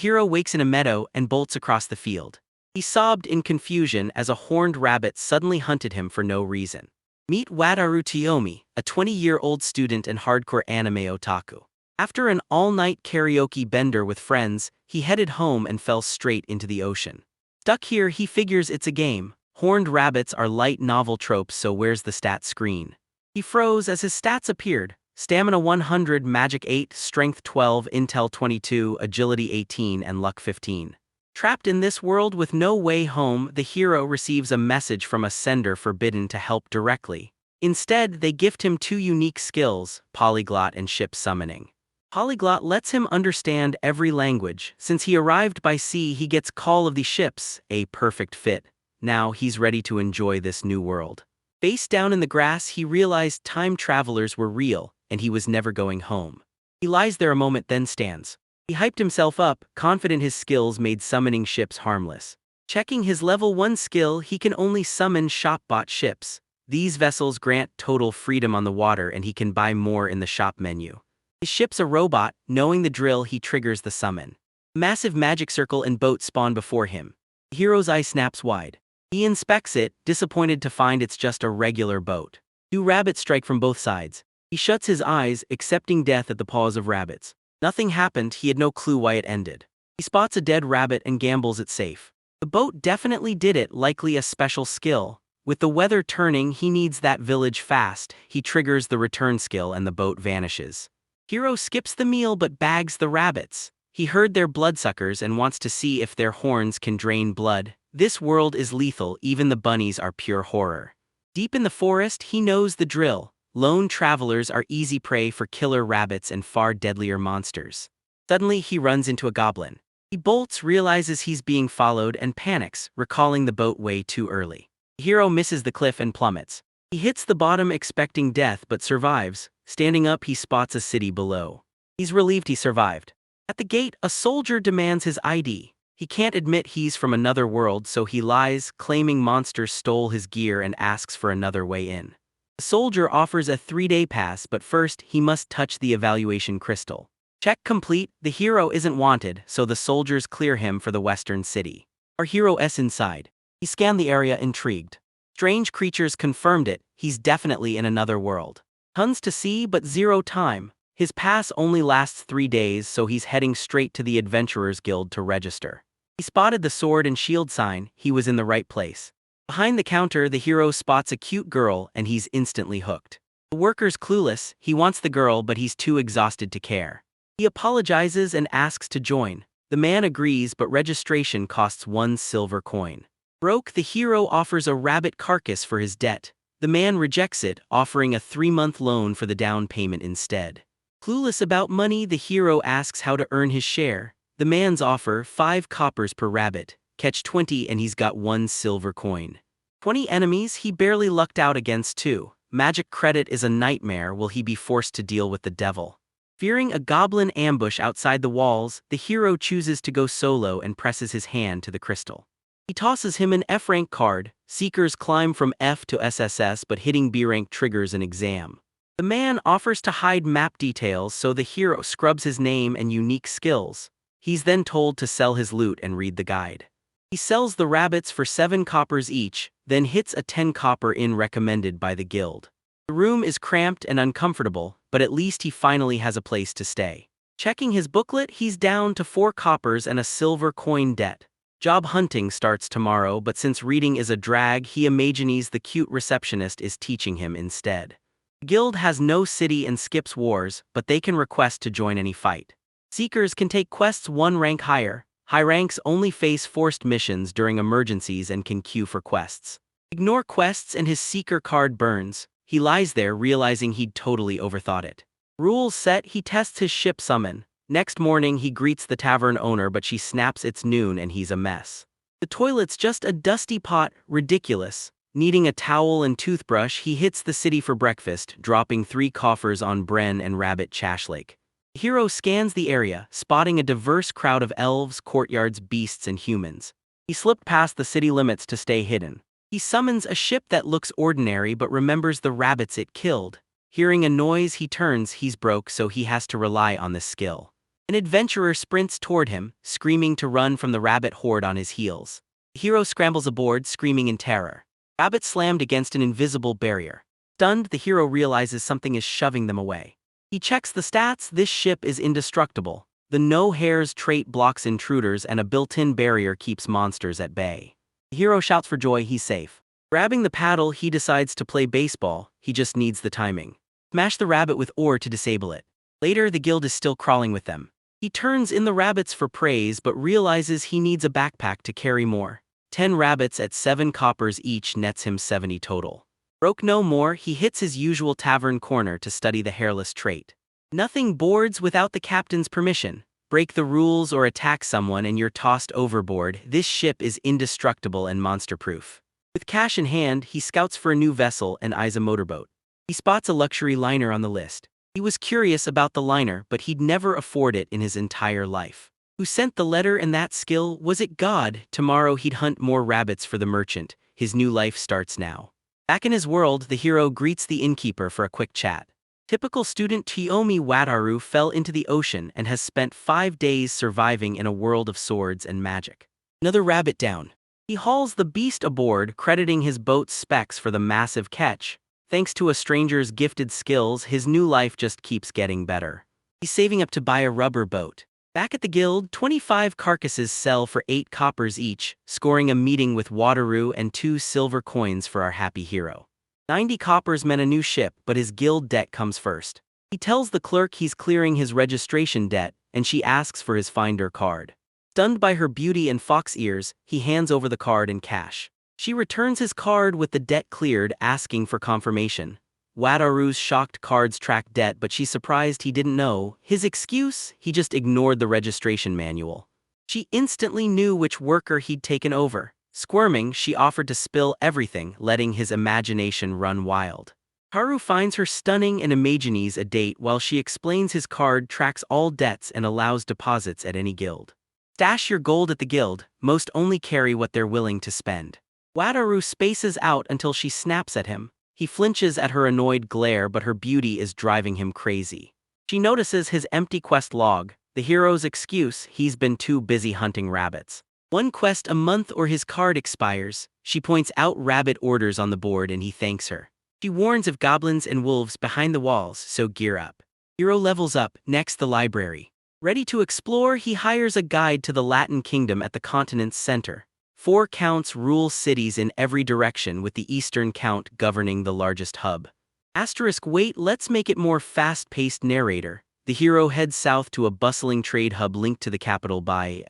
Hero wakes in a meadow and bolts across the field. He sobbed in confusion as a horned rabbit suddenly hunted him for no reason. Meet Wataru Toyomi, a 20-year-old student and hardcore anime otaku. After an all-night karaoke bender with friends, he headed home and fell straight into the ocean. Stuck here, he figures it's a game. Horned rabbits are light novel tropes, so where's the stat screen? He froze as his stats appeared. Stamina 100, Magic 8, Strength 12, Intel 22, Agility 18, and Luck 15. Trapped in this world with no way home, the hero receives a message from a sender forbidden to help directly. Instead, they gift him two unique skills, Polyglot and Ship Summoning. Polyglot lets him understand every language. Since he arrived by sea, he gets Call of the Ships, a perfect fit. Now he's ready to enjoy this new world. Face down in the grass, he realized time travelers were real, and he was never going home. He lies there a moment, then stands. He hyped himself up, confident his skills made summoning ships harmless. Checking his level 1 skill, he can only summon shop-bought ships. These vessels grant total freedom on the water, and he can buy more in the shop menu. His ship's a robot. Knowing the drill, he triggers the summon. A massive magic circle and boat spawn before him. The hero's eye snaps wide. He inspects it, disappointed to find it's just a regular boat. Two rabbits strike from both sides. He shuts his eyes, accepting death at the paws of rabbits. Nothing happened, he had no clue why it ended. He spots a dead rabbit and gambles it's safe. The boat definitely did it, likely a special skill. With the weather turning, he needs that village fast. He triggers the return skill and the boat vanishes. Hero skips the meal but bags the rabbits. He heard they're bloodsuckers and wants to see if their horns can drain blood. This world is lethal, even the bunnies are pure horror. Deep in the forest, he knows the drill. Lone travelers are easy prey for killer rabbits and far deadlier monsters. Suddenly, he runs into a goblin. He bolts, realizes he's being followed, and panics, recalling the boat way too early. The hero misses the cliff and plummets. He hits the bottom expecting death but survives. Standing up, he spots a city below. He's relieved he survived. At the gate, a soldier demands his ID. He can't admit he's from another world, so he lies, claiming monsters stole his gear and asks for another way in. The soldier offers a 3-day pass, but first he must touch the evaluation crystal. Check complete, the hero isn't wanted, so the soldiers clear him for the western city. Our hero's inside. He scanned the area, intrigued. Strange creatures confirmed it, he's definitely in another world. Tons to see but zero time. His pass only lasts 3 days, so he's heading straight to the Adventurers Guild to register. He spotted the sword and shield sign. He was in the right place. Behind the counter, the hero spots a cute girl and he's instantly hooked. The worker's clueless. He wants the girl but he's too exhausted to care. He apologizes and asks to join. The man agrees, but registration costs 1 silver coin. Broke, the hero offers a rabbit carcass for his debt. The man rejects it, offering a 3-month loan for the down payment instead. Clueless about money, the hero asks how to earn his share. The man's offer, 5 coppers per rabbit. Catch 20 and he's got 1 silver coin. 20 enemies, he barely lucked out against 2. Magic credit is a nightmare. Will he be forced to deal with the devil? Fearing a goblin ambush outside the walls, the hero chooses to go solo and presses his hand to the crystal. He tosses him an F-rank card. Seekers climb from F to SSS, but hitting B-rank triggers an exam. The man offers to hide map details, so the hero scrubs his name and unique skills. He's then told to sell his loot and read the guide. He sells the rabbits for 7 coppers each, then hits a 10 copper inn recommended by the guild. The room is cramped and uncomfortable, but at least he finally has a place to stay. Checking his booklet, he's down to 4 coppers and a silver coin debt. Job hunting starts tomorrow, but since reading is a drag, he imagines the cute receptionist is teaching him instead. The guild has no city and skips wars, but they can request to join any fight. Seekers can take quests 1 rank higher. High ranks only face forced missions during emergencies and can queue for quests. Ignore quests and his seeker card burns. He lies there realizing he'd totally overthought it. Rules set, he tests his ship summon. Next morning he greets the tavern owner, but she snaps it's noon and he's a mess. The toilet's just a dusty pot, ridiculous. Needing a towel and toothbrush, he hits the city for breakfast, dropping 3 coffers on Bren and Rabbit Chashlake. The hero scans the area, spotting a diverse crowd of elves, courtyards, beasts, and humans. He slipped past the city limits to stay hidden. He summons a ship that looks ordinary but remembers the rabbits it killed. Hearing a noise, he turns. He's broke, so he has to rely on this skill. An adventurer sprints toward him, screaming to run from the rabbit horde on his heels. The hero scrambles aboard, screaming in terror. Rabbit slammed against an invisible barrier. Stunned, the hero realizes something is shoving them away. He checks the stats. This ship is indestructible. The no-hairs trait blocks intruders and a built-in barrier keeps monsters at bay. The hero shouts for joy, he's safe. Grabbing the paddle, he decides to play baseball. He just needs the timing. Smash the rabbit with ore to disable it. Later, the guild is still crawling with them. He turns in the rabbits for praise but realizes he needs a backpack to carry more. 10 rabbits at 7 coppers each nets him 70 total. Broke no more, he hits his usual tavern corner to study the hairless trait. Nothing boards without the captain's permission. Break the rules or attack someone and you're tossed overboard. This ship is indestructible and monster-proof. With cash in hand, he scouts for a new vessel and eyes a motorboat. He spots a luxury liner on the list. He was curious about the liner, but he'd never afford it in his entire life. Who sent the letter and that skill? Was it God? Tomorrow he'd hunt more rabbits for the merchant. His new life starts now. Back in his world, the hero greets the innkeeper for a quick chat. Typical student Tiomi Wataru fell into the ocean and has spent 5 days surviving in a world of swords and magic. Another rabbit down. He hauls the beast aboard, crediting his boat's specs for the massive catch. Thanks to a stranger's gifted skills, his new life just keeps getting better. He's saving up to buy a rubber boat. Back at the guild, 25 carcasses sell for 8 coppers each, scoring a meeting with Wataru and 2 silver coins for our happy hero. 90 coppers meant a new ship, but his guild debt comes first. He tells the clerk he's clearing his registration debt, and she asks for his finder card. Stunned by her beauty and fox ears, he hands over the card and cash. She returns his card with the debt cleared, asking for confirmation. Wataru's shocked cards track debt, but she's surprised he didn't know. His excuse? He just ignored the registration manual. She instantly knew which worker he'd taken over. Squirming, she offered to spill everything, letting his imagination run wild. Haru finds her stunning and imagines a date while she explains his card tracks all debts and allows deposits at any guild. Stash your gold at the guild, most only carry what they're willing to spend. Wataru spaces out until she snaps at him. He flinches at her annoyed glare, but her beauty is driving him crazy. She notices his empty quest log. The hero's excuse: he's been too busy hunting rabbits. 1 quest a month or his card expires. She points out rabbit orders on the board and he thanks her. She warns of goblins and wolves behind the walls, so gear up. Hero levels up. Next, the library. Ready to explore, he hires a guide to the Latin Kingdom at the continent's center. 4 counts rule cities in every direction, with the Eastern Count governing the largest hub. Wait, let's make it more fast-paced narrator. The hero heads south to a bustling trade hub linked to the capital by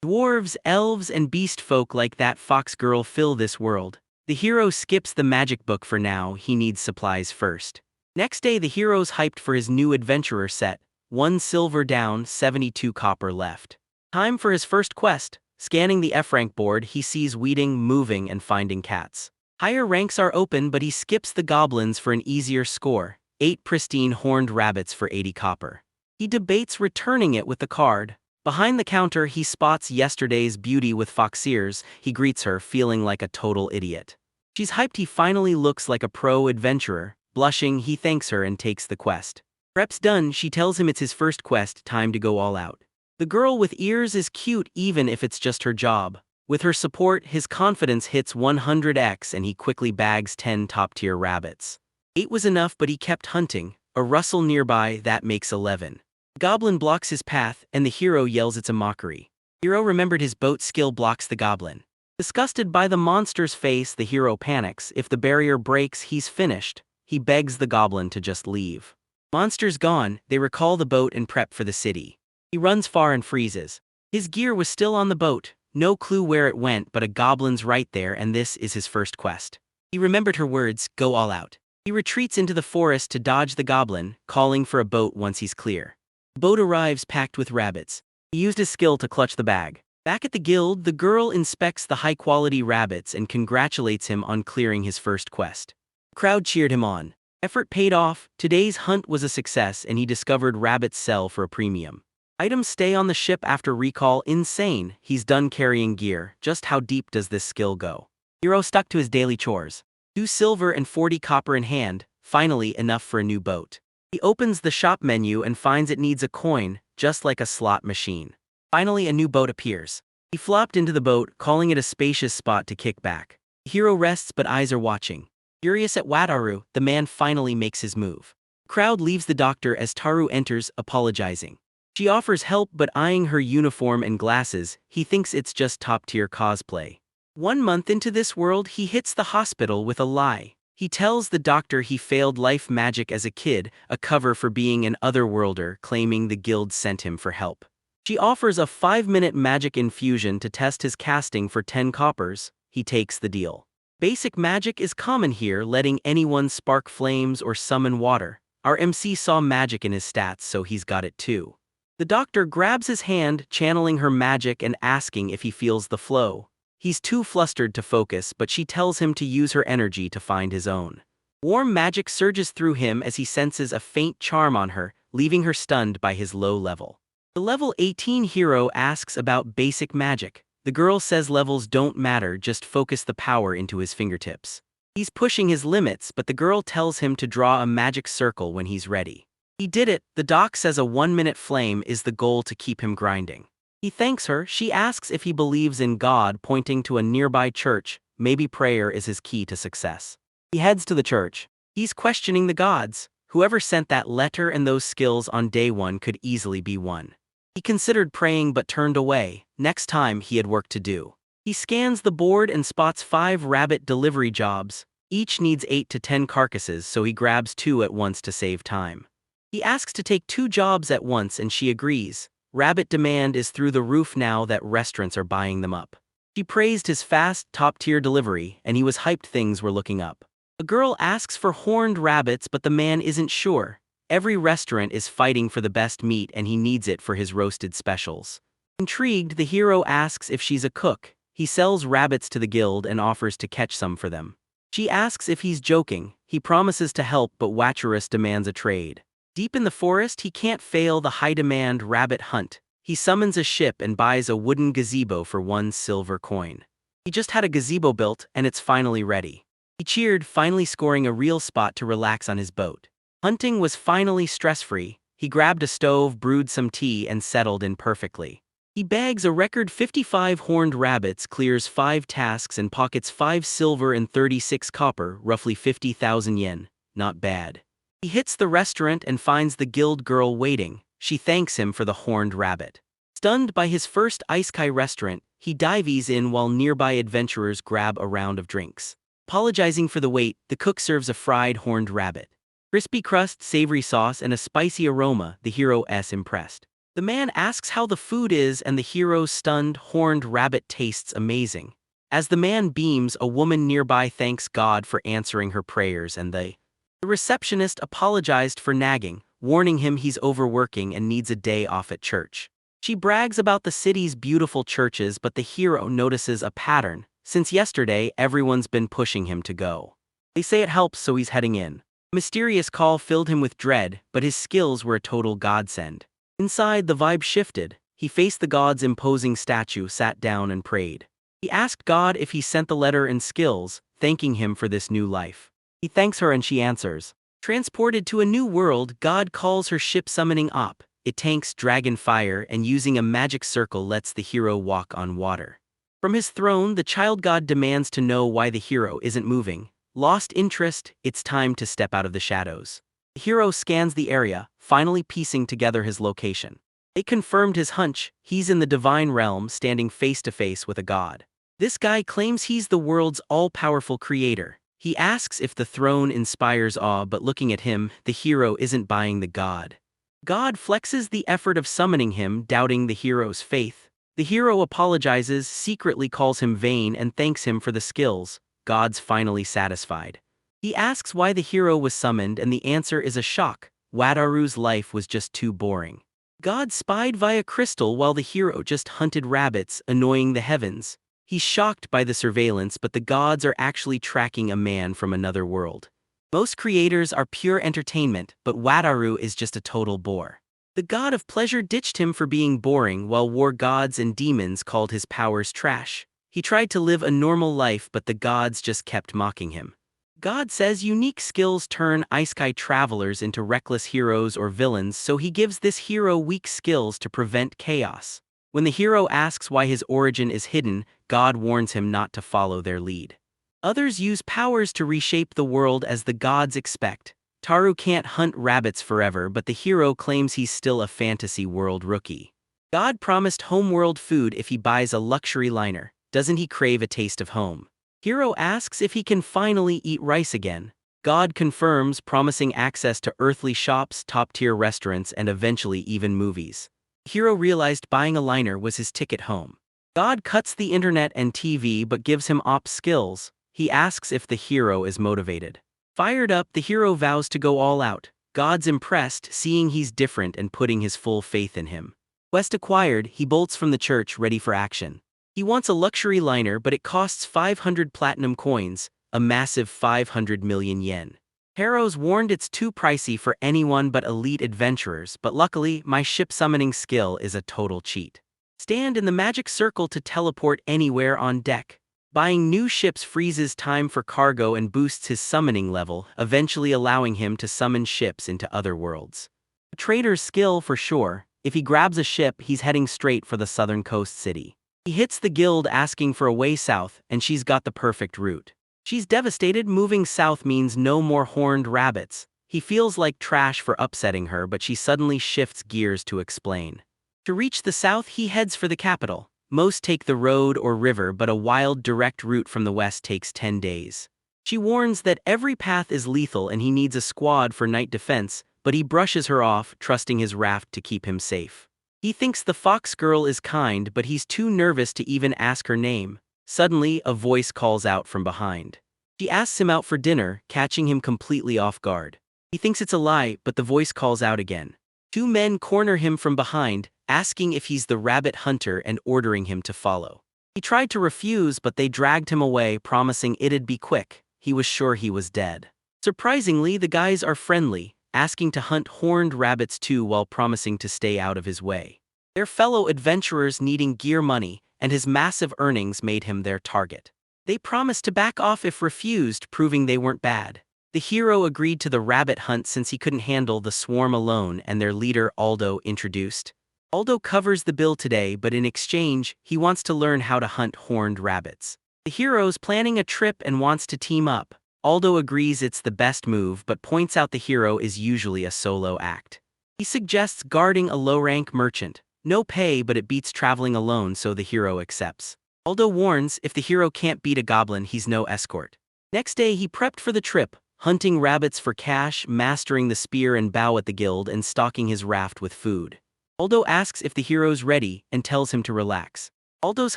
dwarves, elves, and beast folk like that fox girl fill this world. The hero skips the magic book for now, he needs supplies first. Next day, the hero's hyped for his new adventurer set. 1 silver down, 72 copper left. Time for his first quest. Scanning the F-rank board, he sees weeding, moving, and finding cats. Higher ranks are open, but he skips the goblins for an easier score. 8 pristine horned rabbits for 80 copper. He debates returning it with the card. Behind the counter, he spots yesterday's beauty with fox ears. He greets her, feeling like a total idiot. She's hyped he finally looks like a pro adventurer. Blushing, he thanks her and takes the quest. Prep's done, she tells him it's his first quest, time to go all out. The girl with ears is cute even if it's just her job. With her support, his confidence hits 100x and he quickly bags 10 top-tier rabbits. 8 was enough, but he kept hunting. A rustle nearby, that makes 11. Goblin blocks his path, and the hero yells it's a mockery. Hero remembered his boat skill blocks the goblin. Disgusted by the monster's face, the hero panics. If the barrier breaks, he's finished. He begs the goblin to just leave. Monster's gone, they recall the boat and prep for the city. He runs far and freezes. His gear was still on the boat. No clue where it went, but a goblin's right there, and this is his first quest. He remembered her words, go all out. He retreats into the forest to dodge the goblin, calling for a boat once he's clear. The boat arrives packed with rabbits. He used his skill to clutch the bag. Back at the guild, the girl inspects the high-quality rabbits and congratulates him on clearing his first quest. The crowd cheered him on. Effort paid off. Today's hunt was a success, and he discovered rabbits sell for a premium. Items stay on the ship after recall. Insane. He's done carrying gear. Just how deep does this skill go? Hero stuck to his daily chores. 2 silver and 40 copper in hand. Finally, enough for a new boat. He opens the shop menu and finds it needs a coin. just like a slot machine. Finally, a new boat appears. He flopped into the boat, calling it a spacious spot to kick back. The hero rests but eyes are watching. Furious at Wataru, the man finally makes his move. The crowd leaves the doctor as Taru enters, apologizing. She offers help but eyeing her uniform and glasses, he thinks it's just top-tier cosplay. 1 month into this world, he hits the hospital with a lie. He tells the doctor he failed life magic as a kid, a cover for being an otherworlder, claiming the guild sent him for help. She offers a 5-minute magic infusion to test his casting for 10 coppers. He takes the deal. Basic magic is common here, letting anyone spark flames or summon water. Our MC saw magic in his stats, so he's got it too. The doctor grabs his hand, channeling her magic and asking if he feels the flow. He's too flustered to focus, but she tells him to use her energy to find his own. Warm magic surges through him as he senses a faint charm on her, leaving her stunned by his low level. The level 18 hero asks about basic magic. The girl says levels don't matter, just focus the power into his fingertips. He's pushing his limits, but the girl tells him to draw a magic circle when he's ready. He did it. The doc says a 1-minute flame is the goal to keep him grinding. He thanks her. She asks if he believes in God, pointing to a nearby church. Maybe prayer is his key to success. He heads to the church. He's questioning the gods. Whoever sent that letter and those skills on day 1 could easily be one. He considered praying but turned away. Next time he had work to do. He scans the board and spots 5 rabbit delivery jobs. Each needs 8 to 10 carcasses, so he grabs 2 at once to save time. He asks to take 2 jobs at once and she agrees. Rabbit demand is through the roof now that restaurants are buying them up. She praised his fast, top-tier delivery, and he was hyped things were looking up. A girl asks for horned rabbits, but the man isn't sure. Every restaurant is fighting for the best meat and he needs it for his roasted specials. Intrigued, the hero asks if she's a cook. He sells rabbits to the guild and offers to catch some for them. She asks if he's joking. He promises to help, but Wataru demands a trade. Deep in the forest, he can't fail the high-demand rabbit hunt. He summons a ship and buys a wooden gazebo for 1 silver coin. He just had a gazebo built, and it's finally ready. He cheered, finally scoring a real spot to relax on his boat. Hunting was finally stress-free. He grabbed a stove, brewed some tea, and settled in perfectly. He bags a record 55 horned rabbits, clears 5 tasks, and pockets 5 silver and 36 copper, roughly 50,000 yen. Not bad. He hits the restaurant and finds the guild girl waiting. She thanks him for the horned rabbit. Stunned by his first isekai restaurant, he dives in while nearby adventurers grab a round of drinks. Apologizing for the wait, the cook serves a fried horned rabbit. Crispy crust, savory sauce, and a spicy aroma, the hero's impressed. The man asks how the food is and the hero's stunned, horned rabbit tastes amazing. As the man beams, a woman nearby thanks God for answering her prayers and the receptionist apologized for nagging, warning him he's overworking and needs a day off at church. She brags about the city's beautiful churches, but the hero notices a pattern. Since yesterday, everyone's been pushing him to go. They say it helps, so he's heading in. A mysterious call filled him with dread, but his skills were a total godsend. Inside, the vibe shifted. He faced the god's imposing statue, sat down and prayed. He asked God if he sent the letter and skills, thanking him for this new life. He thanks her and she answers. Transported to a new world, God calls her ship summoning op. It tanks dragon fire and using a magic circle lets the hero walk on water. From his throne, the child god demands to know why the hero isn't moving. Lost interest, it's time to step out of the shadows. The hero scans the area, finally piecing together his location. It confirmed his hunch. He's in the divine realm, standing face to face with a god. This guy claims he's the world's all-powerful creator. He asks if the throne inspires awe, but looking at him, the hero isn't buying the god. God flexes the effort of summoning him, doubting the hero's faith. The hero apologizes, secretly calls him vain, and thanks him for the skills. God's finally satisfied. He asks why the hero was summoned, and the answer is a shock. Wataru's life was just too boring. God spied via crystal while the hero just hunted rabbits, annoying the heavens. He's shocked by the surveillance, but the gods are actually tracking a man from another world. Most creators are pure entertainment, but Wataru is just a total bore. The god of pleasure ditched him for being boring, while war gods and demons called his powers trash. He tried to live a normal life, but the gods just kept mocking him. God says unique skills turn isekai travelers into reckless heroes or villains, so he gives this hero weak skills to prevent chaos. When the hero asks why his origin is hidden, God warns him not to follow their lead. Others use powers to reshape the world as the gods expect. Taru can't hunt rabbits forever, but the hero claims he's still a fantasy world rookie. God promised homeworld food if he buys a luxury liner. Doesn't he crave a taste of home? Hero asks if he can finally eat rice again. God confirms, promising access to earthly shops, top-tier restaurants, and eventually even movies. Hero realized buying a liner was his ticket home. God cuts the internet and TV but gives him ops skills. He asks if the hero is motivated. Fired up, the hero vows to go all out. God's impressed, seeing he's different and putting his full faith in him. Quest acquired, he bolts from the church, ready for action. He wants a luxury liner, but it costs 500 platinum coins, a massive 500 million yen. Heroes warned it's too pricey for anyone but elite adventurers, but luckily, my ship summoning skill is a total cheat. Stand in the magic circle to teleport anywhere on deck. Buying new ships freezes time for cargo and boosts his summoning level, eventually allowing him to summon ships into other worlds. A trader's skill for sure. If he grabs a ship, he's heading straight for the southern coast city. He hits the guild asking for a way south, and she's got the perfect route. She's devastated. Moving south means no more horned rabbits. He feels like trash for upsetting her, but she suddenly shifts gears to explain. To reach the south, he heads for the capital. Most take the road or river, but a wild direct route from the west takes 10 days. She warns that every path is lethal and he needs a squad for night defense, but he brushes her off, trusting his raft to keep him safe. He thinks the fox girl is kind, but he's too nervous to even ask her name. Suddenly, a voice calls out from behind. She asks him out for dinner, catching him completely off guard. He thinks it's a lie, but the voice calls out again. Two men corner him from behind, asking if he's the rabbit hunter and ordering him to follow. He tried to refuse, but they dragged him away, promising it'd be quick. He was sure he was dead. Surprisingly, the guys are friendly, asking to hunt horned rabbits too while promising to stay out of his way. They're fellow adventurers needing gear money, and his massive earnings made him their target. They promised to back off if refused, proving they weren't bad. The hero agreed to the rabbit hunt since he couldn't handle the swarm alone, and their leader Aldo introduced. Aldo covers the bill today, but in exchange, he wants to learn how to hunt horned rabbits. The hero's planning a trip and wants to team up. Aldo agrees it's the best move, but points out the hero is usually a solo act. He suggests guarding a low-rank merchant. No pay, but it beats traveling alone, so the hero accepts. Aldo warns if the hero can't beat a goblin, he's no escort. Next day, he prepped for the trip, hunting rabbits for cash, mastering the spear and bow at the guild, and stocking his raft with food. Aldo asks if the hero's ready and tells him to relax. Aldo's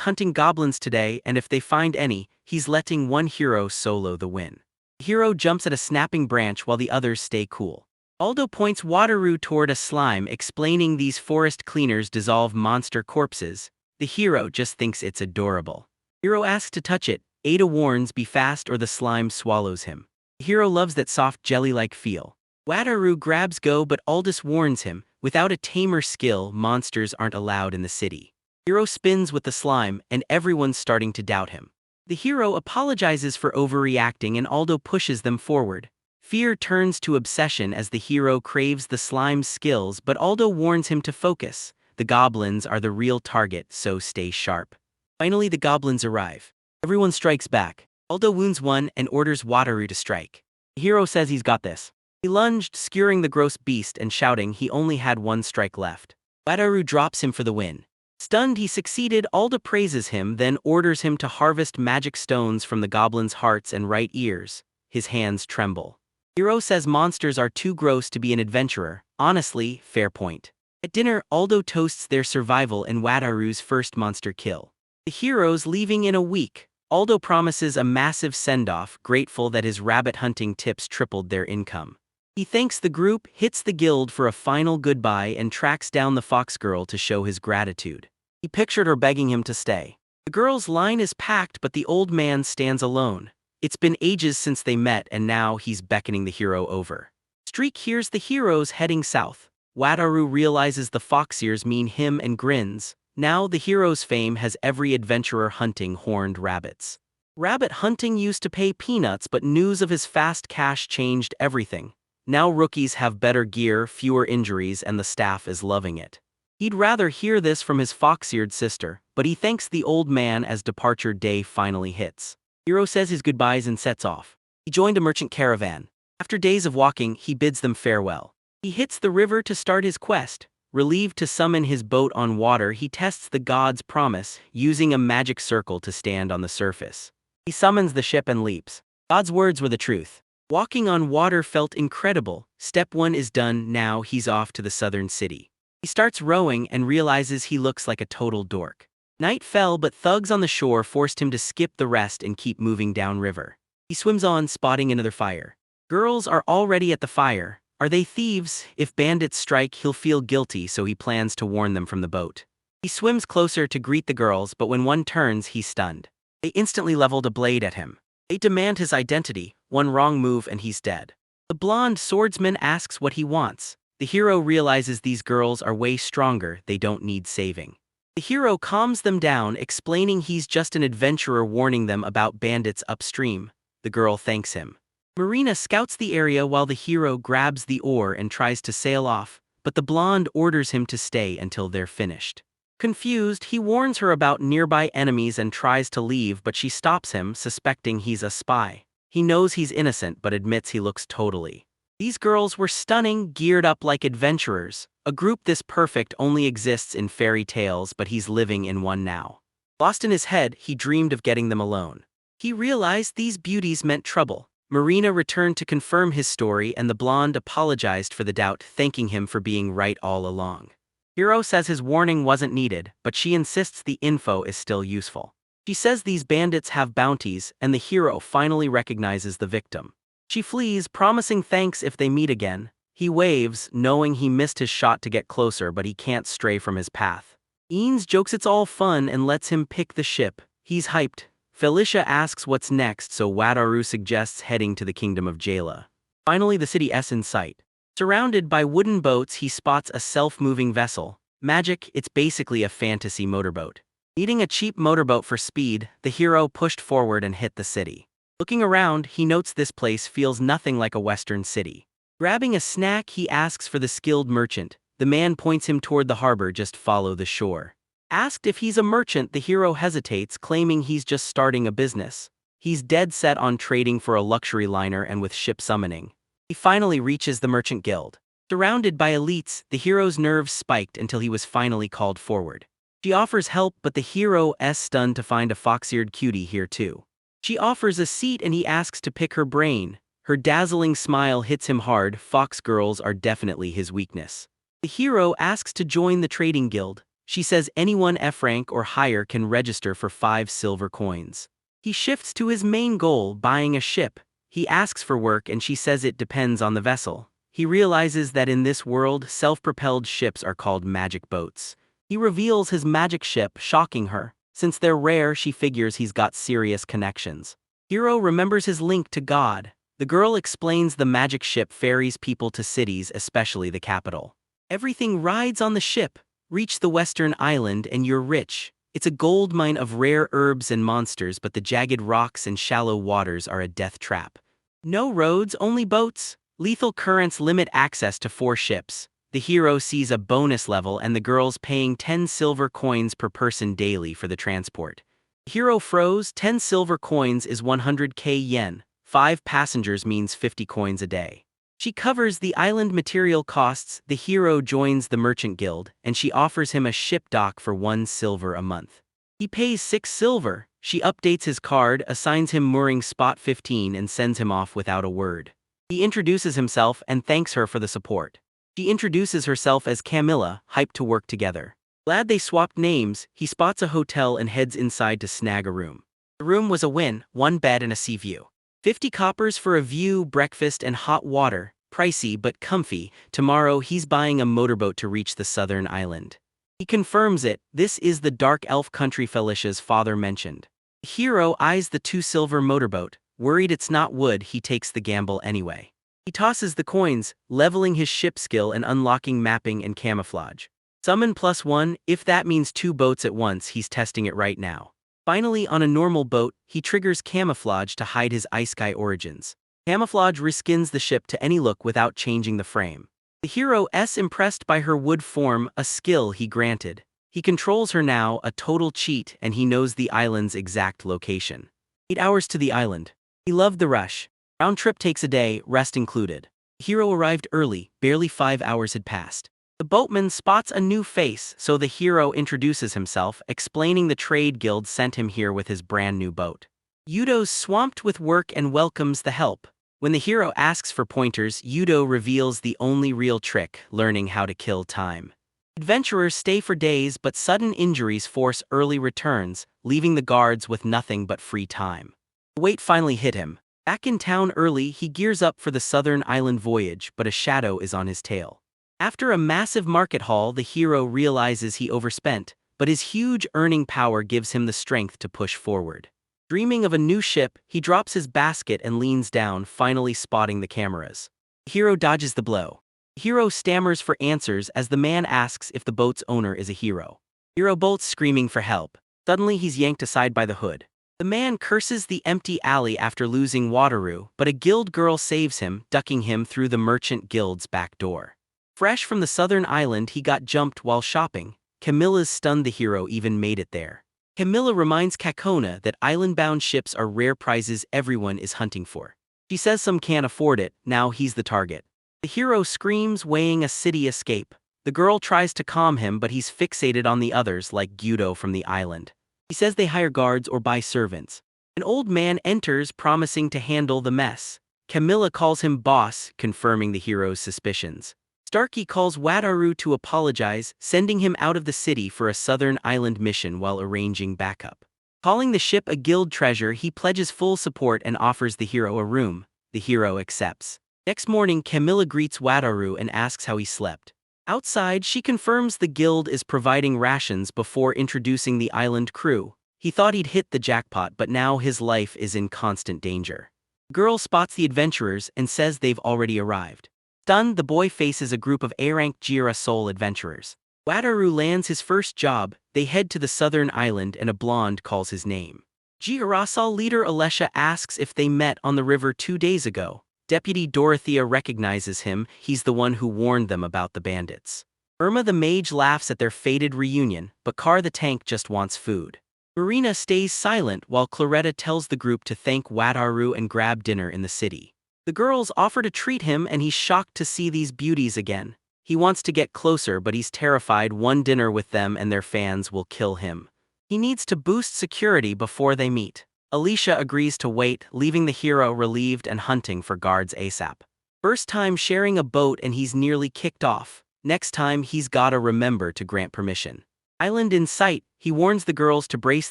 hunting goblins today, and if they find any, he's letting one hero solo the win. The hero jumps at a snapping branch while the others stay cool. Aldo points Wataru toward a slime, explaining these forest cleaners dissolve monster corpses. The hero just thinks it's adorable. Hero asks to touch it. Ada warns, be fast or the slime swallows him. The hero loves that soft jelly-like feel. Wataru grabs Go, but Aldous warns him, without a tamer skill, monsters aren't allowed in the city. Hero spins with the slime, and everyone's starting to doubt him. The hero apologizes for overreacting and Aldo pushes them forward. Fear turns to obsession as the hero craves the slime's skills, but Aldo warns him to focus. The goblins are the real target, so stay sharp. Finally, the goblins arrive. Everyone strikes back. Aldo wounds one and orders Wataru to strike. The hero says he's got this. He lunged, skewering the gross beast and shouting he only had one strike left. Wataru drops him for the win. Stunned he succeeded, Aldo praises him, then orders him to harvest magic stones from the goblin's hearts and right ears. His hands tremble. Hero says monsters are too gross to be an adventurer. Honestly, fair point. At dinner, Aldo toasts their survival and Wataru's first monster kill. The hero's leaving in a week. Aldo promises a massive send-off, grateful that his rabbit hunting tips tripled their income. He thanks the group, hits the guild for a final goodbye, and tracks down the fox girl to show his gratitude. He pictured her begging him to stay. The girl's line is packed, but the old man stands alone. It's been ages since they met, and now he's beckoning the hero over. Streak hears the heroes heading south. Wataru realizes the fox ears mean him and grins. Now the hero's fame has every adventurer hunting horned rabbits. Rabbit hunting used to pay peanuts, but news of his fast cash changed everything. Now rookies have better gear, fewer injuries, and the staff is loving it. He'd rather hear this from his fox-eared sister, but he thanks the old man as departure day finally hits. Hero says his goodbyes and sets off. He joined a merchant caravan. After days of walking, he bids them farewell. He hits the river to start his quest. Relieved to summon his boat on water, he tests the god's promise, using a magic circle to stand on the surface. He summons the ship and leaps. God's words were the truth. Walking on water felt incredible. Step 1 is done, now he's off to the southern city. He starts rowing and realizes he looks like a total dork. Night fell, but thugs on the shore forced him to skip the rest and keep moving downriver. He swims on, spotting another fire. Girls are already at the fire. Are they thieves? If bandits strike, he'll feel guilty, so he plans to warn them from the boat. He swims closer to greet the girls, but when one turns, he's stunned. They instantly leveled a blade at him. They demand his identity. One wrong move and he's dead. The blonde swordsman asks what he wants. The hero realizes these girls are way stronger, they don't need saving. The hero calms them down, explaining he's just an adventurer warning them about bandits upstream. The girl thanks him. Marina scouts the area while the hero grabs the oar and tries to sail off, but the blonde orders him to stay until they're finished. Confused, he warns her about nearby enemies and tries to leave, but she stops him, suspecting he's a spy. He knows he's innocent but admits he looks totally. These girls were stunning, geared up like adventurers. A group this perfect only exists in fairy tales, but he's living in one now. Lost in his head, he dreamed of getting them alone. He realized these beauties meant trouble. Marina returned to confirm his story, and the blonde apologized for the doubt, thanking him for being right all along. Hero says his warning wasn't needed, but she insists the info is still useful. She says these bandits have bounties, and the hero finally recognizes the victim. She flees, promising thanks if they meet again. He waves, knowing he missed his shot to get closer, but he can't stray from his path. Eanes jokes it's all fun and lets him pick the ship. He's hyped. Felicia asks what's next, so Wataru suggests heading to the kingdom of Jayla. Finally, the city is in sight. Surrounded by wooden boats, he spots a self-moving vessel. Magic, it's basically a fantasy motorboat. Needing a cheap motorboat for speed, the hero pushed forward and hit the city. Looking around, he notes this place feels nothing like a western city. Grabbing a snack, he asks for the skilled merchant. The man points him toward the harbor, just follow the shore. Asked if he's a merchant, the hero hesitates, claiming he's just starting a business. He's dead set on trading for a luxury liner and with ship summoning. He finally reaches the merchant guild. Surrounded by elites, the hero's nerves spiked until he was finally called forward. She offers help, but the hero is stunned to find a fox-eared cutie here too. She offers a seat and he asks to pick her brain. Her dazzling smile hits him hard. Fox girls are definitely his weakness. The hero asks to join the trading guild. She says anyone F rank or higher can register for 5 silver coins. He shifts to his main goal, buying a ship. He asks for work and she says it depends on the vessel. He realizes that in this world, self-propelled ships are called magic boats. He reveals his magic ship, shocking her. Since they're rare, she figures he's got serious connections. Hero remembers his link to God. The girl explains the magic ship ferries people to cities, especially the capital. Everything rides on the ship. Reach the western island and you're rich. It's a gold mine of rare herbs and monsters, but the jagged rocks and shallow waters are a death trap. No roads, only boats. Lethal currents limit access to 4 ships. The hero sees a bonus level and the girls paying 10 silver coins per person daily for the transport. Hero froze. 10 silver coins is 100k yen. 5 passengers means 50 coins a day. She covers the island material costs. The hero joins the merchant guild, and she offers him a ship dock for 1 silver a month. He pays 6 silver. She updates his card, assigns him mooring spot 15 and sends him off without a word. He introduces himself and thanks her for the support. She introduces herself as Camilla, hyped to work together. Glad they swapped names, he spots a hotel and heads inside to snag a room. The room was a win, 1 bed and a sea view. 50 coppers for a view, breakfast and hot water. Pricey but comfy. Tomorrow he's buying a motorboat to reach the southern island. He confirms it. This is the dark elf country Felicia's father mentioned. The hero eyes the 2 silver motorboat. Worried it's not wood, he takes the gamble anyway. He tosses the coins, leveling his ship skill and unlocking mapping and camouflage. Summon +1, if that means 2 boats at once, he's testing it right now. Finally, on a normal boat, he triggers camouflage to hide his isekai origins. Camouflage reskins the ship to any look without changing the frame. The hero is impressed by her wood form, a skill he granted. He controls her now, a total cheat, and he knows the island's exact location. 8 hours to the island. He loved the rush. Round trip takes a day, rest included. The hero arrived early, barely 5 hours had passed. The boatman spots a new face, so the hero introduces himself, explaining the trade guild sent him here with his brand new boat. Yudo's swamped with work and welcomes the help. When the hero asks for pointers, Yudo reveals the only real trick, learning how to kill time. Adventurers stay for days, but sudden injuries force early returns, leaving the guards with nothing but free time. The weight finally hit him. Back in town early, he gears up for the southern island voyage, but a shadow is on his tail. After a massive market haul, the hero realizes he overspent, but his huge earning power gives him the strength to push forward. Dreaming of a new ship, he drops his basket and leans down, finally spotting the cameras. The hero dodges the blow. The hero stammers for answers as the man asks if the boat's owner is a hero. Hero bolts screaming for help. Suddenly he's yanked aside by the hood. The man curses the empty alley after losing Wataru, but a guild girl saves him, ducking him through the merchant guild's back door. Fresh from the southern island, he got jumped while shopping. Camilla's stunned the hero even made it there. Camilla reminds Kakona that island-bound ships are rare prizes everyone is hunting for. She says some can't afford it, now he's the target. The hero screams, weighing a city escape. The girl tries to calm him, but he's fixated on the others like Gyudo from the island. He says they hire guards or buy servants. An old man enters, promising to handle the mess. Camilla calls him boss, confirming the hero's suspicions. Starkey calls Wataru to apologize, sending him out of the city for a southern island mission while arranging backup. Calling the ship a guild treasure, he pledges full support and offers the hero a room. The hero accepts. Next morning, Camilla greets Wataru and asks how he slept. Outside, she confirms the guild is providing rations before introducing the island crew. He thought he'd hit the jackpot, but now his life is in constant danger. The girl spots the adventurers and says they've already arrived. Stunned, the boy faces a group of A-rank Jira Soul adventurers. Wataru lands his first job. They head to the southern island and a blonde calls his name. Girasol leader Alessia asks if they met on the river 2 days ago. Deputy Dorothea recognizes him, he's the one who warned them about the bandits. Irma the mage laughs at their fated reunion, but Kar the tank just wants food. Marina stays silent while Claretta tells the group to thank Wataru and grab dinner in the city. The girls offer to treat him and he's shocked to see these beauties again. He wants to get closer, but he's terrified one dinner with them and their fans will kill him. He needs to boost security before they meet. Alicia agrees to wait, leaving the hero relieved and hunting for guards ASAP. First time sharing a boat and he's nearly kicked off. Next time he's gotta remember to grant permission. Island in sight, he warns the girls to brace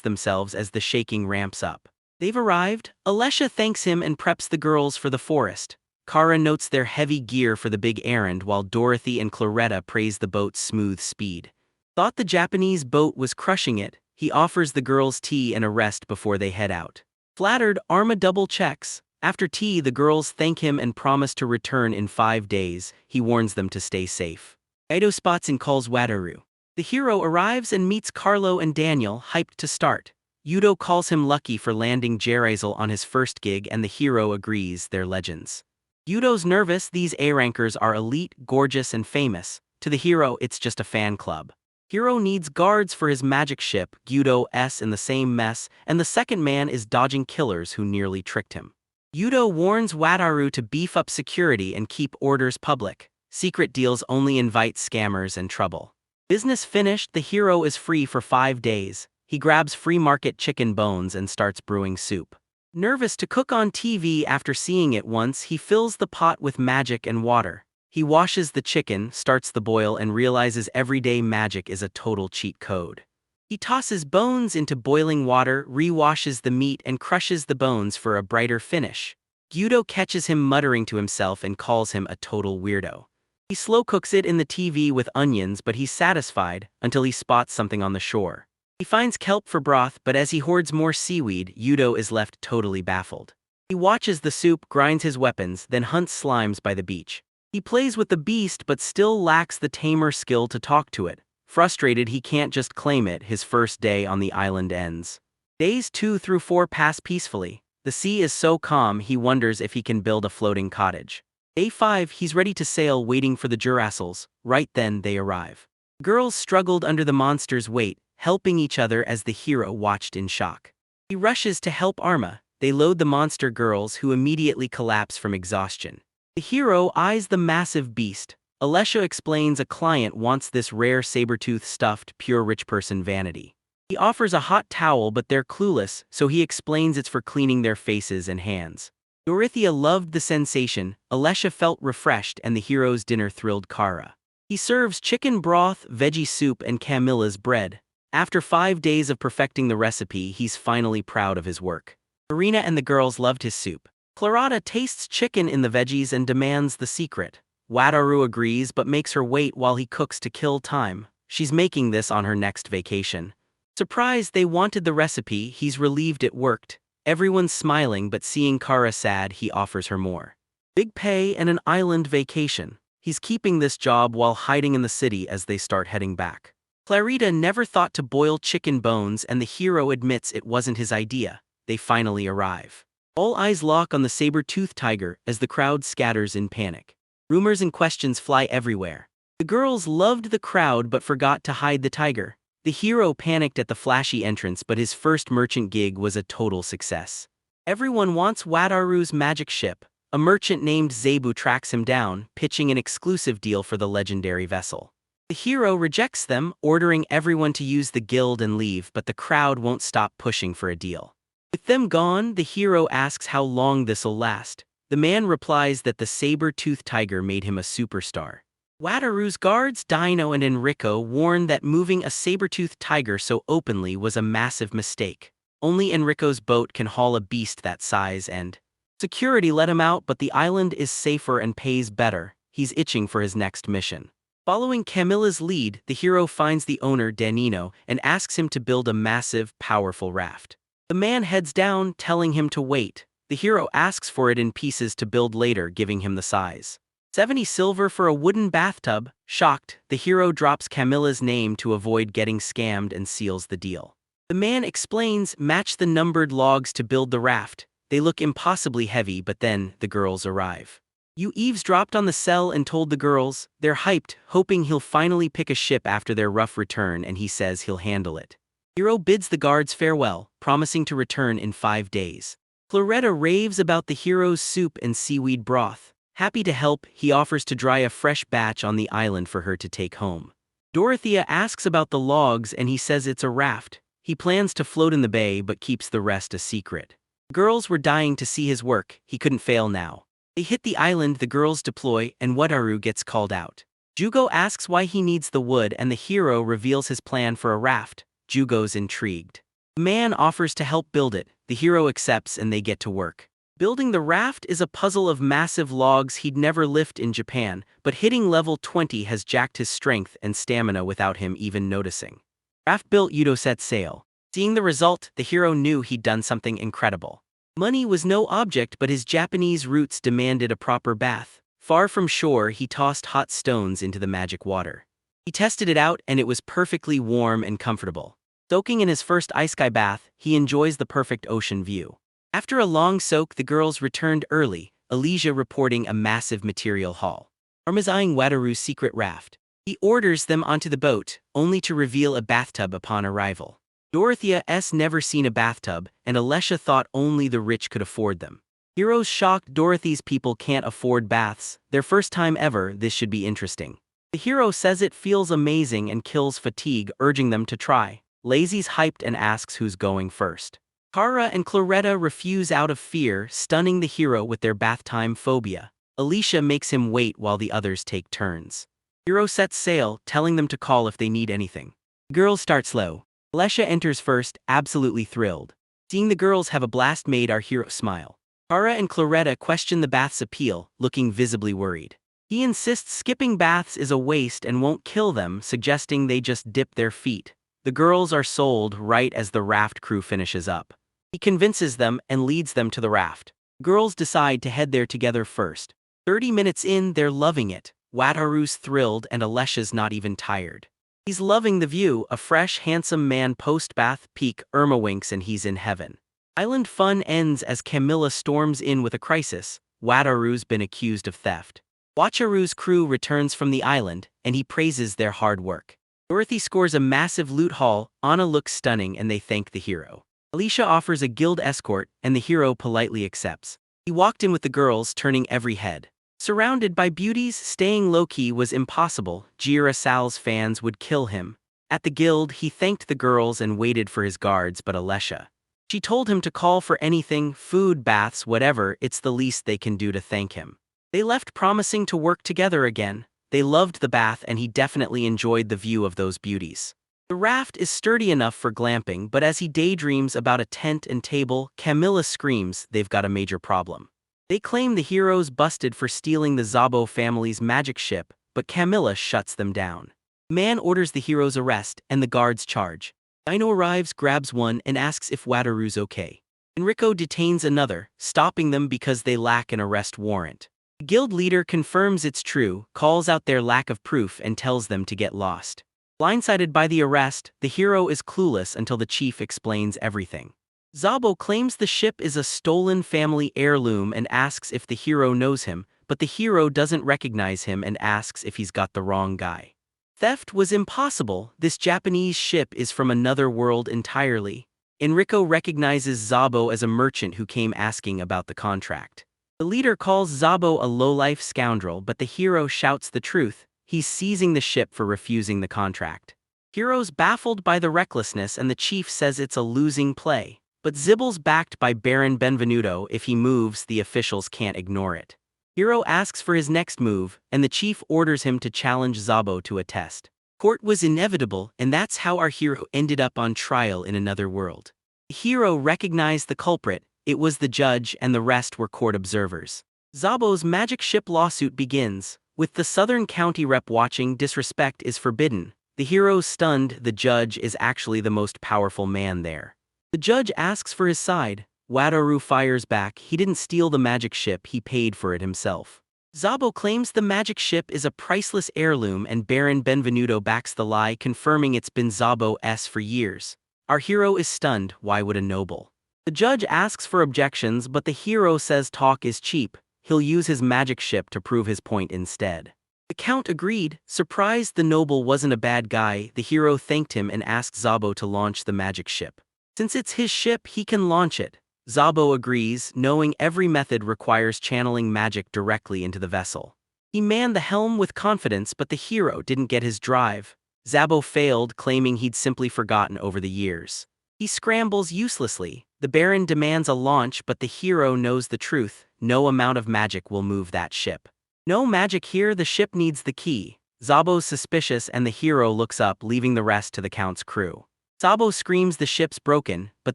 themselves as the shaking ramps up. They've arrived. Alessia thanks him and preps the girls for the forest. Kara notes their heavy gear for the big errand while Dorothy and Claretta praise the boat's smooth speed. Thought the Japanese boat was crushing it, he offers the girls tea and a rest before they head out. Flattered, Arma double checks. After tea, the girls thank him and promise to return in 5 days. He warns them to stay safe. Kaido spots and calls Wataru. The hero arrives and meets Carlo and Daniel, hyped to start. Yudo calls him lucky for landing Jerazel on his first gig and the hero agrees they're legends. Yudo's nervous, these A-rankers are elite, gorgeous and famous. To the hero, it's just a fan club. Hero needs guards for his magic ship, Yudo's in the same mess, and the second man is dodging killers who nearly tricked him. Yudo warns Wataru to beef up security and keep orders public. Secret deals only invite scammers and trouble. Business finished, the hero is free for 5 days. He grabs free market chicken bones and starts brewing soup. Nervous to cook on TV after seeing it once, he fills the pot with magic and water. He washes the chicken, starts the boil and realizes everyday magic is a total cheat code. He tosses bones into boiling water, re-washes the meat and crushes the bones for a brighter finish. Gyudo catches him muttering to himself and calls him a total weirdo. He slow cooks it in the TV with onions, but he's satisfied until he spots something on the shore. He finds kelp for broth, but as he hoards more seaweed, Yudo is left totally baffled. He watches the soup, grinds his weapons, then hunts slimes by the beach. He plays with the beast but still lacks the tamer skill to talk to it. Frustrated, he can't just claim it. His first day on the island ends. Days 2 through 4 pass peacefully. The sea is so calm he wonders if he can build a floating cottage. Day 5 he's ready to sail waiting for the Jurassils. Right then they arrive. Girls struggled under the monster's weight, helping each other as the hero watched in shock. He rushes to help Arma. They load the monster girls who immediately collapse from exhaustion. The hero eyes the massive beast. Alesha explains a client wants this rare saber-tooth stuffed pure rich person vanity. He offers a hot towel but they're clueless, so he explains it's for cleaning their faces and hands. Dorothea loved the sensation, Alesha felt refreshed and the hero's dinner thrilled Kara. He serves chicken broth, veggie soup and Camilla's bread. After 5 days of perfecting the recipe, he's finally proud of his work. Marina and the girls loved his soup. Clarata tastes chicken in the veggies and demands the secret. Wataru agrees but makes her wait while he cooks to kill time. She's making this on her next vacation. Surprised they wanted the recipe, he's relieved it worked. Everyone's smiling but seeing Kara sad, he offers her more. Big pay and an island vacation. He's keeping this job while hiding in the city as they start heading back. Clarita never thought to boil chicken bones and the hero admits it wasn't his idea. They finally arrive. All eyes lock on the saber-toothed tiger as the crowd scatters in panic. Rumors and questions fly everywhere. The girls loved the crowd but forgot to hide the tiger. The hero panicked at the flashy entrance but his first merchant gig was a total success. Everyone wants Wataru's magic ship. A merchant named Zebu tracks him down, pitching an exclusive deal for the legendary vessel. The hero rejects them, ordering everyone to use the guild and leave, but the crowd won't stop pushing for a deal. With them gone, the hero asks how long this'll last. The man replies that the saber-toothed tiger made him a superstar. Wataru's guards, Dino and Enrico, warn that moving a saber-toothed tiger so openly was a massive mistake. Only Enrico's boat can haul a beast that size and security let him out, but the island is safer and pays better. He's itching for his next mission. Following Camilla's lead, the hero finds the owner, Danino, and asks him to build a massive, powerful raft. The man heads down, telling him to wait. The hero asks for it in pieces to build later, giving him the size. 70 silver for a wooden bathtub. Shocked, the hero drops Camilla's name to avoid getting scammed and seals the deal. The man explains, match the numbered logs to build the raft. They look impossibly heavy, but then the girls arrive. You eavesdropped on the cell and told the girls. They're hyped, hoping he'll finally pick a ship after their rough return, and he says he'll handle it. Hero bids the guards farewell, promising to return in 5 days. Floretta raves about the hero's soup and seaweed broth. Happy to help, he offers to dry a fresh batch on the island for her to take home. Dorothea asks about the logs and he says it's a raft. He plans to float in the bay but keeps the rest a secret. Girls were dying to see his work, he couldn't fail now. They hit the island, the girls deploy, and Wataru gets called out. Jugo asks why he needs the wood and the hero reveals his plan for a raft. Jugo's intrigued. The man offers to help build it, the hero accepts and they get to work. Building the raft is a puzzle of massive logs he'd never lift in Japan, but hitting level 20 has jacked his strength and stamina without him even noticing. Raft built, Yudo set sail. Seeing the result, the hero knew he'd done something incredible. Money was no object but his Japanese roots demanded a proper bath. Far from shore, he tossed hot stones into the magic water. He tested it out and it was perfectly warm and comfortable. Soaking in his first ice sky bath, he enjoys the perfect ocean view. After a long soak, the girls returned early, Elysia reporting a massive material haul. Arma's eyeing Wataru's secret raft. He orders them onto the boat, only to reveal a bathtub upon arrival. Dorothea's never seen a bathtub, and Alesha thought only the rich could afford them. Hero's shocked Dorothy's people can't afford baths, their first time ever, this should be interesting. The hero says it feels amazing and kills fatigue, urging them to try. Lazy's hyped and asks who's going first. Kara and Claretta refuse out of fear, stunning the hero with their bath time phobia. Elysia makes him wait while the others take turns. Hero sets sail, telling them to call if they need anything. Girls start slow. Alesha enters first, absolutely thrilled. Seeing the girls have a blast made our hero smile. Kara and Claretta question the bath's appeal, looking visibly worried. He insists skipping baths is a waste and won't kill them, suggesting they just dip their feet. The girls are sold right as the raft crew finishes up. He convinces them and leads them to the raft. Girls decide to head there together first. 30 minutes in, they're loving it. Wataru's thrilled and Alesha's not even tired. He's loving the view, a fresh, handsome man post-bath peak, Irma winks and he's in heaven. Island fun ends as Camilla storms in with a crisis. Wataru's been accused of theft. Wacharu's crew returns from the island, and he praises their hard work. Dorothy scores a massive loot haul, Anna looks stunning and they thank the hero. Alicia offers a guild escort, and the hero politely accepts. He walked in with the girls, turning every head. Surrounded by beauties, staying low-key was impossible. Jira Sal's fans would kill him. At the guild, he thanked the girls and waited for his guards, but Alessia. She told him to call for anything, food, baths, whatever, it's the least they can do to thank him. They left promising to work together again. They loved the bath and he definitely enjoyed the view of those beauties. The raft is sturdy enough for glamping, but as he daydreams about a tent and table, Camilla screams they've got a major problem. They claim the hero's busted for stealing the Zabo family's magic ship, but Camilla shuts them down. Man orders the hero's arrest, and the guards charge. Dino arrives, grabs one, and asks if Wataru's okay. Enrico detains another, stopping them because they lack an arrest warrant. The guild leader confirms it's true, calls out their lack of proof, and tells them to get lost. Blindsided by the arrest, the hero is clueless until the chief explains everything. Zabo claims the ship is a stolen family heirloom and asks if the hero knows him, but the hero doesn't recognize him and asks if he's got the wrong guy. Theft was impossible, this Japanese ship is from another world entirely. Enrico recognizes Zabo as a merchant who came asking about the contract. The leader calls Zabo a low-life scoundrel, but the hero shouts the truth. He's seizing the ship for refusing the contract. Hero's baffled by the recklessness and the chief says it's a losing play. But Zibble's backed by Baron Benvenuto. If he moves, the officials can't ignore it. Hero asks for his next move, and the chief orders him to challenge Zabo to a test. Court was inevitable, and that's how our hero ended up on trial in another world. The hero recognized the culprit, it was the judge, and the rest were court observers. Zabo's magic ship lawsuit begins. With the Southern County rep watching, disrespect is forbidden. The hero's stunned, the judge is actually the most powerful man there. The judge asks for his side. Wataru fires back, he didn't steal the magic ship, he paid for it himself. Zabo claims the magic ship is a priceless heirloom and Baron Benvenuto backs the lie, confirming it's been Zabo's for years. Our hero is stunned, why would a noble? The judge asks for objections, but the hero says talk is cheap, he'll use his magic ship to prove his point instead. The count agreed, surprised the noble wasn't a bad guy, the hero thanked him and asked Zabo to launch the magic ship. Since it's his ship, he can launch it. Zabo agrees, knowing every method requires channeling magic directly into the vessel. He manned the helm with confidence, but the hero didn't get his drive. Zabo failed, claiming he'd simply forgotten over the years. He scrambles uselessly. The Baron demands a launch, but the hero knows the truth. No amount of magic will move that ship. No magic here, the ship needs the key. Zabo's suspicious and the hero looks up, leaving the rest to the count's crew. Zabo screams the ship's broken, but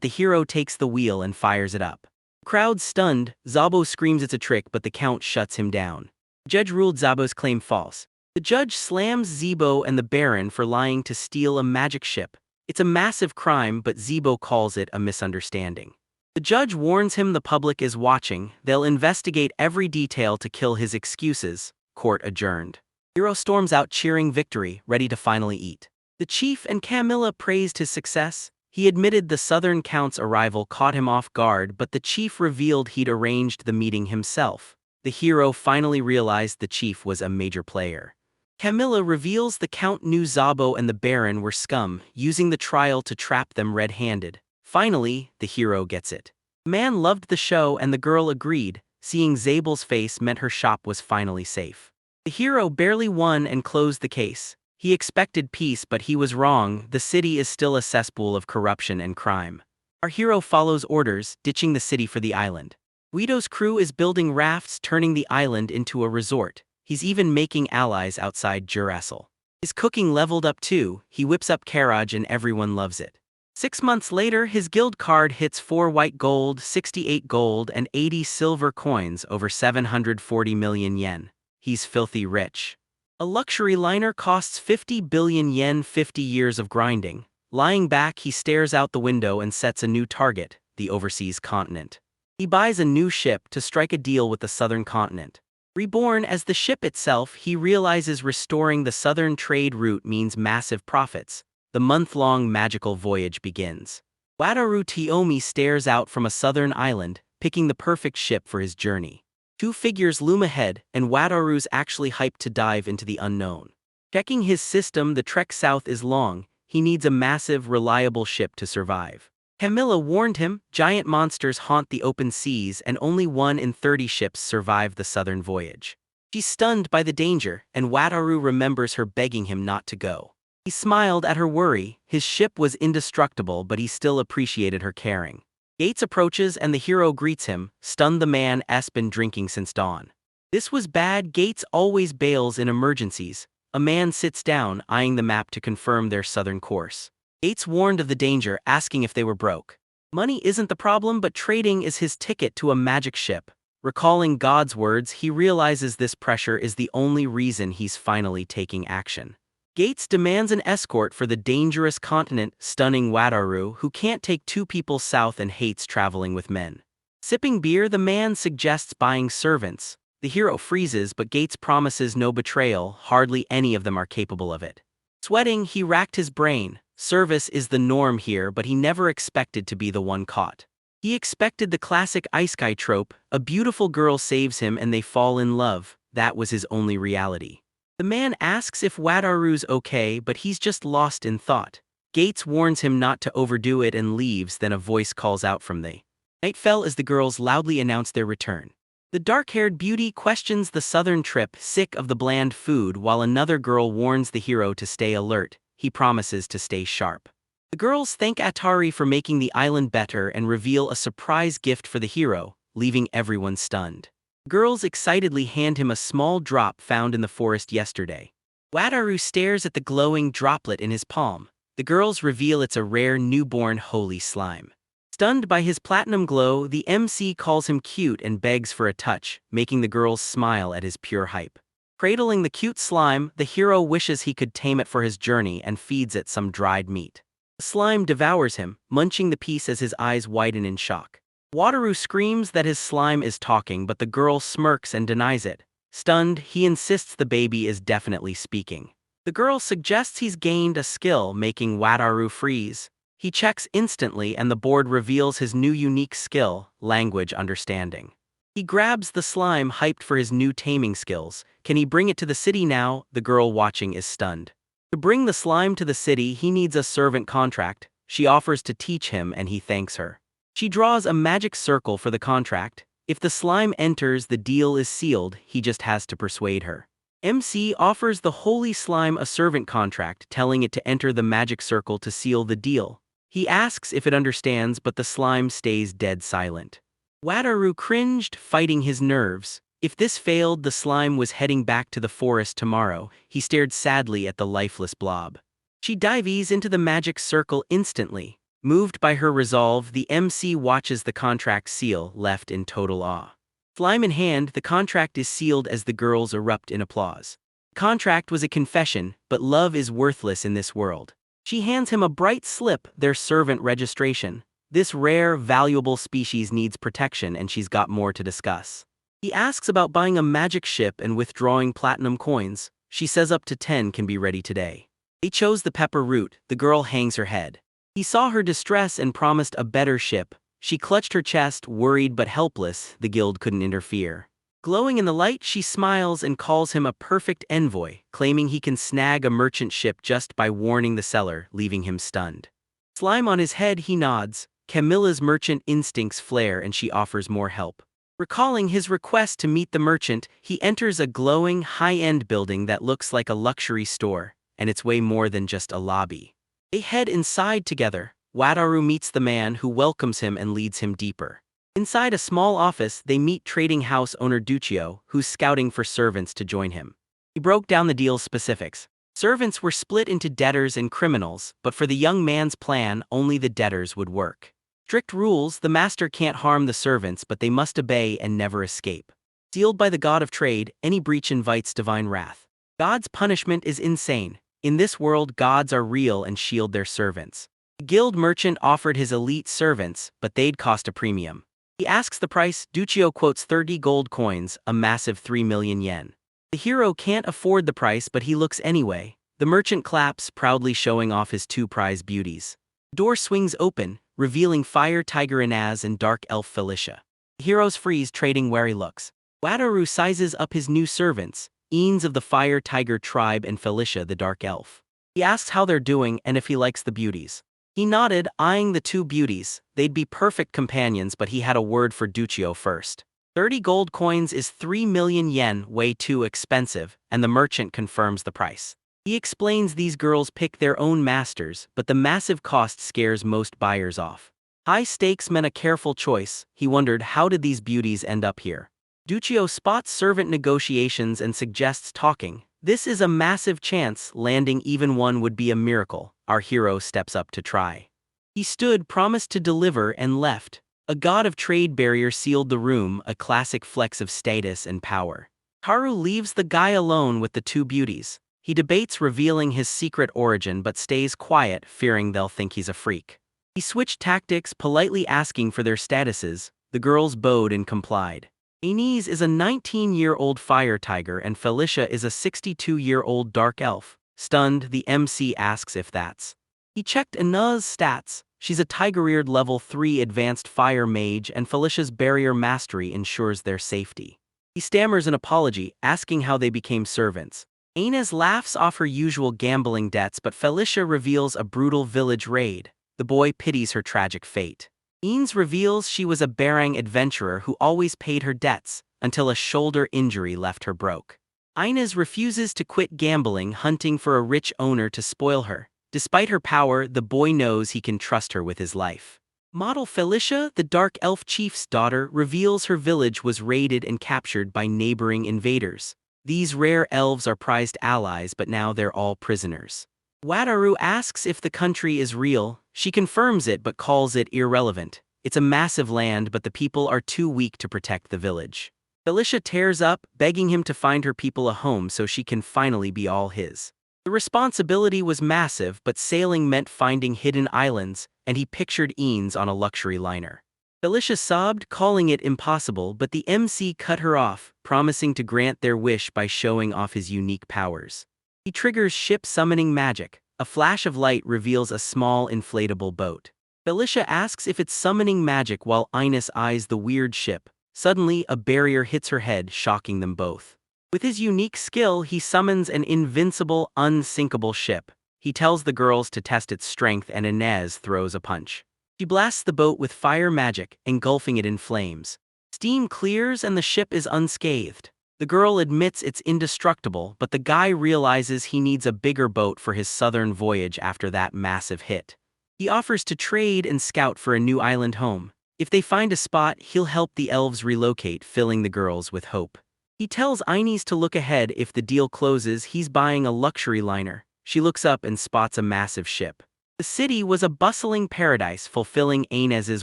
the hero takes the wheel and fires it up. Crowd stunned, Zabo screams it's a trick, but the count shuts him down. Judge ruled Zabo's claim false. The judge slams Zebo and the Baron for lying to steal a magic ship. It's a massive crime, but Zebo calls it a misunderstanding. The judge warns him the public is watching, they'll investigate every detail to kill his excuses. Court adjourned. Hero storms out cheering victory, ready to finally eat. The chief and Camilla praised his success. He admitted the Southern Count's arrival caught him off guard, but the chief revealed he'd arranged the meeting himself. The hero finally realized the chief was a major player. Camilla reveals the Count knew Zabo and the Baron were scum, using the trial to trap them red-handed. Finally, the hero gets it. The man loved the show and the girl agreed. Seeing Zabel's face meant her shop was finally safe. The hero barely won and closed the case. He expected peace, but he was wrong. The city is still a cesspool of corruption and crime. Our hero follows orders, ditching the city for the island. Guido's crew is building rafts, turning the island into a resort. He's even making allies outside Jurassel. His cooking leveled up too. He whips up Karaj and everyone loves it. 6 months later, his guild card hits 4 white gold, 68 gold, and 80 silver coins, over 740 million yen. He's filthy rich. A luxury liner costs 50 billion yen, 50 years of grinding. Lying back, he stares out the window and sets a new target, the overseas continent. He buys a new ship to strike a deal with the southern continent. Reborn as the ship itself, he realizes restoring the southern trade route means massive profits. The month-long magical voyage begins. Wataru Tiomi stares out from a southern island, picking the perfect ship for his journey. Two figures loom ahead, and Wataru's actually hyped to dive into the unknown. Checking his system, the trek south is long. He needs a massive, reliable ship to survive. Camilla warned him, giant monsters haunt the open seas and only 1 in 30 ships survive the southern voyage. She's stunned by the danger, and Wataru remembers her begging him not to go. He smiled at her worry. His ship was indestructible, but he still appreciated her caring. Gates approaches and the hero greets him, stunned. The man has been drinking since dawn. This was bad. Gates always bails in emergencies. A man sits down, eyeing the map to confirm their southern course. Gates warned of the danger, asking if they were broke. Money isn't the problem, but trading is his ticket to a magic ship. Recalling God's words, he realizes this pressure is the only reason he's finally taking action. Gates demands an escort for the dangerous continent, stunning Wataru, who can't take 2 people south and hates traveling with men. Sipping beer, the man suggests buying servants. The hero freezes, but Gates promises no betrayal. Hardly any of them are capable of it. Sweating, he racked his brain. Service is the norm here, but he never expected to be the one caught. He expected the classic isekai trope: a beautiful girl saves him and they fall in love. That was his only reality. The man asks if Wataru's okay, but he's just lost in thought. Gates warns him not to overdo it and leaves, then a voice calls out from the night fell as the girls loudly announce their return. The dark-haired beauty questions the southern trip, sick of the bland food, while another girl warns the hero to stay alert. He promises to stay sharp. The girls thank Atari for making the island better and reveal a surprise gift for the hero, leaving everyone stunned. Girls excitedly hand him a small drop found in the forest yesterday. Wataru stares at the glowing droplet in his palm. The girls reveal it's a rare newborn holy slime. Stunned by his platinum glow, the MC calls him cute and begs for a touch, making the girls smile at his pure hype. Cradling the cute slime, the hero wishes he could tame it for his journey and feeds it some dried meat. The slime devours him, munching the piece as his eyes widen in shock. Wataru screams that his slime is talking, but the girl smirks and denies it. Stunned, he insists the baby is definitely speaking. The girl suggests he's gained a skill, making Wataru freeze. He checks instantly and the board reveals his new unique skill: language understanding. He grabs the slime, hyped for his new taming skills. Can he bring it to the city now? The girl watching is stunned. To bring the slime to the city, he needs a servant contract. She offers to teach him and he thanks her. She draws a magic circle for the contract. If the slime enters, the deal is sealed. He just has to persuade her. MC offers the holy slime a servant contract, telling it to enter the magic circle to seal the deal. He asks if it understands, but the slime stays dead silent. Wataru cringed, fighting his nerves. If this failed, the slime was heading back to the forest tomorrow. He stared sadly at the lifeless blob. She dives into the magic circle instantly. Moved by her resolve, the MC watches the contract seal, left in total awe. Slime in hand, the contract is sealed as the girls erupt in applause. The contract was a confession, but love is worthless in this world. She hands him a bright slip, their servant registration. This rare, valuable species needs protection and she's got more to discuss. He asks about buying a magic ship and withdrawing platinum coins. She says up to 10 can be ready today. They chose the pepper route. The girl hangs her head. He saw her distress and promised a better ship. She clutched her chest, worried but helpless. The guild couldn't interfere. Glowing in the light, she smiles and calls him a perfect envoy, claiming he can snag a merchant ship just by warning the seller, leaving him stunned. Slime on his head, he nods. Camilla's merchant instincts flare and she offers more help. Recalling his request to meet the merchant, he enters a glowing, high-end building that looks like a luxury store, and it's way more than just a lobby. They head inside together. Wataru meets the man, who welcomes him and leads him deeper. Inside a small office, they meet trading house owner Duccio, who's scouting for servants to join him. He broke down the deal's specifics. Servants were split into debtors and criminals, but for the young man's plan, only the debtors would work. Strict rules: the master can't harm the servants, but they must obey and never escape. Sealed by the god of trade, any breach invites divine wrath. God's punishment is insane. In this world, gods are real and shield their servants. The guild merchant offered his elite servants, but they'd cost a premium. He asks the price. Duchio quotes 30 gold coins, a massive 3 million yen. The hero can't afford the price, but he looks anyway. The merchant claps, proudly showing off his two prize beauties. The door swings open, revealing Fire Tiger Inaz and Dark Elf Felicia. The heroes freeze, trading wary looks. Wataru sizes up his new servants, Eanes of the Fire Tiger tribe and Felicia the Dark Elf. He asks how they're doing and if he likes the beauties. He nodded, eyeing the two beauties. They'd be perfect companions, but he had a word for Duchio first. 30 gold coins is 3 million yen, way too expensive, and the merchant confirms the price. He explains these girls pick their own masters, but the massive cost scares most buyers off. High stakes meant a careful choice. He wondered, how did these beauties end up here? Duchio spots servant negotiations and suggests talking. This is a massive chance, landing even one would be a miracle. Our hero steps up to try. He stood, promised to deliver, and left. A god of trade barrier sealed the room, a classic flex of status and power. Haru leaves the guy alone with the two beauties. He debates revealing his secret origin but stays quiet, fearing they'll think he's a freak. He switched tactics, politely asking for their statuses. The girls bowed and complied. Inez is a 19-year-old fire tiger and Felicia is a 62-year-old dark elf. Stunned, the MC asks if that's. He checked Inez's stats. She's a tiger-eared level 3 advanced fire mage and Felicia's barrier mastery ensures their safety. He stammers an apology, asking how they became servants. Inez laughs off her usual gambling debts, but Felicia reveals a brutal village raid. The boy pities her tragic fate. Inez reveals she was a Barang adventurer who always paid her debts, until a shoulder injury left her broke. Inez refuses to quit gambling, hunting for a rich owner to spoil her. Despite her power, the boy knows he can trust her with his life. Model Felicia, the Dark Elf chief's daughter, reveals her village was raided and captured by neighboring invaders. These rare elves are prized allies, but now they're all prisoners. Wataru asks if the country is real. She confirms it but calls it irrelevant. It's a massive land, but the people are too weak to protect the village. Felicia tears up, begging him to find her people a home so she can finally be all his. The responsibility was massive, but sailing meant finding hidden islands, and he pictured Eanes on a luxury liner. Felicia sobbed, calling it impossible, but the MC cut her off, promising to grant their wish by showing off his unique powers. He triggers ship summoning magic. A flash of light reveals a small inflatable boat. Felicia asks if it's summoning magic while Inez eyes the weird ship. Suddenly, a barrier hits her head, shocking them both. With his unique skill, he summons an invincible, unsinkable ship. He tells the girls to test its strength and Inez throws a punch. She blasts the boat with fire magic, engulfing it in flames. Steam clears and the ship is unscathed. The girl admits it's indestructible, but the guy realizes he needs a bigger boat for his southern voyage after that massive hit. He offers to trade and scout for a new island home. If they find a spot, he'll help the elves relocate, filling the girls with hope. He tells Inez to look ahead. If the deal closes, he's buying a luxury liner. She looks up and spots a massive ship. The city was a bustling paradise, fulfilling Inez's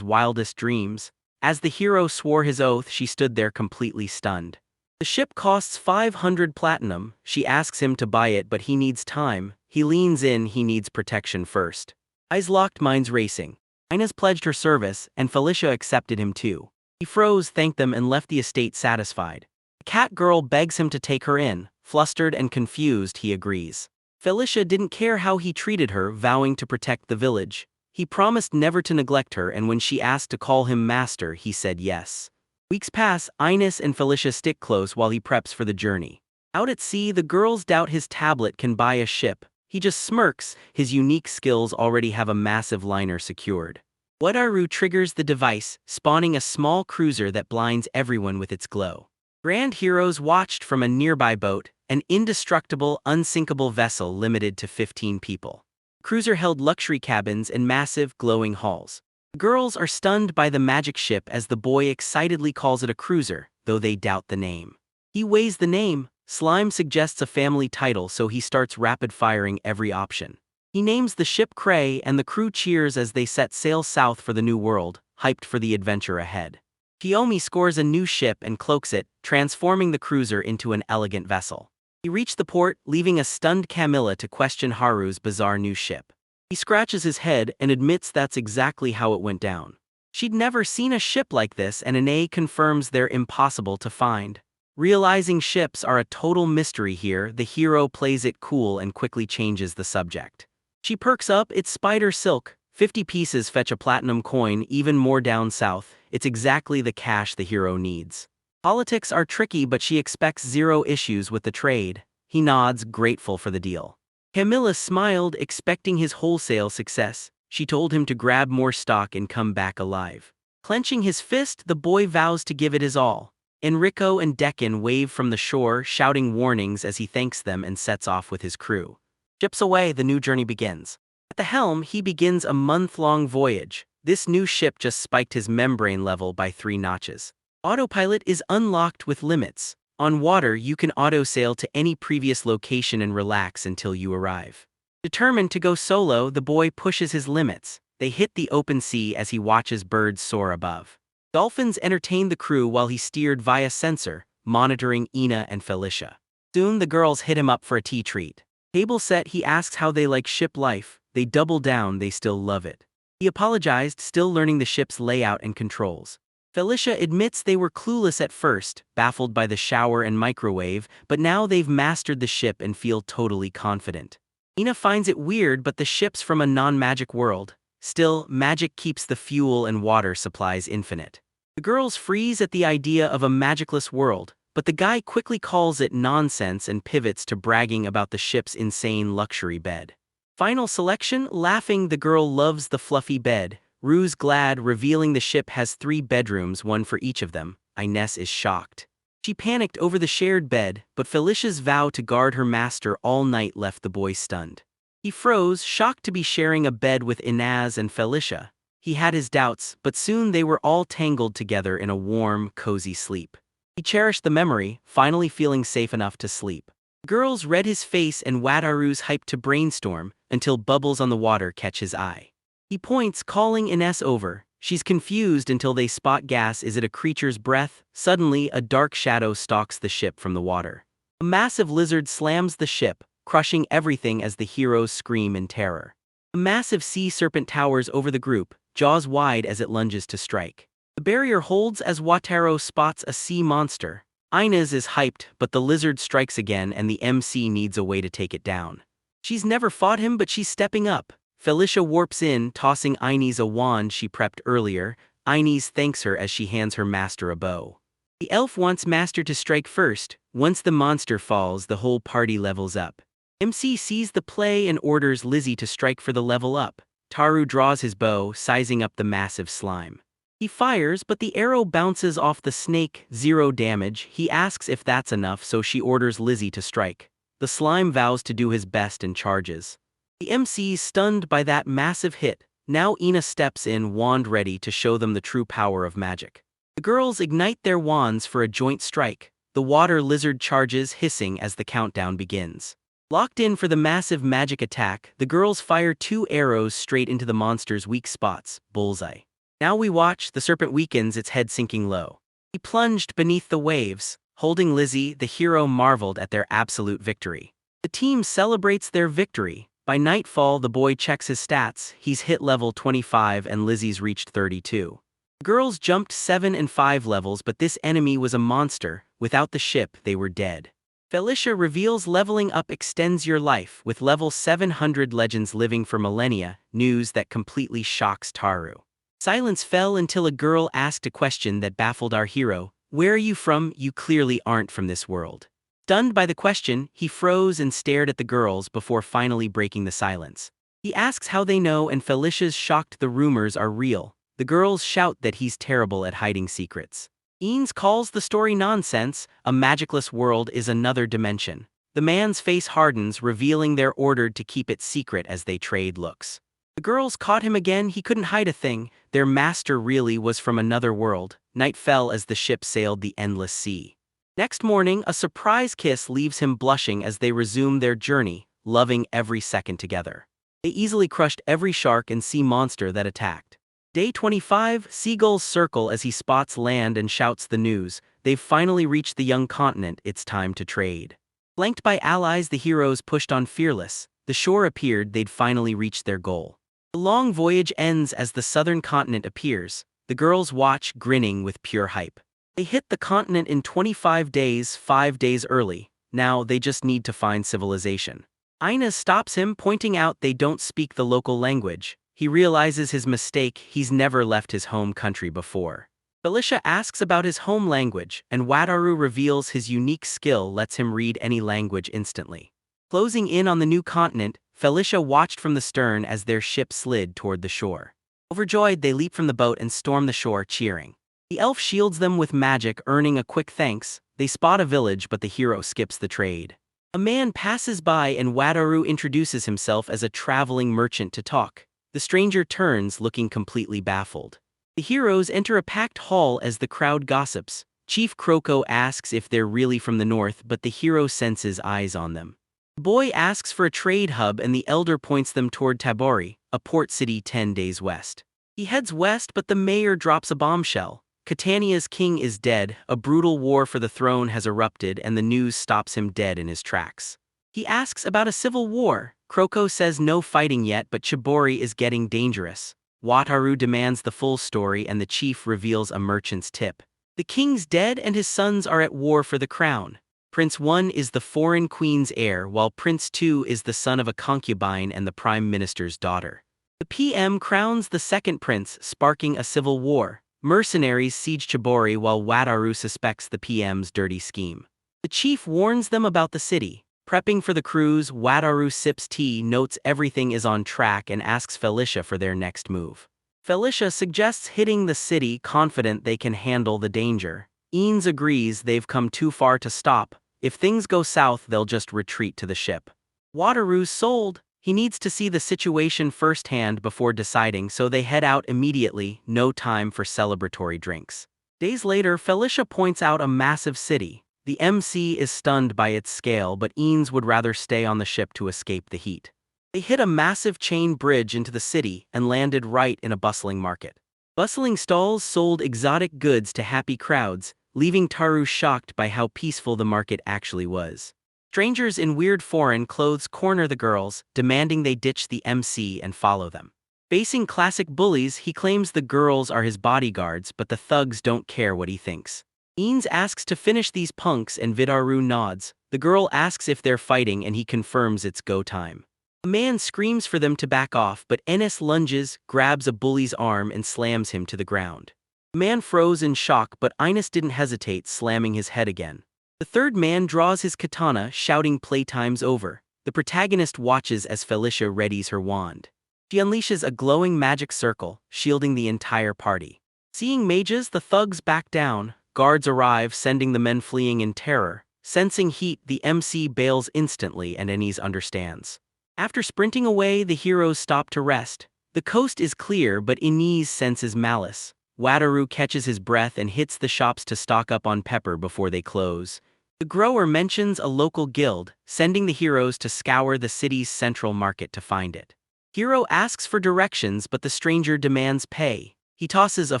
wildest dreams. As the hero swore his oath, she stood there completely stunned. The ship costs 500 platinum. She asks him to buy it, but he needs time. He leans in, he needs protection first. Eyes locked, minds racing. Inez pledged her service, and Felicia accepted him too. He froze, thanked them, and left the estate satisfied. The cat girl begs him to take her in. Flustered and confused, he agrees. Felicia didn't care how he treated her, vowing to protect the village. He promised never to neglect her, and when she asked to call him master, he said yes. Weeks pass, Inez and Felicia stick close while he preps for the journey. Out at sea, the girls doubt his tablet can buy a ship. He just smirks, his unique skills already have a massive liner secured. Wataru triggers the device, spawning a small cruiser that blinds everyone with its glow. Grand heroes watched from a nearby boat, an indestructible, unsinkable vessel limited to 15 people. The cruiser held luxury cabins and massive, glowing halls. The girls are stunned by the magic ship as the boy excitedly calls it a cruiser, though they doubt the name. He weighs the name. Slime suggests a family title, so he starts rapid-firing every option. He names the ship Cray, and the crew cheers as they set sail south for the new world, hyped for the adventure ahead. Kiyomi scores a new ship and cloaks it, transforming the cruiser into an elegant vessel. He reached the port, leaving a stunned Camilla to question Haru's bizarre new ship. He scratches his head and admits that's exactly how it went down. She'd never seen a ship like this, and Ine confirms they're impossible to find. Realizing ships are a total mystery here, the hero plays it cool and quickly changes the subject. She perks up, it's spider silk. 50 pieces fetch a platinum coin, even more down south. It's exactly the cash the hero needs. Politics are tricky, but she expects zero issues with the trade. He nods, grateful for the deal. Camilla smiled, expecting his wholesale success. She told him to grab more stock and come back alive. Clenching his fist, the boy vows to give it his all. Enrico and Deccan wave from the shore, shouting warnings as he thanks them and sets off with his crew. Ships away, the new journey begins. At the helm, he begins a month-long voyage. This new ship just spiked his membrane level by 3 notches. Autopilot is unlocked with limits. On water, you can auto-sail to any previous location and relax until you arrive. Determined to go solo, the boy pushes his limits. They hit the open sea as he watches birds soar above. Dolphins entertained the crew while he steered via sensor, monitoring Ina and Felicia. Soon the girls hit him up for a tea treat. Table set, he asks how they like ship life. They double down, they still love it. He apologized, still learning the ship's layout and controls. Felicia admits they were clueless at first, baffled by the shower and microwave, but now they've mastered the ship and feel totally confident. Ina finds it weird, but the ship's from a non-magic world. Still, magic keeps the fuel and water supplies infinite. The girls freeze at the idea of a magicless world, but the guy quickly calls it nonsense and pivots to bragging about the ship's insane luxury bed. Final selection, laughing, the girl loves the fluffy bed. Rue's glad, revealing the ship has 3 bedrooms, one for each of them. Ines is shocked. She panicked over the shared bed, but Felicia's vow to guard her master all night left the boy stunned. He froze, shocked to be sharing a bed with Inaz and Felicia. He had his doubts, but soon they were all tangled together in a warm, cozy sleep. He cherished the memory, finally feeling safe enough to sleep. Girls read his face and Wataru's hyped to brainstorm, until bubbles on the water catch his eye. He points, calling Ines over. She's confused until they spot gas. Is it a creature's breath? Suddenly, a dark shadow stalks the ship from the water. A massive lizard slams the ship, crushing everything as the heroes scream in terror. A massive sea serpent towers over the group, jaws wide as it lunges to strike. The barrier holds as Wataru spots a sea monster. Inez is hyped, but the lizard strikes again and the MC needs a way to take it down. She's never fought him, but she's stepping up. Felicia warps in, tossing Inez a wand she prepped earlier. Inez thanks her as she hands her master a bow. The elf wants master to strike first. Once the monster falls, the whole party levels up. MC sees the play and orders Lizzie to strike for the level up. Taru draws his bow, sizing up the massive slime. He fires, but the arrow bounces off the snake, 0 damage. He asks if that's enough, so she orders Lizzie to strike. The slime vows to do his best and charges. The MC's stunned by that massive hit. Now Ina steps in, wand ready to show them the true power of magic. The girls ignite their wands for a joint strike. The water lizard charges, hissing as the countdown begins. Locked in for the massive magic attack, the girls fire 2 arrows straight into the monster's weak spots, bullseye. Now we watch, the serpent weakens, its head sinking low. He plunged beneath the waves. Holding Lizzie, the hero marveled at their absolute victory. The team celebrates their victory. By nightfall, the boy checks his stats. He's hit level 25 and Lizzie's reached 32. The girls jumped 7 and 5 levels, but this enemy was a monster. Without the ship, they were dead. Felicia reveals leveling up extends your life, with level 700 legends living for millennia, news that completely shocks Taru. Silence fell until a girl asked a question that baffled our hero. Where are you from? You clearly aren't from this world. Stunned by the question, he froze and stared at the girls before finally breaking the silence. He asks how they know, and Felicia's shocked the rumors are real. The girls shout that he's terrible at hiding secrets. Eanes calls the story nonsense. A magicless world is another dimension. The man's face hardens, revealing they're ordered to keep it secret as they trade looks. The girls caught him again, he couldn't hide a thing. Their master really was from another world. Night fell as the ship sailed the endless sea. Next morning, a surprise kiss leaves him blushing as they resume their journey, loving every second together. They easily crushed every shark and sea monster that attacked. Day 25, seagulls circle as he spots land and shouts the news. They've finally reached the young continent, it's time to trade. Flanked by allies, the heroes pushed on fearless. The shore appeared, they'd finally reached their goal. The long voyage ends as the southern continent appears. The girls watch, grinning with pure hype. They hit the continent in 25 days, 5 days early. Now they just need to find civilization. Ines stops him, pointing out they don't speak the local language. He realizes his mistake, he's never left his home country before. Felicia asks about his home language, and Wataru reveals his unique skill lets him read any language instantly. Closing in on the new continent, Felicia watched from the stern as their ship slid toward the shore. Overjoyed, they leap from the boat and storm the shore, cheering. The elf shields them with magic, earning a quick thanks. They spot a village, but the hero skips the trade. A man passes by and Wataru introduces himself as a traveling merchant to talk. The stranger turns, looking completely baffled. The heroes enter a packed hall as the crowd gossips. Chief Kroko asks if they're really from the north, but the hero senses eyes on them. The boy asks for a trade hub and the elder points them toward Tabori, a port city 10 days west. He heads west, but the mayor drops a bombshell. Catania's king is dead, a brutal war for the throne has erupted, and the news stops him dead in his tracks. He asks about a civil war. Kroko says no fighting yet, but Chibori is getting dangerous. Wataru demands the full story and the chief reveals a merchant's tip. The king's dead and his sons are at war for the crown. Prince 1 is the foreign queen's heir, while Prince 2 is the son of a concubine and the prime minister's daughter. The PM crowns the second prince, sparking a civil war. Mercenaries siege Chibori while Wataru suspects the PM's dirty scheme. The chief warns them about the city. Prepping for the cruise, Wataru sips tea, notes everything is on track, and asks Felicia for their next move. Felicia suggests hitting the city, confident they can handle the danger. Ines agrees they've come too far to stop. If things go south, they'll just retreat to the ship. Wataru's sold. He needs to see the situation firsthand before deciding, so they head out immediately, no time for celebratory drinks. Days later, Felicia points out a massive city. The MC is stunned by its scale, but Ines would rather stay on the ship to escape the heat. They hit a massive chain bridge into the city and landed right in a bustling market. Bustling stalls sold exotic goods to happy crowds, leaving Taru shocked by how peaceful the market actually was. Strangers in weird foreign clothes corner the girls, demanding they ditch the MC and follow them. Facing classic bullies, he claims the girls are his bodyguards, but the thugs don't care what he thinks. Ines asks to finish these punks and Wataru nods. The girl asks if they're fighting and he confirms it's go time. A man screams for them to back off, but Enes lunges, grabs a bully's arm and slams him to the ground. The man froze in shock, but Ines didn't hesitate, slamming his head again. The third man draws his katana, shouting playtime's over. The protagonist watches as Felicia readies her wand. She unleashes a glowing magic circle, shielding the entire party. Seeing mages, the thugs back down. Guards arrive, sending the men fleeing in terror. Sensing heat, the MC bails instantly and Enes understands. After sprinting away, the heroes stop to rest. The coast is clear, but Enes senses malice. Wataru catches his breath and hits the shops to stock up on pepper before they close. The grower mentions a local guild, sending the heroes to scour the city's central market to find it. Hero asks for directions, but the stranger demands pay. He tosses a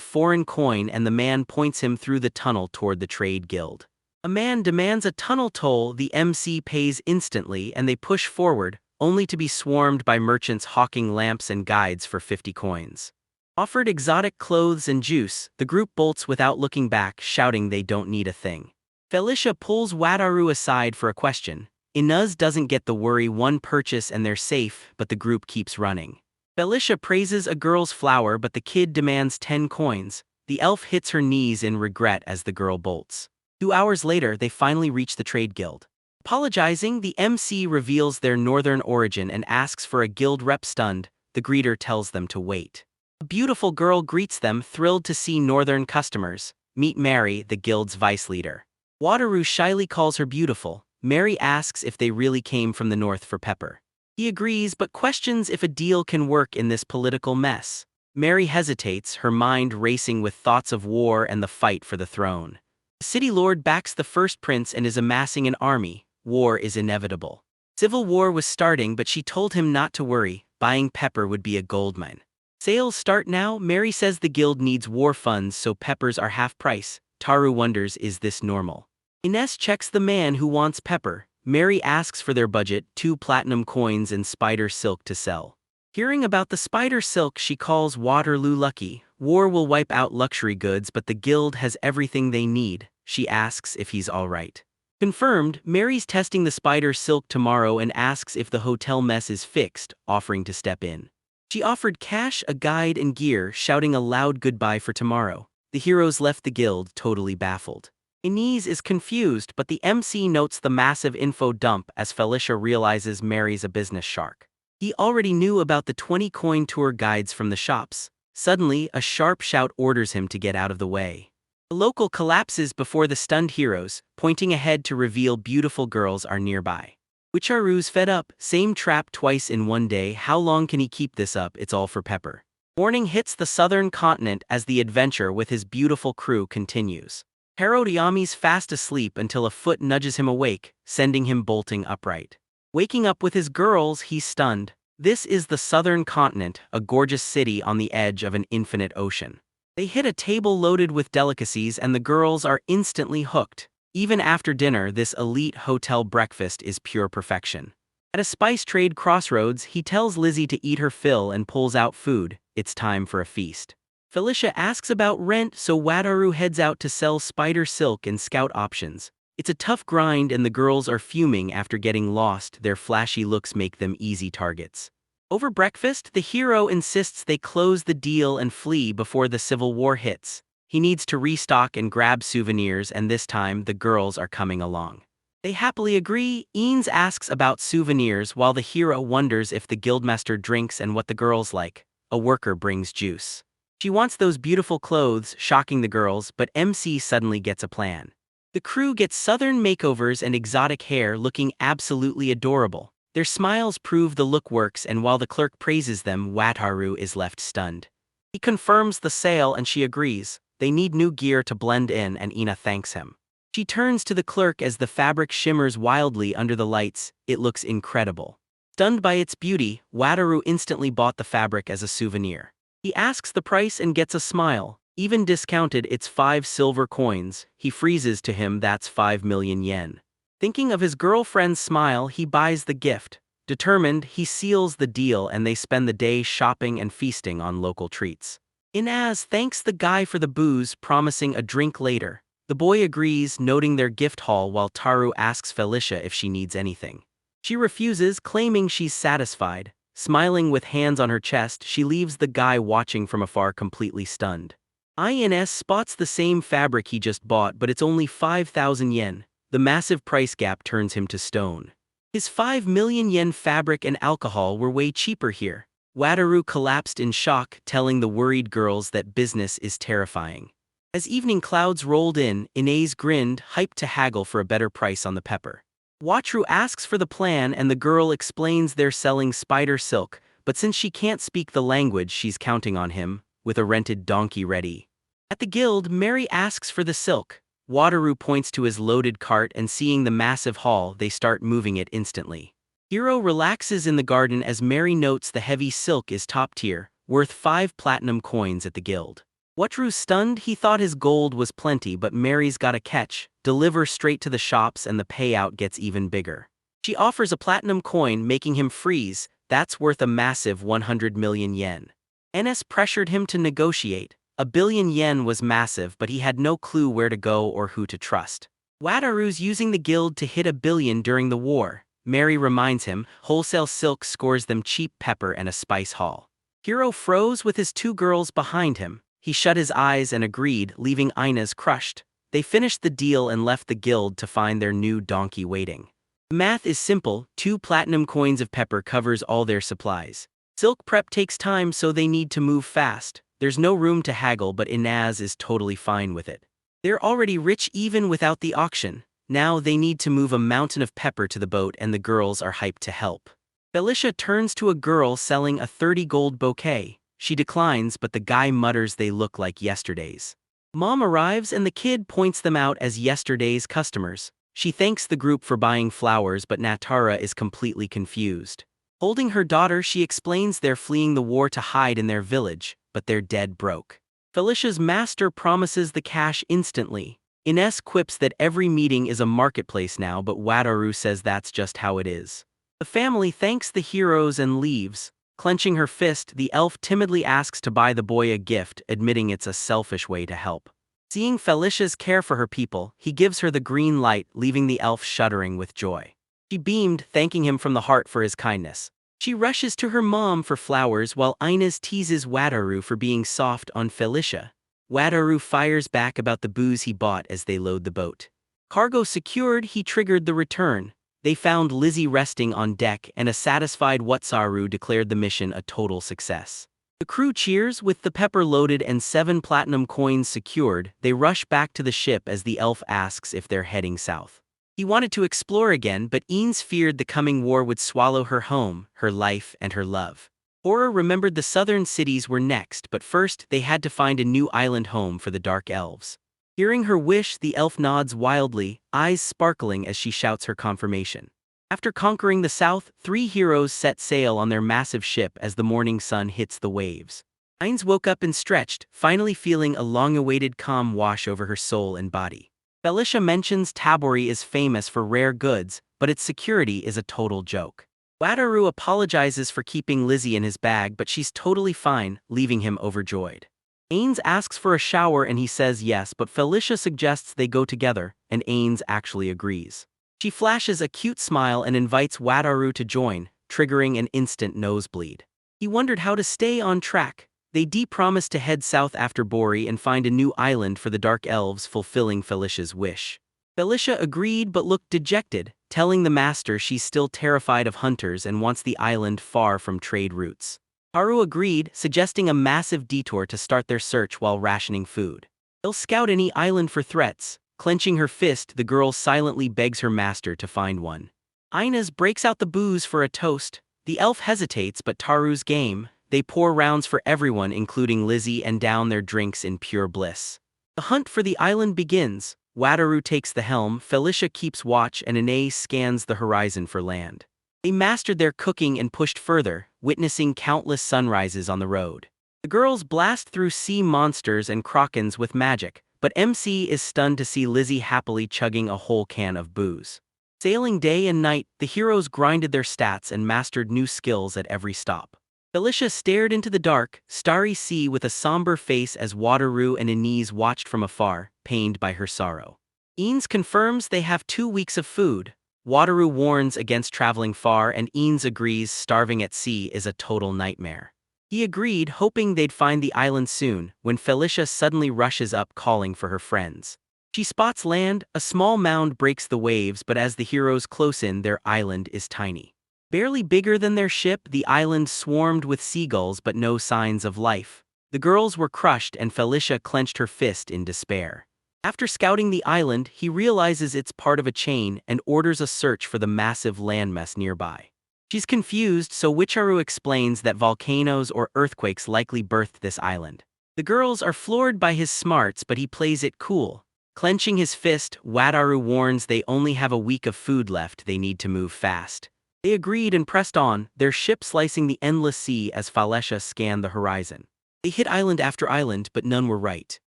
foreign coin and the man points him through the tunnel toward the trade guild. A man demands a tunnel toll, the MC pays instantly and they push forward, only to be swarmed by merchants hawking lamps and guides for 50 coins. Offered exotic clothes and juice, the group bolts without looking back, shouting they don't need a thing. Felicia pulls Wataru aside for a question. Inuz doesn't get the worry, one purchase and they're safe, but the group keeps running. Felicia praises a girl's flower, but the kid demands 10 coins. The elf hits her knees in regret as the girl bolts. 2 hours later, they finally reach the trade guild. Apologizing, the MC reveals their northern origin and asks for a guild rep. Stunned, the greeter tells them to wait. A beautiful girl greets them, thrilled to see northern customers. Meet Mary, the guild's vice leader. Wataru shyly calls her beautiful. Mary asks if they really came from the north for pepper. He agrees but questions if a deal can work in this political mess. Mary hesitates, her mind racing with thoughts of war and the fight for the throne. The city lord backs the first prince and is amassing an army. War is inevitable. Civil war was starting, but she told him not to worry, buying pepper would be a goldmine. Sales start now. Mary says the guild needs war funds, so peppers are half price. Taru wonders, is this normal? Ines checks the man who wants pepper. Mary asks for their budget, 2 platinum coins and spider silk to sell. Hearing about the spider silk, she calls Waterloo lucky. war will wipe out luxury goods but the guild has everything they need. She asks if he's alright. Confirmed, Mary's testing the spider silk tomorrow and asks if the hotel mess is fixed, offering to step in. She offered cash, a guide and gear, shouting a loud goodbye for tomorrow. The heroes left the guild totally baffled. Inez is confused, but the MC notes the massive info dump as Felicia realizes Mary's a business shark. He already knew about the 20-coin tour guides from the shops. Suddenly, a sharp shout orders him to get out of the way. The local collapses before the stunned heroes, pointing ahead to reveal beautiful girls are nearby. Witcharu's fed up, same trap twice in one day, how long can he keep this up, it's all for Pepper. Morning hits the southern continent as the adventure with his beautiful crew continues. Herodiami's fast asleep until a foot nudges him awake, sending him bolting upright. Waking up with his girls, he's stunned. This is the southern continent, a gorgeous city on the edge of an infinite ocean. They hit a table loaded with delicacies and the girls are instantly hooked. Even after dinner, this elite hotel breakfast is pure perfection. At a spice trade crossroads, he tells Lizzie to eat her fill and pulls out food. It's time for a feast. Felicia asks about rent, so Wataru heads out to sell spider silk and scout options. It's a tough grind and the girls are fuming after getting lost, their flashy looks make them easy targets. Over breakfast, the hero insists they close the deal and flee before the civil war hits. He needs to restock and grab souvenirs and this time the girls are coming along. They happily agree. Eanes asks about souvenirs while the hero wonders if the guildmaster drinks and what the girls like. A worker brings juice. She wants those beautiful clothes, shocking the girls, but MC suddenly gets a plan. The crew gets southern makeovers and exotic hair looking absolutely adorable. Their smiles prove the look works and while the clerk praises them, Wataru is left stunned. He confirms the sale and she agrees. They need new gear to blend in and Ina thanks him. She turns to the clerk as the fabric shimmers wildly under the lights. It looks incredible. Stunned by its beauty, Wataru instantly bought the fabric as a souvenir. He asks the price and gets a smile. Even discounted, it's 5 silver coins. He freezes to him that's 5 million yen. Thinking of his girlfriend's smile, he buys the gift. Determined, he seals the deal and they spend the day shopping and feasting on local treats. Inaz thanks the guy for the booze, promising a drink later. The boy agrees, noting their gift haul while Taru asks Felicia if she needs anything. She refuses, claiming she's satisfied. Smiling with hands on her chest, she leaves the guy watching from afar completely stunned. Ins spots the same fabric he just bought but it's only 5,000 yen. The massive price gap turns him to stone. His 5 million yen fabric and alcohol were way cheaper here. Wataru collapsed in shock, telling the worried girls that business is terrifying. As evening clouds rolled in, Inez grinned, hyped to haggle for a better price on the pepper. Wataru asks for the plan and the girl explains they're selling spider silk, but since she can't speak the language she's counting on him, with a rented donkey ready. At the guild, Mary asks for the silk. Wataru points to his loaded cart and seeing the massive haul, they start moving it instantly. Hiro relaxes in the garden as Mary notes the heavy silk is top tier, worth 5 platinum coins at the guild. Wataru's stunned, he thought his gold was plenty but Mary's got a catch, deliver straight to the shops and the payout gets even bigger. She offers a platinum coin making him freeze, that's worth a massive 100 million yen. NS pressured him to negotiate. 1 billion yen was massive but he had no clue where to go or who to trust. Wataru's using the guild to hit 1 billion during the war. Mary reminds him, wholesale silk scores them cheap pepper and a spice haul. Hiro froze with his 2 girls behind him. He shut his eyes and agreed, leaving Inez crushed. They finished the deal and left the guild to find their new donkey waiting. The math is simple, 2 platinum coins of pepper covers all their supplies. Silk prep takes time so they need to move fast. There's no room to haggle but Inaz is totally fine with it. They're already rich even without the auction. Now they need to move a mountain of pepper to the boat and the girls are hyped to help. Felicia turns to a girl selling a 30 gold bouquet. She declines but the guy mutters they look like yesterday's. Mom arrives and the kid points them out as yesterday's customers. She thanks the group for buying flowers but Natara is completely confused. Holding her daughter she explains they're fleeing the war to hide in their village, but they're dead broke. Felicia's master promises the cash instantly. Ines quips that every meeting is a marketplace now but Wataru says that's just how it is. The family thanks the heroes and leaves. Clenching her fist, the elf timidly asks to buy the boy a gift, admitting it's a selfish way to help. Seeing Felicia's care for her people, he gives her the green light, leaving the elf shuddering with joy. She beamed, thanking him from the heart for his kindness. She rushes to her mom for flowers while Inez teases Wataru for being soft on Felicia. Wataru fires back about the booze he bought as they load the boat. Cargo secured, he triggered the return. They found Lizzie resting on deck, and a satisfied Wataru declared the mission a total success. The crew cheers. With the pepper loaded and 7 platinum coins secured, they rush back to the ship as the elf asks if they're heading south. He wanted to explore again, but Ines feared the coming war would swallow her home, her life, and her love. Horror remembered the southern cities were next, but first they had to find a new island home for the dark elves. Hearing her wish, the elf nods wildly, eyes sparkling as she shouts her confirmation. After conquering the south, 3 heroes set sail on their massive ship as the morning sun hits the waves. Ines woke up and stretched, finally feeling a long-awaited calm wash over her soul and body. Felicia mentions Tabori is famous for rare goods, but its security is a total joke. Wataru apologizes for keeping Lizzie in his bag, but she's totally fine, leaving him overjoyed. Ains asks for a shower and he says yes, but Felicia suggests they go together, and Ains actually agrees. She flashes a cute smile and invites Wataru to join, triggering an instant nosebleed. He wondered how to stay on track. They promise to head south after Bori and find a new island for the Dark Elves, fulfilling Felicia's wish. Felicia agreed but looked dejected, telling the master she's still terrified of hunters and wants the island far from trade routes. Haru agreed, suggesting a massive detour to start their search while rationing food. They'll scout any island for threats. Clenching her fist, the girl silently begs her master to find one. Inez breaks out the booze for a toast. The elf hesitates, but Taru's game. They pour rounds for everyone, including Lizzie, and down their drinks in pure bliss. The hunt for the island begins. Wataru takes the helm, Felicia keeps watch, and Inez scans the horizon for land. They mastered their cooking and pushed further, witnessing countless sunrises on the road. The girls blast through sea monsters and krakens with magic, but MC is stunned to see Lizzie happily chugging a whole can of booze. Sailing day and night, the heroes grinded their stats and mastered new skills at every stop. Felicia stared into the dark, starry sea with a somber face as Wataru and Inez watched from afar, pained by her sorrow. Ines confirms they have 2 weeks of food. Wataru warns against traveling far, and Ines agrees starving at sea is a total nightmare. He agreed, hoping they'd find the island soon, when Felicia suddenly rushes up calling for her friends. She spots land. A small mound breaks the waves, but as the heroes close in, their island is tiny. Barely bigger than their ship, the island swarmed with seagulls but no signs of life. The girls were crushed and Felicia clenched her fist in despair. After scouting the island, he realizes it's part of a chain and orders a search for the massive landmass nearby. She's confused, so Wataru explains that volcanoes or earthquakes likely birthed this island. The girls are floored by his smarts, but he plays it cool. Clenching his fist, Wataru warns they only have a week of food left, they need to move fast. They agreed and pressed on, their ship slicing the endless sea as Felicia scanned the horizon. They hit island after island, but none were right.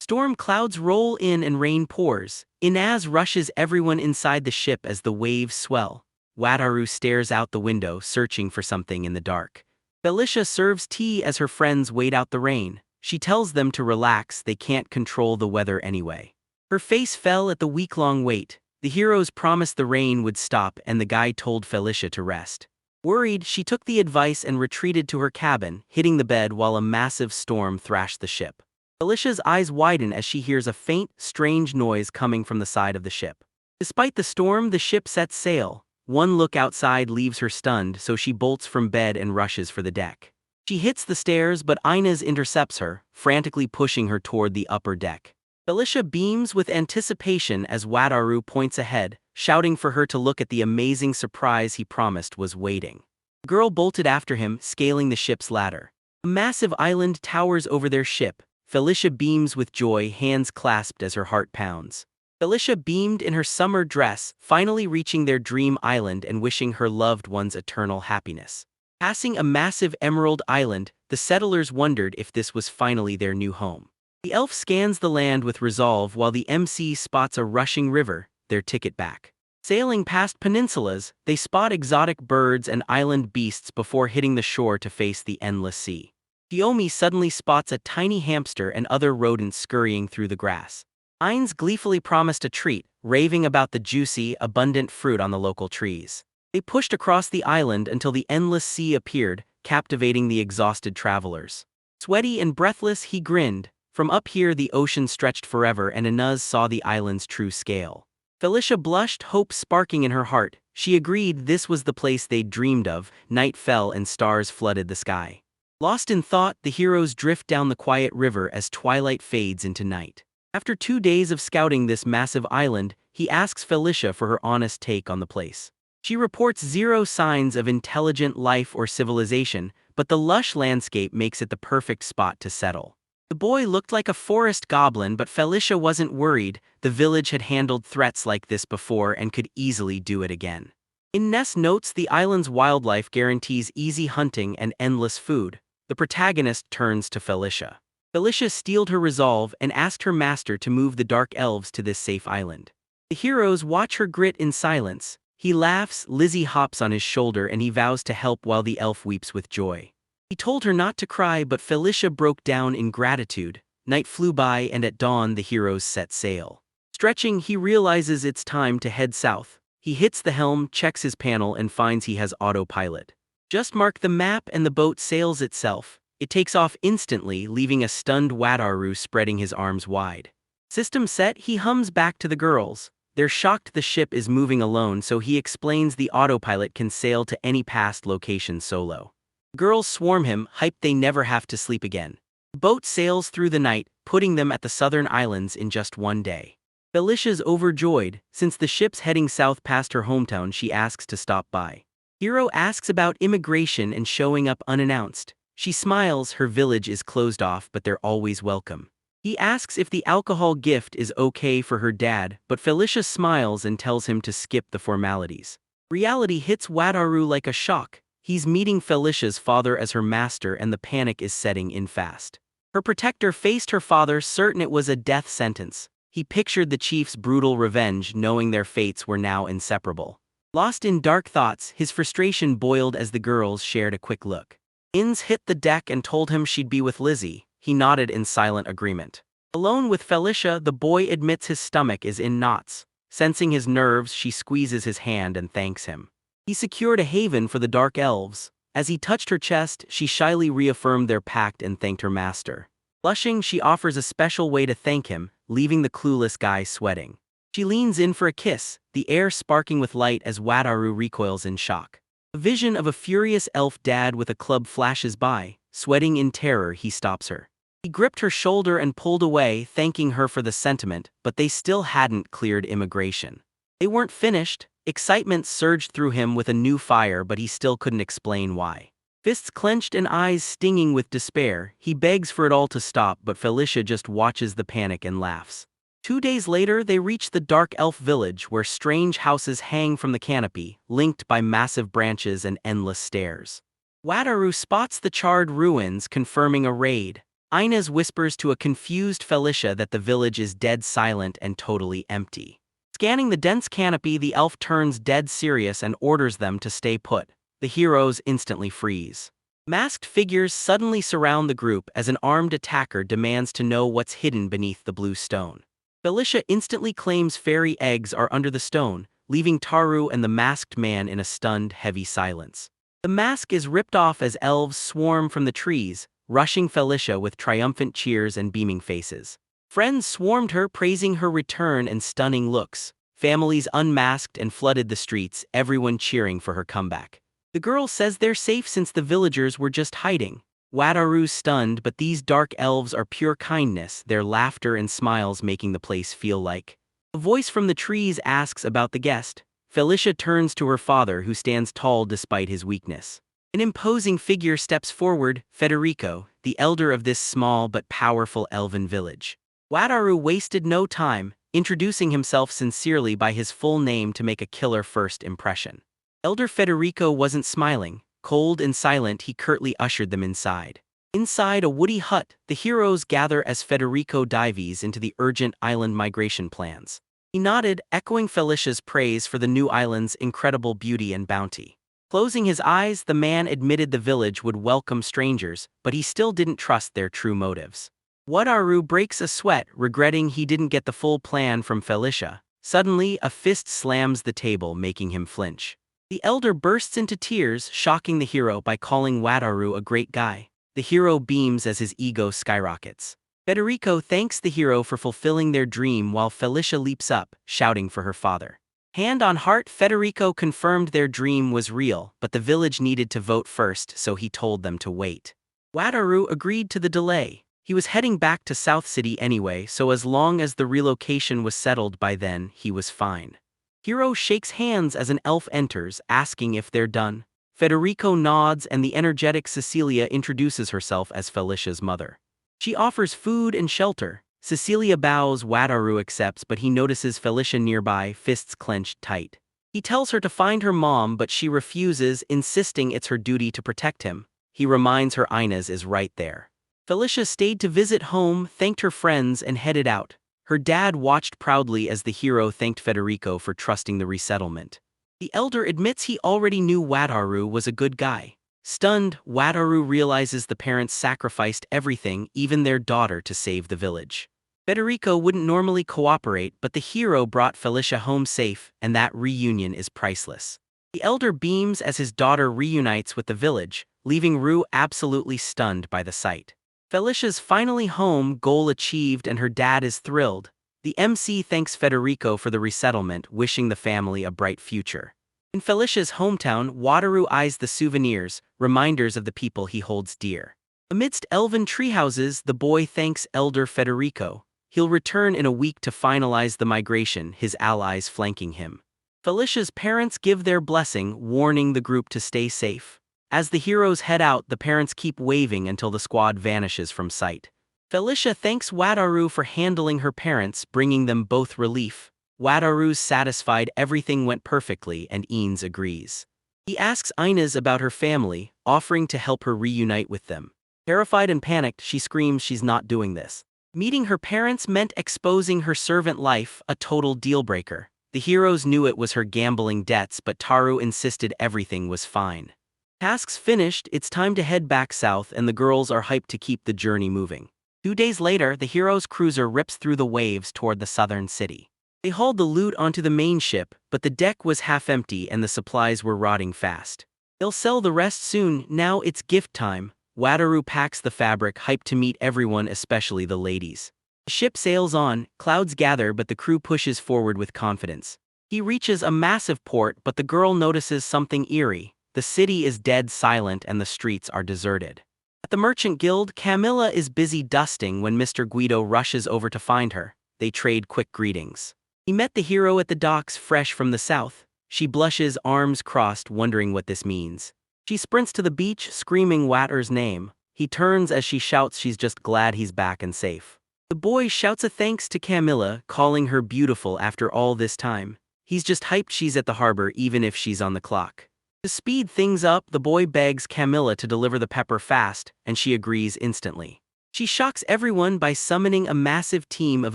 Storm clouds roll in and rain pours. Inez rushes everyone inside the ship as the waves swell. Wataru stares out the window, searching for something in the dark. Felicia serves tea as her friends wait out the rain. She tells them to relax, they can't control the weather anyway. Her face fell at the week-long wait. The heroes promised the rain would stop, and the guide told Felicia to rest. Worried, she took the advice and retreated to her cabin, hitting the bed while a massive storm thrashed the ship. Felicia's eyes widen as she hears a faint, strange noise coming from the side of the ship. Despite the storm, the ship sets sail. One look outside leaves her stunned, so she bolts from bed and rushes for the deck. She hits the stairs, but Inez intercepts her, frantically pushing her toward the upper deck. Felicia beams with anticipation as Wataru points ahead, shouting for her to look at the amazing surprise he promised was waiting. The girl bolted after him, scaling the ship's ladder. A massive island towers over their ship. Felicia beams with joy, hands clasped as her heart pounds. Felicia beamed in her summer dress, finally reaching their dream island and wishing her loved ones eternal happiness. Passing a massive emerald island, the settlers wondered if this was finally their new home. The elf scans the land with resolve while the MC spots a rushing river, their ticket back. Sailing past peninsulas, they spot exotic birds and island beasts before hitting the shore to face the endless sea. Kiyomi suddenly spots a tiny hamster and other rodents scurrying through the grass. Ainz gleefully promised a treat, raving about the juicy, abundant fruit on the local trees. They pushed across the island until the endless sea appeared, captivating the exhausted travelers. Sweaty and breathless, he grinned. From up here the ocean stretched forever and Inez saw the island's true scale. Felicia blushed, hope sparking in her heart. She agreed this was the place they'd dreamed of. Night fell and stars flooded the sky. Lost in thought, the heroes drift down the quiet river as twilight fades into night. After 2 days of scouting this massive island, he asks Felicia for her honest take on the place. She reports zero signs of intelligent life or civilization, but the lush landscape makes it the perfect spot to settle. The boy looked like a forest goblin, but Felicia wasn't worried. The village had handled threats like this before and could easily do it again. Inez notes the island's wildlife guarantees easy hunting and endless food. The protagonist turns to Felicia. Felicia steeled her resolve and asked her master to move the dark elves to this safe island. The heroes watch her grit in silence. He laughs, Lizzie hops on his shoulder and he vows to help while the elf weeps with joy. He told her not to cry, but Felicia broke down in gratitude. Night flew by and at dawn the heroes set sail. Stretching, he realizes it's time to head south. He hits the helm, checks his panel and finds he has autopilot. Just mark the map and the boat sails itself. It takes off instantly, leaving a stunned Wataru spreading his arms wide. System set, he hums back to the girls. They're shocked the ship is moving alone, so he explains the autopilot can sail to any past location solo. Girls swarm him, hyped they never have to sleep again. The boat sails through the night, putting them at the southern islands in just 1 day. Felicia's overjoyed. Since the ship's heading south past her hometown, she asks to stop by. Hiro asks about immigration and showing up unannounced. She smiles, her village is closed off but they're always welcome. He asks if the alcohol gift is okay for her dad, but Felicia smiles and tells him to skip the formalities. Reality hits Wataru like a shock. He's meeting Felicia's father as her master and the panic is setting in fast. Her protector faced her father, certain it was a death sentence. He pictured the chief's brutal revenge, knowing their fates were now inseparable. Lost in dark thoughts, his frustration boiled as the girls shared a quick look. Inz hit the deck and told him she'd be with Lizzie. He nodded in silent agreement. Alone with Felicia, the boy admits his stomach is in knots. Sensing his nerves, she squeezes his hand and thanks him. He secured a haven for the dark elves. As he touched her chest, she shyly reaffirmed their pact and thanked her master. Blushing, she offers a special way to thank him, leaving the clueless guy sweating. She leans in for a kiss, the air sparking with light as Wataru recoils in shock. A vision of a furious elf dad with a club flashes by. Sweating in terror, he stops her. He gripped her shoulder and pulled away, thanking her for the sentiment, but they still hadn't cleared immigration. They weren't finished. Excitement surged through him with a new fire, but he still couldn't explain why. Fists clenched and eyes stinging with despair, he begs for it all to stop, but Felicia just watches the panic and laughs. 2 days later, they reach the dark elf village where strange houses hang from the canopy, linked by massive branches and endless stairs. Wataru spots the charred ruins, confirming a raid. Inez whispers to a confused Felicia that the village is dead silent and totally empty. Scanning the dense canopy, the elf turns dead serious and orders them to stay put. The heroes instantly freeze. Masked figures suddenly surround the group as an armed attacker demands to know what's hidden beneath the blue stone. Felicia instantly claims fairy eggs are under the stone, leaving Taru and the masked man in a stunned, heavy silence. The mask is ripped off as elves swarm from the trees, rushing Felicia with triumphant cheers and beaming faces. Friends swarmed her, praising her return and stunning looks. Families unmasked and flooded the streets, everyone cheering for her comeback. The girl says they're safe since the villagers were just hiding. Wataru's stunned, but these dark elves are pure kindness, their laughter and smiles making the place feel like. A voice from the trees asks about the guest. Felicia turns to her father, who stands tall despite his weakness. An imposing figure steps forward, Federico, the elder of this small but powerful elven village. Wataru wasted no time, introducing himself sincerely by his full name to make a killer first impression. Elder Federico wasn't smiling. Cold and silent, he curtly ushered them inside. Inside a woody hut, the heroes gather as Federico dives into the urgent island migration plans. He nodded, echoing Felicia's praise for the new island's incredible beauty and bounty. Closing his eyes, the man admitted the village would welcome strangers, but he still didn't trust their true motives. Wataru breaks a sweat, regretting he didn't get the full plan from Felicia. Suddenly, a fist slams the table, making him flinch. The elder bursts into tears, shocking the hero by calling Wataru a great guy. The hero beams as his ego skyrockets. Federico thanks the hero for fulfilling their dream while Felicia leaps up, shouting for her father. Hand on heart, Federico confirmed their dream was real, but the village needed to vote first, so he told them to wait. Wataru agreed to the delay. He was heading back to South City anyway, so as long as the relocation was settled by then, he was fine. Hero shakes hands as an elf enters, asking if they're done. Federico nods and the energetic Cecilia introduces herself as Felicia's mother. She offers food and shelter. Cecilia bows, Wataru accepts, but he notices Felicia nearby, fists clenched tight. He tells her to find her mom, but she refuses, insisting it's her duty to protect him. He reminds her Ina's is right there. Felicia stayed to visit home, thanked her friends, and headed out. Her dad watched proudly as the hero thanked Federico for trusting the resettlement. The elder admits he already knew Wataru was a good guy. Stunned, Wataru realizes the parents sacrificed everything, even their daughter, to save the village. Federico wouldn't normally cooperate, but the hero brought Felicia home safe, and that reunion is priceless. The elder beams as his daughter reunites with the village, leaving Rue absolutely stunned by the sight. Felicia's finally home, goal achieved, and her dad is thrilled. The MC thanks Federico for the resettlement, wishing the family a bright future. In Felicia's hometown, Wataru eyes the souvenirs, reminders of the people he holds dear. Amidst elven treehouses, the boy thanks Elder Federico. He'll return in a week to finalize the migration, his allies flanking him. Felicia's parents give their blessing, warning the group to stay safe. As the heroes head out, the parents keep waving until the squad vanishes from sight. Felicia thanks Wataru for handling her parents, bringing them both relief. Wataru's satisfied everything went perfectly, and Ines agrees. He asks Inez about her family, offering to help her reunite with them. Terrified and panicked, she screams she's not doing this. Meeting her parents meant exposing her servant life, a total deal-breaker. The heroes knew it was her gambling debts, but Taru insisted everything was fine. Tasks finished, it's time to head back south, and the girls are hyped to keep the journey moving. 2 days later, the hero's cruiser rips through the waves toward the southern city. They hauled the loot onto the main ship, but the deck was half empty and the supplies were rotting fast. They'll sell the rest soon, now it's gift time. Wataru packs the fabric, hyped to meet everyone, especially the ladies. The ship sails on, clouds gather, but the crew pushes forward with confidence. He reaches a massive port, but the girl notices something eerie. The city is dead silent and the streets are deserted. At the Merchant Guild, Camilla is busy dusting when Mr. Guido rushes over to find her. They trade quick greetings. He met the hero at the docks, fresh from the south. She blushes, arms crossed, wondering what this means. She sprints to the beach, screaming Wataru's name. He turns as she shouts she's just glad he's back and safe. The boy shouts a thanks to Camilla, calling her beautiful after all this time. He's just hyped she's at the harbor even if she's on the clock. To speed things up, the boy begs Camilla to deliver the pepper fast, and she agrees instantly. She shocks everyone by summoning a massive team of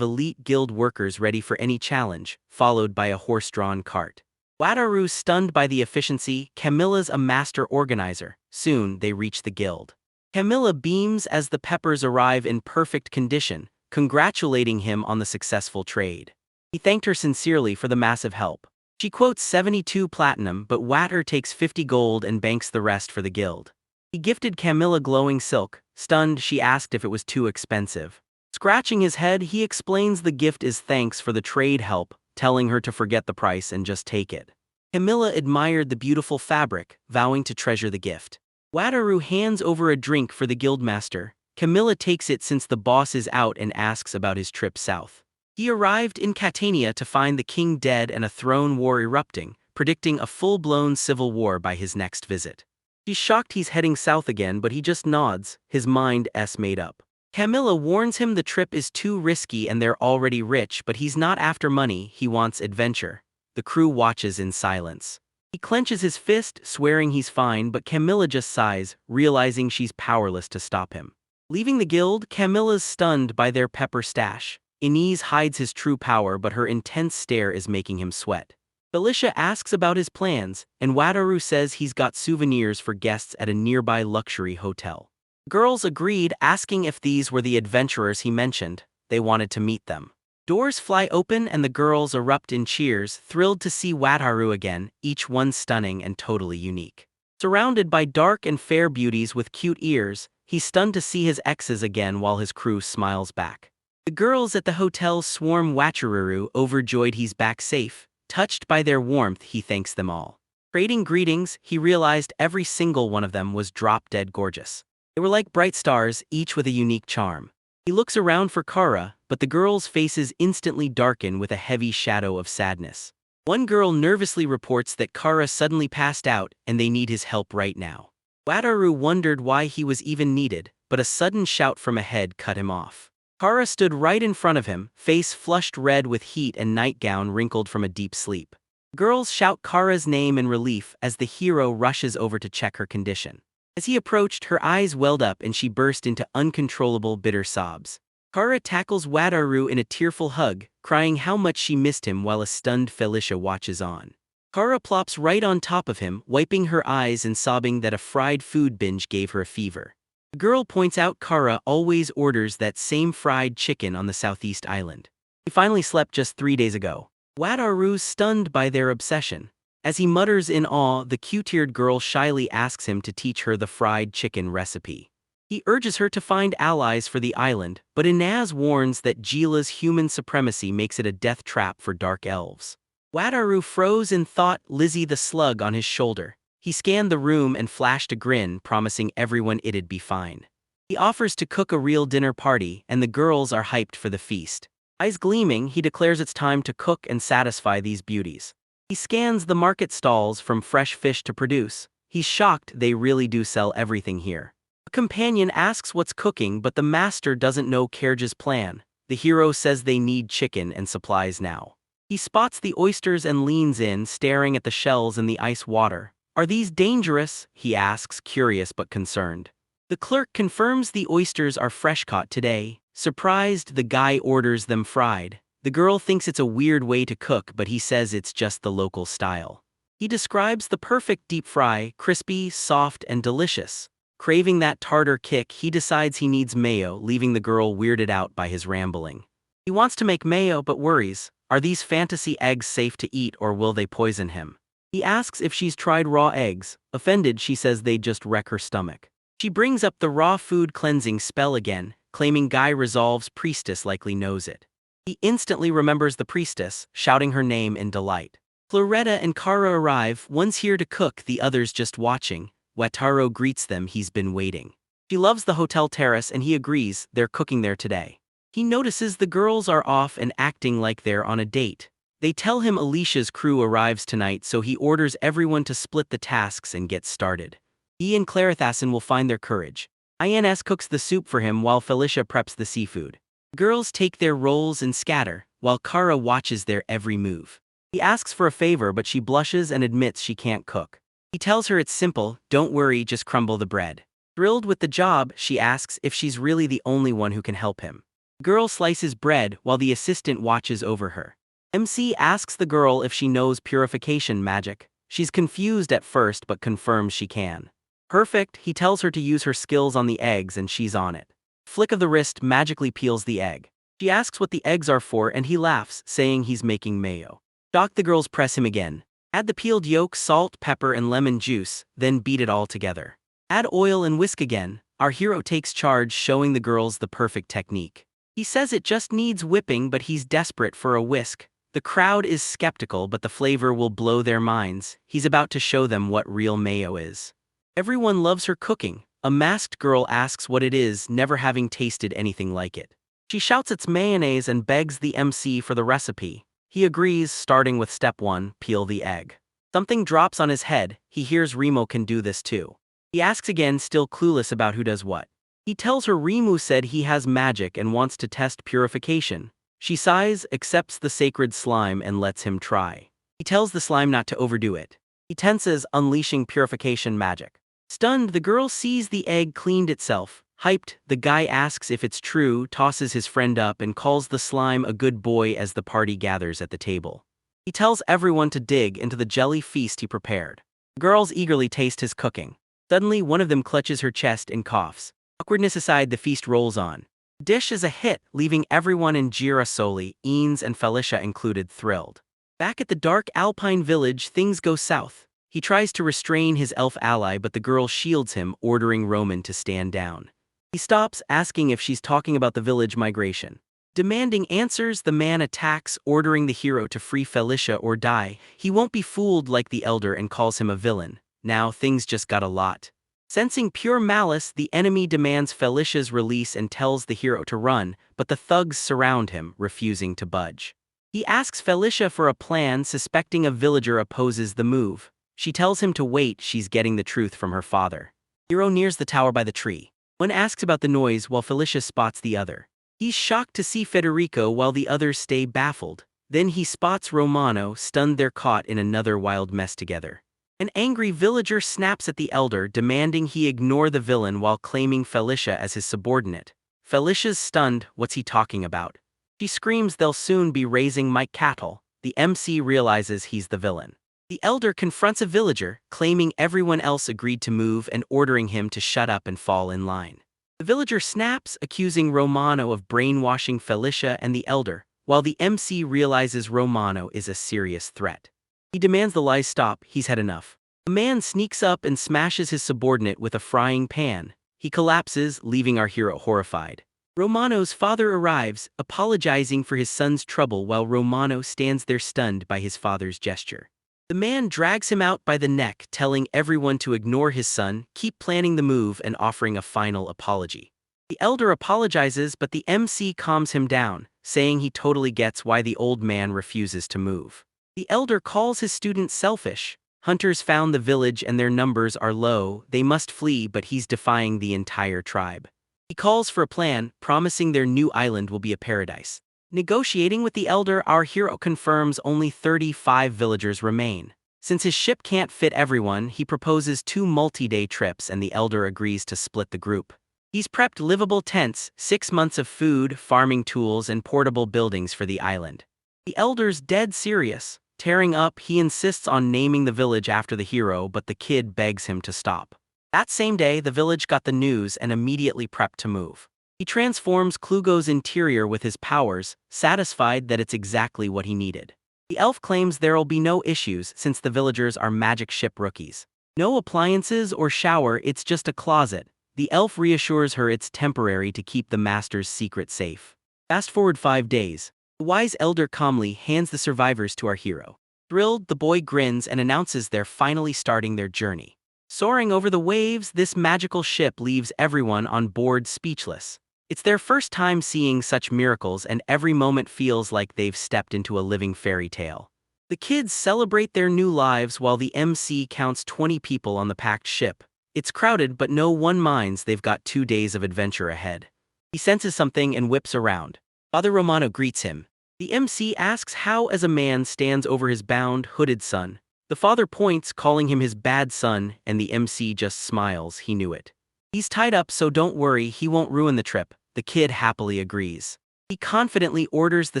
elite guild workers ready for any challenge, followed by a horse-drawn cart. Wataru's stunned by the efficiency, Camilla's a master organizer. Soon, they reach the guild. Camilla beams as the peppers arrive in perfect condition, congratulating him on the successful trade. He thanked her sincerely for the massive help. She quotes 72 platinum, but Wataru takes 50 gold and banks the rest for the guild. He gifted Camilla glowing silk. Stunned, she asked if it was too expensive. Scratching his head, he explains the gift is thanks for the trade help, telling her to forget the price and just take it. Camilla admired the beautiful fabric, vowing to treasure the gift. Wataru hands over a drink for the guildmaster. Camilla takes it since the boss is out and asks about his trip south. He arrived in Catania to find the king dead and a throne war erupting, predicting a full-blown civil war by his next visit. She's shocked he's heading south again, but he just nods, his mind's made up. Camilla warns him the trip is too risky and they're already rich, but he's not after money, he wants adventure. The crew watches in silence. He clenches his fist, swearing he's fine, but Camilla just sighs, realizing she's powerless to stop him. Leaving the guild, Camilla's stunned by their pepper stash. Inez hides his true power, but her intense stare is making him sweat. Felicia asks about his plans, and Wataru says he's got souvenirs for guests at a nearby luxury hotel. Girls agreed, asking if these were the adventurers he mentioned. They wanted to meet them. Doors fly open and the girls erupt in cheers, thrilled to see Wataru again, each one stunning and totally unique. Surrounded by dark and fair beauties with cute ears, he's stunned to see his exes again while his crew smiles back. The girls at the hotel swarm Wataru, overjoyed he's back safe. Touched by their warmth, he thanks them all. Trading greetings, he realized every single one of them was drop-dead gorgeous. They were like bright stars, each with a unique charm. He looks around for Kara, but the girls' faces instantly darken with a heavy shadow of sadness. One girl nervously reports that Kara suddenly passed out and they need his help right now. Wataru wondered why he was even needed, but a sudden shout from ahead cut him off. Kara stood right in front of him, face flushed red with heat and nightgown wrinkled from a deep sleep. Girls shout Kara's name in relief as the hero rushes over to check her condition. As he approached, her eyes welled up and she burst into uncontrollable bitter sobs. Kara tackles Wataru in a tearful hug, crying how much she missed him while a stunned Felicia watches on. Kara plops right on top of him, wiping her eyes and sobbing that a fried food binge gave her a fever. The girl points out Kara always orders that same fried chicken on the southeast island. He finally slept just 3 days ago. Wataru's stunned by their obsession. As he mutters in awe, the cute-eared girl shyly asks him to teach her the fried chicken recipe. He urges her to find allies for the island, but Inaz warns that Gila's human supremacy makes it a death trap for dark elves. Wataru froze in thought, Lizzie the slug on his shoulder. He scanned the room and flashed a grin, promising everyone it'd be fine. He offers to cook a real dinner party, and the girls are hyped for the feast. Eyes gleaming, he declares it's time to cook and satisfy these beauties. He scans the market stalls from fresh fish to produce. He's shocked they really do sell everything here. A companion asks what's cooking, but the master doesn't know Kerja's plan. The hero says they need chicken and supplies now. He spots the oysters and leans in, staring at the shells in the ice water. Are these dangerous? He asks, curious but concerned. The clerk confirms the oysters are fresh caught today. Surprised, the guy orders them fried. The girl thinks it's a weird way to cook, but he says it's just the local style. He describes the perfect deep fry, crispy, soft, and delicious. Craving that tartar kick, he decides he needs mayo, leaving the girl weirded out by his rambling. He wants to make mayo but worries, are these fantasy eggs safe to eat or will they poison him? He asks if she's tried raw eggs. Offended, she says they'd just wreck her stomach. She brings up the raw food cleansing spell again, claiming Guy Resolve's priestess likely knows it. He instantly remembers the priestess, shouting her name in delight. Floretta and Kara arrive, one's here to cook, the other's just watching. Wataru greets them, he's been waiting. She loves the hotel terrace and he agrees, they're cooking there today. He notices the girls are off and acting like they're on a date. They tell him Alicia's crew arrives tonight, so he orders everyone to split the tasks and get started. He and Clarithasen will find their courage. Ins cooks the soup for him while Felicia preps the seafood. Girls take their roles and scatter, while Kara watches their every move. He asks for a favor, but she blushes and admits she can't cook. He tells her it's simple, don't worry, just crumble the bread. Thrilled with the job, she asks if she's really the only one who can help him. The girl slices bread while the assistant watches over her. MC asks the girl if she knows purification magic. She's confused at first but confirms she can. Perfect, he tells her to use her skills on the eggs and she's on it. Flick of the wrist magically peels the egg. She asks what the eggs are for and he laughs, saying he's making mayo. Shocked, the girls press him again. Add the peeled yolk, salt, pepper, and lemon juice, then beat it all together. Add oil and whisk again. Our hero takes charge, showing the girls the perfect technique. He says it just needs whipping, but he's desperate for a whisk. The crowd is skeptical, but the flavor will blow their minds. He's about to show them what real mayo is. Everyone loves her cooking. A masked girl asks what it is, never having tasted anything like it. She shouts it's mayonnaise and begs the MC for the recipe. He agrees, starting with step 1, peel the egg. Something drops on his head. He hears Remo can do this too. He asks again, still clueless about who does what. He tells her Remo said he has magic and wants to test purification. She sighs, accepts the sacred slime and lets him try. He tells the slime not to overdo it. He tenses, unleashing purification magic. Stunned, the girl sees the egg cleaned itself, Hyped, the guy asks if it's true, tosses his friend up and calls the slime a good boy as the party gathers at the table. He tells everyone to dig into the jelly feast he prepared. Girls eagerly taste his cooking. Suddenly, one of them clutches her chest and coughs. Awkwardness aside, the feast rolls on. The dish is a hit, leaving everyone in Girasoli, Eanes and Felicia included, thrilled. Back at the dark alpine village, things go south. He tries to restrain his elf ally, but the girl shields him, ordering Roman to stand down. He stops, asking if she's talking about the village migration. Demanding answers, the man attacks, ordering the hero to free Felicia or die. He won't be fooled like the elder and calls him a villain. Now things just got a lot. Sensing pure malice, the enemy demands Felicia's release and tells the hero to run, but the thugs surround him, refusing to budge. He asks Felicia for a plan, suspecting a villager opposes the move. She tells him to wait, she's getting the truth from her father. Hero nears the tower by the tree. One asks about the noise while Felicia spots the other. He's shocked to see Federico while the others stay baffled. Then he spots Romano, stunned they're caught in another wild mess together. An angry villager snaps at the elder, demanding he ignore the villain while claiming Felicia as his subordinate. Felicia's stunned, what's he talking about? She screams they'll soon be raising Mike cattle. The MC realizes he's the villain. The elder confronts a villager, claiming everyone else agreed to move and ordering him to shut up and fall in line. The villager snaps, accusing Romano of brainwashing Felicia and the elder, while the MC realizes Romano is a serious threat. He demands the lies stop, he's had enough. A man sneaks up and smashes his subordinate with a frying pan. He collapses, leaving our hero horrified. Romano's father arrives, apologizing for his son's trouble while Romano stands there stunned by his father's gesture. The man drags him out by the neck, telling everyone to ignore his son, keep planning the move, and offering a final apology. The elder apologizes, but the MC calms him down, saying he totally gets why the old man refuses to move. The elder calls his student selfish. Hunters found the village and their numbers are low, they must flee, but he's defying the entire tribe. He calls for a plan, promising their new island will be a paradise. Negotiating with the elder, our hero confirms only 35 villagers remain. Since his ship can't fit everyone, he proposes 2 multi-day trips and the elder agrees to split the group. He's prepped livable tents, 6 months of food, farming tools, and portable buildings for the island. The elder's dead serious. Tearing up, he insists on naming the village after the hero, but the kid begs him to stop. That same day, the village got the news and immediately prepped to move. He transforms Klugo's interior with his powers, satisfied that it's exactly what he needed. The elf claims there'll be no issues since the villagers are magic ship rookies. No appliances or shower, it's just a closet. The elf reassures her it's temporary to keep the master's secret safe. Fast forward 5 days. The wise elder calmly hands the survivors to our hero. Thrilled, the boy grins and announces they're finally starting their journey. Soaring over the waves, this magical ship leaves everyone on board speechless. It's their first time seeing such miracles and every moment feels like they've stepped into a living fairy tale. The kids celebrate their new lives while the MC counts 20 people on the packed ship. It's crowded, but no one minds they've got 2 days of adventure ahead. He senses something and whips around. Father Romano greets him. The MC asks how as a man stands over his bound, hooded son. The father points, calling him his bad son, and the MC just smiles, he knew it. He's tied up, so don't worry, he won't ruin the trip. The kid happily agrees. He confidently orders the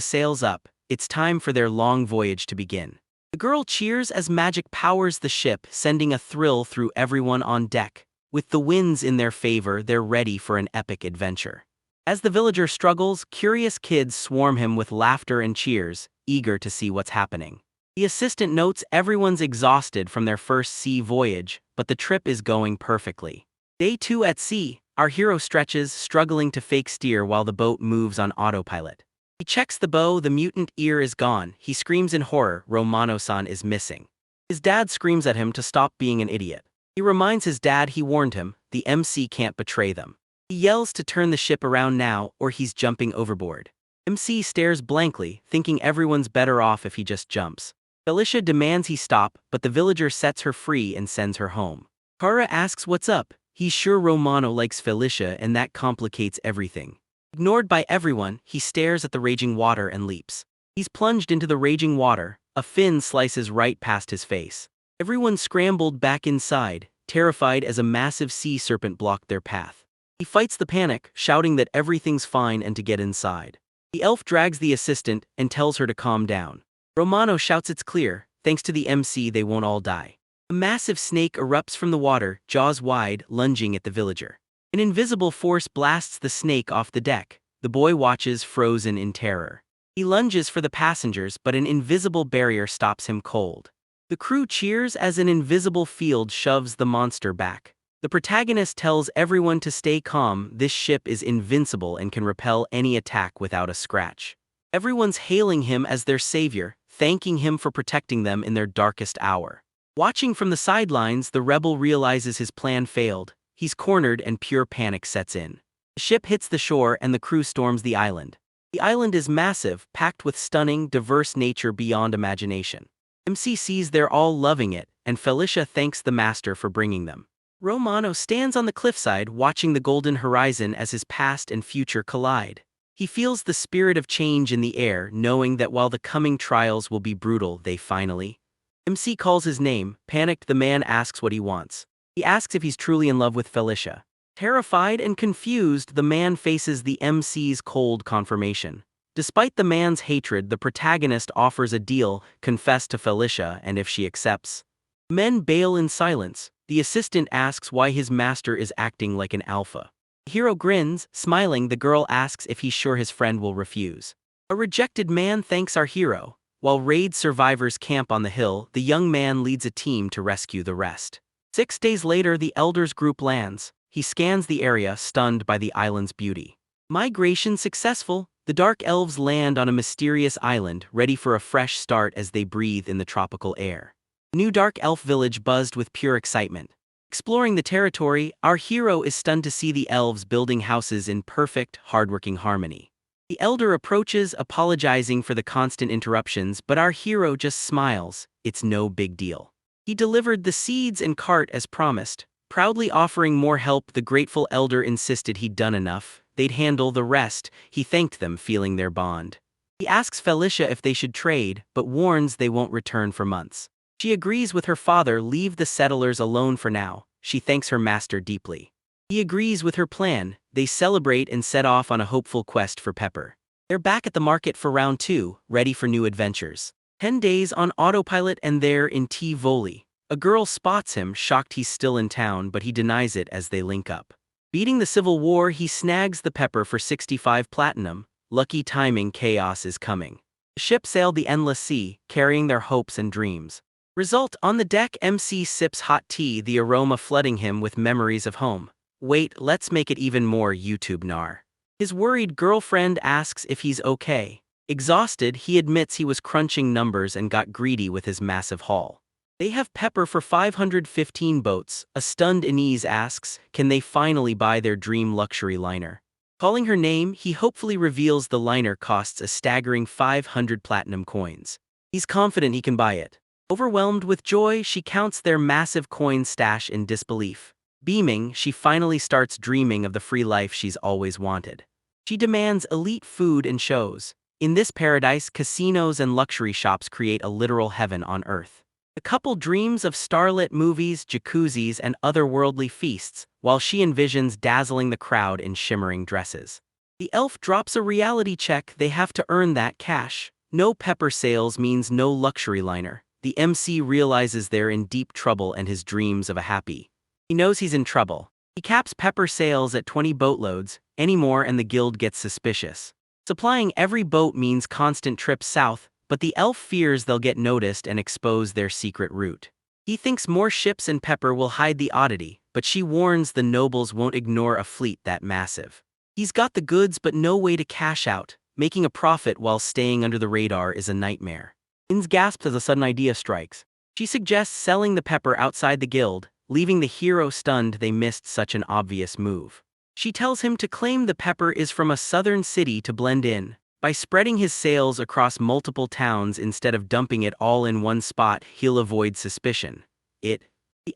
sails up. It's time for their long voyage to begin. The girl cheers as magic powers the ship, sending a thrill through everyone on deck. With the winds in their favor, they're ready for an epic adventure. As the villager struggles, curious kids swarm him with laughter and cheers, eager to see what's happening. The assistant notes everyone's exhausted from their first sea voyage, but the trip is going perfectly. Day 2 at sea, our hero stretches, struggling to fake steer while the boat moves on autopilot. He checks the bow, the mutant ear is gone. He screams in horror, Romano-san is missing. His dad screams at him to stop being an idiot. He reminds his dad he warned him, the MC can't betray them. He yells to turn the ship around now, or he's jumping overboard. MC stares blankly, thinking everyone's better off if he just jumps. Felicia demands he stop, but the villager sets her free and sends her home. Kara asks what's up. He's sure Romano likes Felicia and that complicates everything. Ignored by everyone, he stares at the raging water and leaps. He's plunged into the raging water. A fin slices right past his face. Everyone scrambled back inside, terrified as a massive sea serpent blocked their path. He fights the panic, shouting that everything's fine and to get inside. The elf drags the assistant and tells her to calm down. Romano shouts it's clear, thanks to the MC they won't all die. A massive snake erupts from the water, jaws wide, lunging at the villager. An invisible force blasts the snake off the deck. The boy watches, frozen in terror. He lunges for the passengers, but an invisible barrier stops him cold. The crew cheers as an invisible field shoves the monster back. The protagonist tells everyone to stay calm. This ship is invincible and can repel any attack without a scratch. Everyone's hailing him as their savior, thanking him for protecting them in their darkest hour. Watching from the sidelines, the rebel realizes his plan failed. He's cornered and pure panic sets in. The ship hits the shore and the crew storms the island. The island is massive, packed with stunning, diverse nature beyond imagination. MC sees they're all loving it, and Felicia thanks the master for bringing them. Romano stands on the cliffside watching the golden horizon as his past and future collide. He feels the spirit of change in the air, knowing that while the coming trials will be brutal, they finally. MC calls his name. Panicked, the man asks what he wants. He asks if he's truly in love with Felicia. Terrified and confused, the man faces the MC's cold confirmation. Despite the man's hatred, the protagonist offers a deal: confess to Felicia, and if she accepts. Men bail in silence. The assistant asks why his master is acting like an alpha. The hero grins, smiling. The girl asks if he's sure his friend will refuse. A rejected man thanks our hero. While raid survivors camp on the hill, the young man leads a team to rescue the rest. 6 days later, the elders group lands. He scans the area, stunned by the island's beauty. Migration successful. The dark elves land on a mysterious island, ready for a fresh start as they breathe in the tropical air. The new dark elf village buzzed with pure excitement. Exploring the territory, our hero is stunned to see the elves building houses in perfect, hardworking harmony. The elder approaches, apologizing for the constant interruptions, but our hero just smiles. It's no big deal. He delivered the seeds and cart as promised. Proudly offering more help, the grateful elder insisted he'd done enough. They'd handle the rest. He thanked them, feeling their bond. He asks Felicia if they should trade, but warns they won't return for months. She agrees with her father, leave the settlers alone for now. She thanks her master deeply. He agrees with her plan. They celebrate and set off on a hopeful quest for Pepper. They're back at the market for round 2, ready for new adventures. 10 days on autopilot and there in Tivoli. A girl spots him, shocked he's still in town, but he denies it as they link up. Beating the civil war, he snags the Pepper for 65 platinum. Lucky timing, chaos is coming. The ship sailed the endless sea, carrying their hopes and dreams. Result: on the deck, MC sips hot tea, the aroma flooding him with memories of home. Wait, let's make it even more YouTube nar. His worried girlfriend asks if he's okay. Exhausted, he admits he was crunching numbers and got greedy with his massive haul. They have Pepper for 515 boats. A stunned Inez asks, can they finally buy their dream luxury liner? Calling her name, he hopefully reveals the liner costs a staggering 500 platinum coins. He's confident he can buy it. Overwhelmed with joy, she counts their massive coin stash in disbelief. Beaming, she finally starts dreaming of the free life she's always wanted. She demands elite food and shows. In this paradise, casinos and luxury shops create a literal heaven on earth. The couple dreams of starlit movies, jacuzzis, and otherworldly feasts, while she envisions dazzling the crowd in shimmering dresses. The elf drops a reality check. They have to earn that cash. No Pepper sales means no luxury liner. The MC realizes they're in deep trouble and his dreams of a happy. He knows he's in trouble. He caps Pepper sales at 20 boatloads, any more and the guild gets suspicious. Supplying every boat means constant trips south, but the elf fears they'll get noticed and expose their secret route. He thinks more ships and Pepper will hide the oddity, but she warns the nobles won't ignore a fleet that massive. He's got the goods but no way to cash out. Making a profit while staying under the radar is a nightmare. Inz gasps as a sudden idea strikes. She suggests selling the Pepper outside the guild, leaving the hero stunned. They missed such an obvious move. She tells him to claim the Pepper is from a southern city to blend in. By spreading his sales across multiple towns instead of dumping it all in one spot, he'll avoid suspicion. The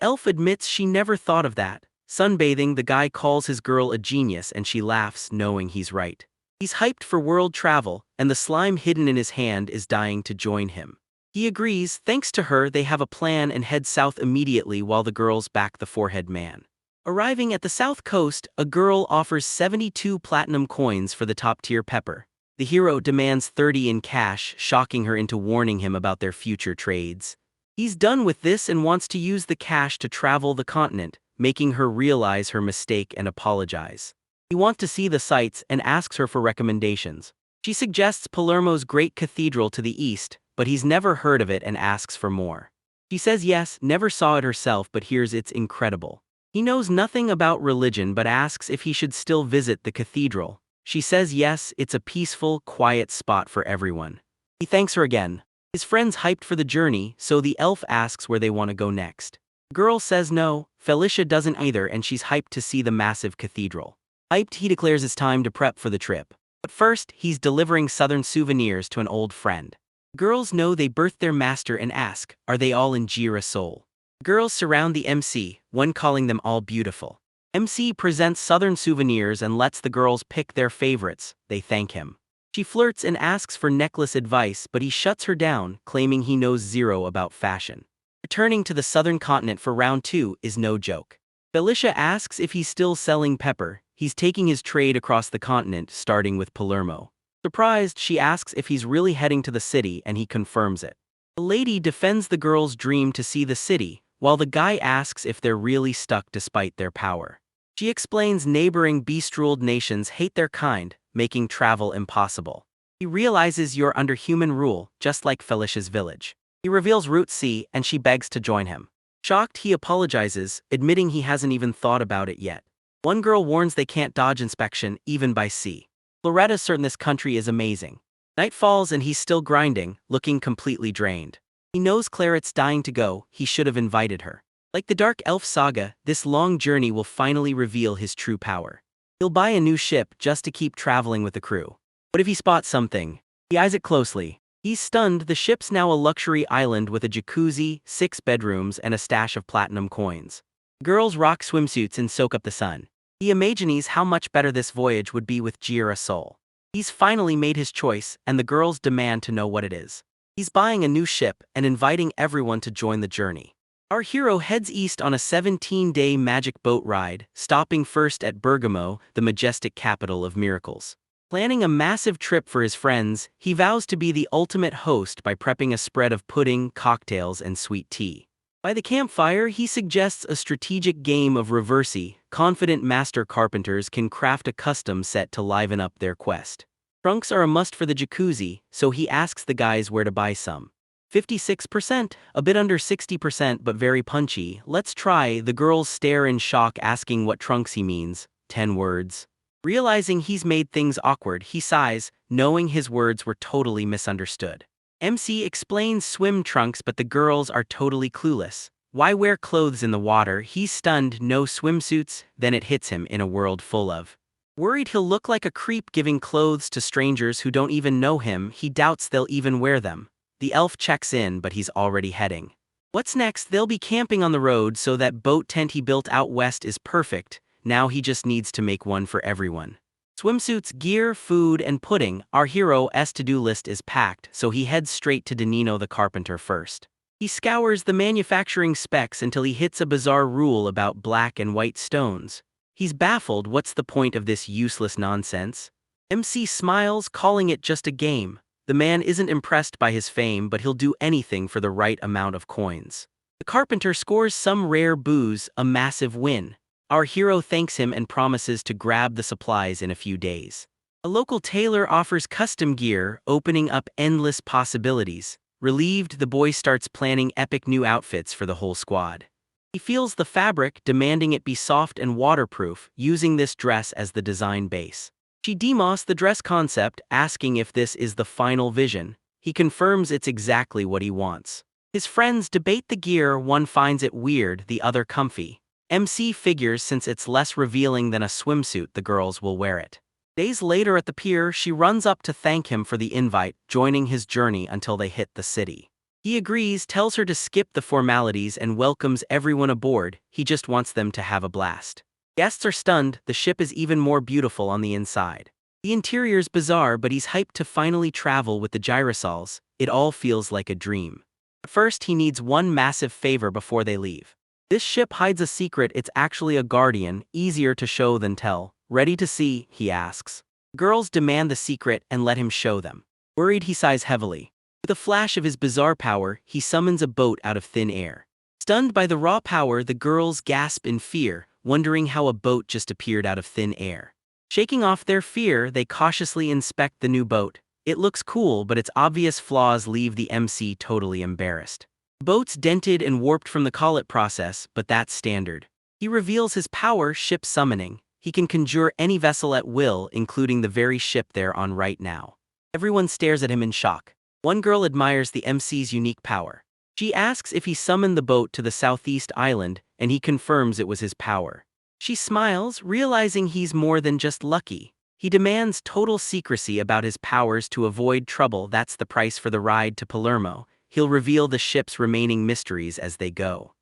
elf admits she never thought of that. Sunbathing, the guy calls his girl a genius and she laughs, knowing he's right. He's hyped for world travel, and the slime hidden in his hand is dying to join him. He agrees. Thanks to her, they have a plan and head south immediately while the girls back the forehead man. Arriving at the south coast, a girl offers 72 platinum coins for the top-tier pepper. The hero demands 30 in cash, shocking her into warning him about their future trades. He's done with this and wants to use the cash to travel the continent, making her realize her mistake and apologize. He wants to see the sights and asks her for recommendations. She suggests Palermo's great cathedral to the east, but he's never heard of it and asks for more. She says yes, never saw it herself but hears it's incredible. He knows nothing about religion but asks if he should still visit the cathedral. She says yes, it's a peaceful, quiet spot for everyone. He thanks her again. His friend's hyped for the journey, so the elf asks where they want to go next. The girl says no, Felicia doesn't either and she's hyped to see the massive cathedral. Hyped, he declares it's time to prep for the trip. But first, he's delivering southern souvenirs to an old friend. Girls know they birthed their master and ask, are they all in Girasol? Girls surround the MC, one calling them all beautiful. MC presents southern souvenirs and lets the girls pick their favorites. They thank him. She flirts and asks for necklace advice but he shuts her down, claiming he knows zero about fashion. Returning to the southern continent for round 2 is no joke. Felicia asks if he's still selling pepper. He's taking his trade across the continent, starting with Palermo. Surprised, she asks if he's really heading to the city and he confirms it. The lady defends the girl's dream to see the city, while the guy asks if they're really stuck despite their power. She explains neighboring beast-ruled nations hate their kind, making travel impossible. He realizes you're under human rule, just like Felicia's village. He reveals Route C and she begs to join him. Shocked, he apologizes, admitting he hasn't even thought about it yet. One girl warns they can't dodge inspection, even by sea. Loretta's certain this country is amazing. Night falls and he's still grinding, looking completely drained. He knows Claret's dying to go, he should have invited her. Like the Dark Elf saga, this long journey will finally reveal his true power. He'll buy a new ship just to keep traveling with the crew. But if he spots something, he eyes it closely. He's stunned. The ship's now a luxury island with a jacuzzi, 6 bedrooms, and a stash of platinum coins. Girls rock swimsuits and soak up the sun. He imagines how much better this voyage would be with Girasol. He's finally made his choice, and the girls demand to know what it is. He's buying a new ship and inviting everyone to join the journey. Our hero heads east on a 17-day magic boat ride, stopping first at Bergamo, the majestic capital of miracles. Planning a massive trip for his friends, he vows to be the ultimate host by prepping a spread of pudding, cocktails, and sweet tea. By the campfire, he suggests a strategic game of reversi. Confident master carpenters can craft a custom set to liven up their quest. Trunks are a must for the jacuzzi, so he asks the guys where to buy some. 56%, a bit under 60% but very punchy. Let's try. The girls stare in shock asking what trunks he means. 10 words. Realizing he's made things awkward, he sighs, knowing his words were totally misunderstood. MC explains swim trunks but the girls are totally clueless. Why wear clothes in the water? He's stunned. No swimsuits. Then it hits him in a world full of. Worried he'll look like a creep giving clothes to strangers who don't even know him, he doubts they'll even wear them. The elf checks in but he's already heading. What's next? They'll be camping on the road, so that boat tent he built out west is perfect. Now he just needs to make one for everyone. Swimsuits, gear, food, and pudding. Our hero's to-do list is packed, so he heads straight to Danino the carpenter first. He scours the manufacturing specs until he hits a bizarre rule about black and white stones. He's baffled. What's the point of this useless nonsense? MC smiles, calling it just a game. The man isn't impressed by his fame, but he'll do anything for the right amount of coins. The carpenter scores some rare booze, a massive win. Our hero thanks him and promises to grab the supplies in a few days. A local tailor offers custom gear, opening up endless possibilities. Relieved, the boy starts planning epic new outfits for the whole squad. He feels the fabric, demanding it be soft and waterproof, using this dress as the design base. She demos the dress concept, asking if this is the final vision. He confirms it's exactly what he wants. His friends debate the gear. One finds it weird, the other comfy. MC figures since it's less revealing than a swimsuit, the girls will wear it. Days later at the pier, she runs up to thank him for the invite, joining his journey until they hit the city. He agrees, tells her to skip the formalities and welcomes everyone aboard. He just wants them to have a blast. Guests are stunned. The ship is even more beautiful on the inside. The interior's bizarre, but he's hyped to finally travel with the gyrosols. It all feels like a dream. First, he needs one massive favor before they leave. This ship hides a secret. It's actually a guardian, easier to show than tell. Ready to see, he asks. Girls demand the secret and let him show them. Worried, he sighs heavily. With a flash of his bizarre power, he summons a boat out of thin air. Stunned by the raw power, the girls gasp in fear, wondering how a boat just appeared out of thin air. Shaking off their fear, they cautiously inspect the new boat. It looks cool, but its obvious flaws leave the MC totally embarrassed. The boat's dented and warped from the call-it process, but that's standard. He reveals his power, ship summoning. He can conjure any vessel at will, including the very ship they're on right now. Everyone stares at him in shock. One girl admires the MC's unique power. She asks if he summoned the boat to the southeast island, and he confirms it was his power. She smiles, realizing he's more than just lucky. He demands total secrecy about his powers to avoid trouble. That's the price for the ride to Palermo. He'll reveal the ship's remaining mysteries as they go.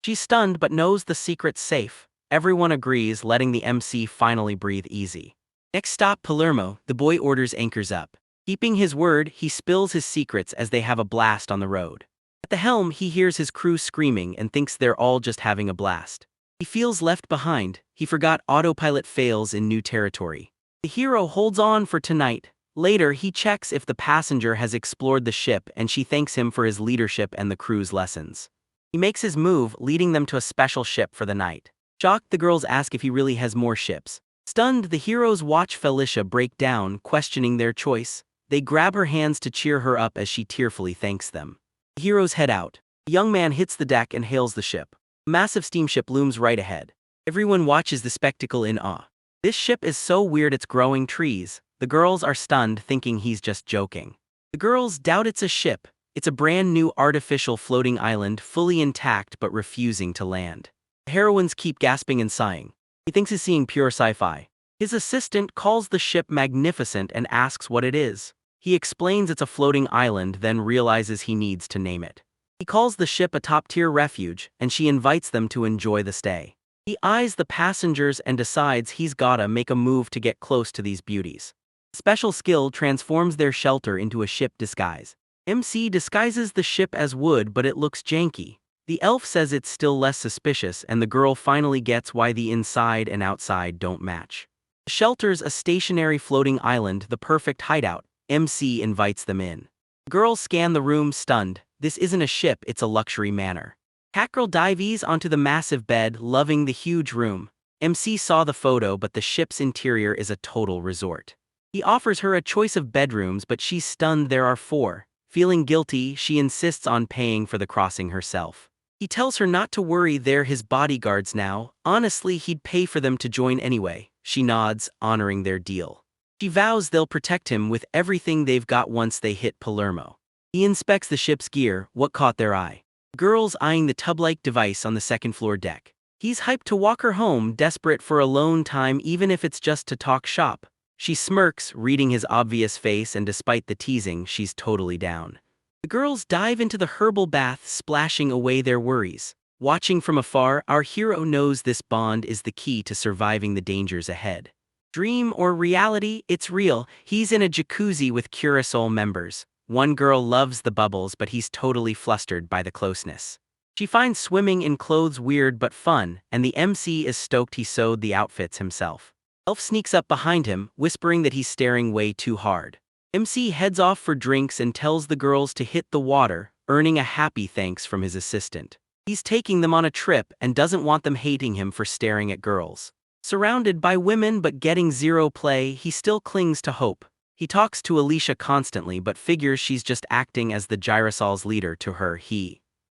She's stunned but knows the secret's safe. Everyone agrees, letting the MC finally breathe easy. Next stop, Palermo. The boy orders anchors up. Keeping his word, he spills his secrets as they have a blast on the road. At the helm, he hears his crew screaming and thinks they're all just having a blast. He feels left behind. He forgot autopilot fails in new territory. The hero holds on for tonight. Later, he checks if the passenger has explored the ship, and she thanks him for his leadership and the crew's lessons. He makes his move, leading them to a special ship for the night. Shocked, the girls ask if he really has more ships. Stunned, the heroes watch Felicia break down, questioning their choice. They grab her hands to cheer her up as she tearfully thanks them. The heroes head out. The young man hits the deck and hails the ship. A massive steamship looms right ahead. Everyone watches the spectacle in awe. This ship is so weird it's growing trees. The girls are stunned, thinking he's just joking. The girls doubt it's a ship. It's a brand new artificial floating island, fully intact but refusing to land. The heroines keep gasping and sighing. He thinks he's seeing pure sci-fi. His assistant calls the ship magnificent and asks what it is. He explains it's a floating island, then realizes he needs to name it. He calls the ship a top-tier refuge, and she invites them to enjoy the stay. He eyes the passengers and decides he's gotta make a move to get close to these beauties. Special skill transforms their shelter into a ship disguise. MC disguises the ship as wood, but it looks janky. The elf says it's still less suspicious, and the girl finally gets why the inside and outside don't match. The shelter's a stationary floating island, the perfect hideout. MC invites them in. Girls scan the room, stunned. This isn't a ship, it's a luxury manor. Catgirl dives onto the massive bed, loving the huge room. MC saw the photo, but the ship's interior is a total resort. He offers her a choice of bedrooms, but she's stunned there are 4. Feeling guilty, she insists on paying for the crossing herself. He tells her not to worry, they're his bodyguards now. Honestly, he'd pay for them to join anyway. She nods, honoring their deal. She vows they'll protect him with everything they've got once they hit Palermo. He inspects the ship's gear. What caught their eye? Girls eyeing the tub-like device on the second-floor deck. He's hyped to walk her home, desperate for alone time even if it's just to talk shop. She smirks, reading his obvious face, and despite the teasing, she's totally down. The girls dive into the herbal bath, splashing away their worries. Watching from afar, our hero knows this bond is the key to surviving the dangers ahead. Dream or reality, it's real. He's in a jacuzzi with Curacao members. One girl loves the bubbles, but he's totally flustered by the closeness. She finds swimming in clothes weird but fun, and the MC is stoked he sewed the outfits himself. Elf sneaks up behind him, whispering that he's staring way too hard. MC heads off for drinks and tells the girls to hit the water, earning a happy thanks from his assistant. He's taking them on a trip and doesn't want them hating him for staring at girls. Surrounded by women but getting zero play, he still clings to hope. He talks to Alicia constantly but figures she's just acting as the Gyrosol's leader to her.